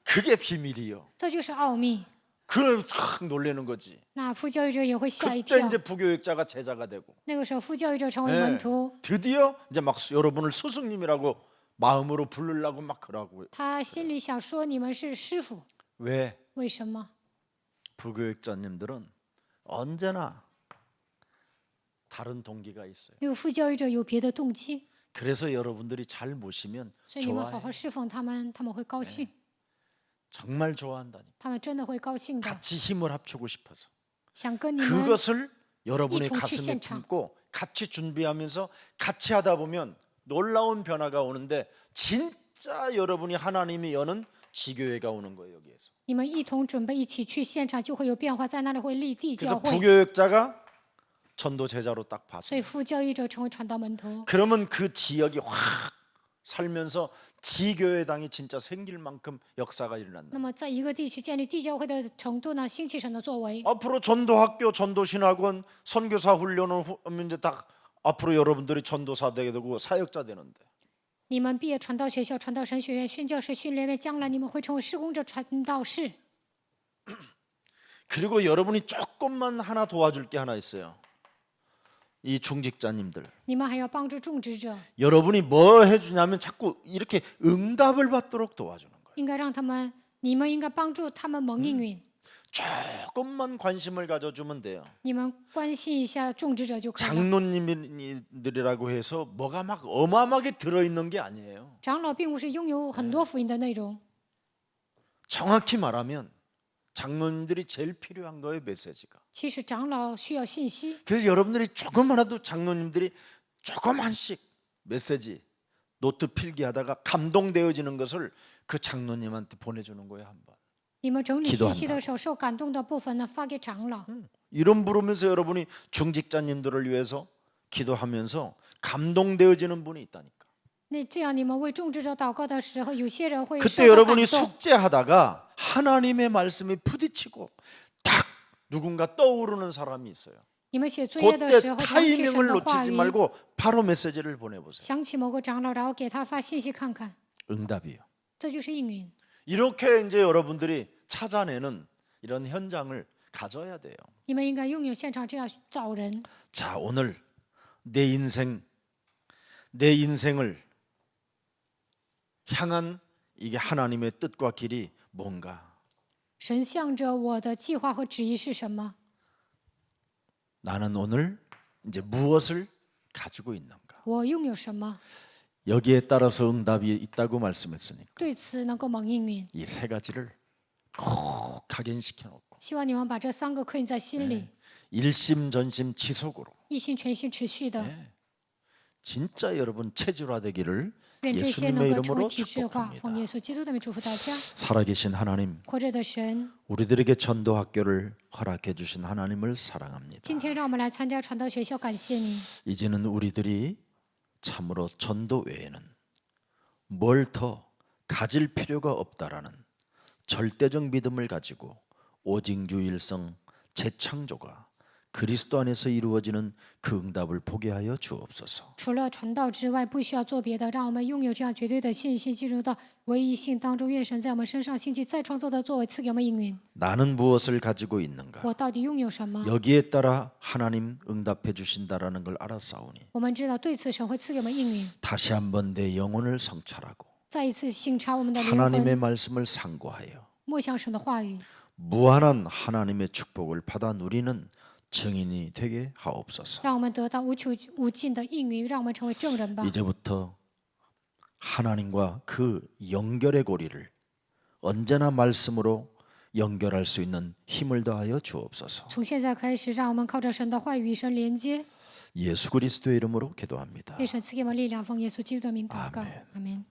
그게 비밀이요. 这就是奥秘。 그걸 확 놀라는 거지. 那副教育者也会吓一 그때 跳。 이제 부교육자가 제자가 되고 那个时候，副教育者成为 예, 门徒， 드디어 이제 막 여러분을 스승님이라고 마음으로 부르려고 막 그러고. 他心里想说你们是师傅， 왜? 为什么？ 부교육자님들은 언제나 다른 동기가 있어요. 因为副教育者有别的动机， 그래서 여러분들이 잘 모시면 所以你们好 좋아해. 好侍奉他们，他们会高兴， 정말 좋아한다니. 他们真的会高兴的， 같이 힘을 합치고 싶어서 想跟你们 그것을 여러분의 이 가슴에 통치센터. 품고 같이 준비하면서 같이 하다 보면 놀라운 변화가 오는데 진짜 여러분이 하나님이 여는 지교회가 오는 거예요 여기에서. 你们一同准备一起去现场，就会有变化，在那里会立地 그래서 教会， 부교육자가 전도 제자로 딱 所 봐서 以副教育者成为传道门徒， 그러면 그 지역이 확 살면서 지교회당이 진짜 생길 만큼 역사가 일어난다. 那么在一个地区建立地教会的程度呢，兴起神的作为。 앞으로 전도학교, 전도신학원, 선교사 훈련은 이제 다 앞으로 여러분들이 전도사 되게 되고 사역자 되는데 你们毕业传道学校、传道神学院、宣教士训练院，将来你们会成为施工者、传道士。 그리고 여러분이 조금만 하나 도와줄 게 하나 있어요. 이 중직자님들 你们还要帮助种植者， 여러분이 뭐 해주냐면 자꾸 이렇게 응답을 받도록 도와주는 거예요. 应该让他们，你们应该帮助他们蒙应允。 조금만 관심을 가져주면 돼요. 你们关心一下种植者就可以了。 장로님들이라고 해서 뭐가 막 어마어마하게 들어있는 게 아니에요. 长老并不是拥有很多福音的内容， 정확히 말하면 장로님들이 제일 필요한 거예요 메시지가. 其实长老需要信息。 그래서 여러분들이 조금만라도 장로님들이 조그만씩 메시지 노트 필기하다가 감동되어지는 것을 그 장로님한테 보내주는 거예요 한번. 你们整理信息 기도한다 的时候，受感动的部分呢，发给长老。 이름 부르면서 여러분이 중직자님들을 위해서 기도하면서 감동되어지는 분이 있다니까. 那这样，你们为种植者祷告的时候，有些人会受 그때 到感 여러분이 动。 숙제하다가 하나님의 말씀에 부딪히고 딱 누군가 떠오르는 사람이 있어요. 你们写作业的 그때 时候，想起神 타이밍을 的话 놓치지 语， 말고 바로 메시지를 보내보세요. 想起某个长老，然后给他发信息看看， 응답이요. 这就是应允。 이렇게 이제 여러분들이 찾아내는 이런 현장을 가져야 돼요. 你们应该拥有现场这样找人。 자, 오늘 내 인생을 향한 이게 하나님의 뜻과 길이 뭔가? 神向着我的计划和旨意是什么？ 나는 오늘 이제 무엇을 가지고 있는가? 我拥有什么？ 여기에 따라서 응답이 있다고 말씀했으니까 对此能够蒙应允。 이 세 가지를 꼭 각인시켜 놓고 希望你们把这三个刻印在心里， 일심전심 지속으로 一心全心持续的， 진짜 여러분 체질화되기를 愿这些 예수님의 能够成为 이름으로 体制化。 奉 축복합니다. 耶稣基督的名祝福大家。 살아계신 하나님, 活着的神， 우리들에게 전도 학교를 허락해 주신 하나님을 사랑합니다. 今天让我们来参加传道学校，感谢你。 이제는 우리들이 참으로 전도 외에는 뭘 더 가질 필요가 없다라는 절대적 믿음을 가지고 오직유일성 재창조가 그리스도 안에서 이루어지는 그 응답을 보게 하여 주옵소서. 除了传道之外，不需要做别的，让我们拥有这样绝对的信心，进入到唯一性当中。愿神在我们身上兴起再创造的作为，赐给我们应允。 나는 무엇을 가지고 있는가? 我到底拥有什么？ 여기에 따라 하나님 응답해 주신다라는 걸 알았사오니 我们知道对此神会赐给我们应允。 다시 한번 내 영혼을 성찰하고 再一次省察我们的灵 하나님의 魂， 말씀을 상고하여 默想神的话语， 무한한 하나님의 축복을 받아 누리는 증인이 되게 하옵소서. 让我们得到无穷无尽的应允，让我们成为证人吧。 이제부터 하나님과 그 연결의 고리를 언제나 말씀으로 연결할 수 있는 힘을 더하여 주옵소서. 从现在开始，让我们靠着神的话语与神连接。 예수 그리스도의 이름으로 기도합니다. 愿神赐给我们力量，奉耶稣基督的名祷告， 아멘 阿门。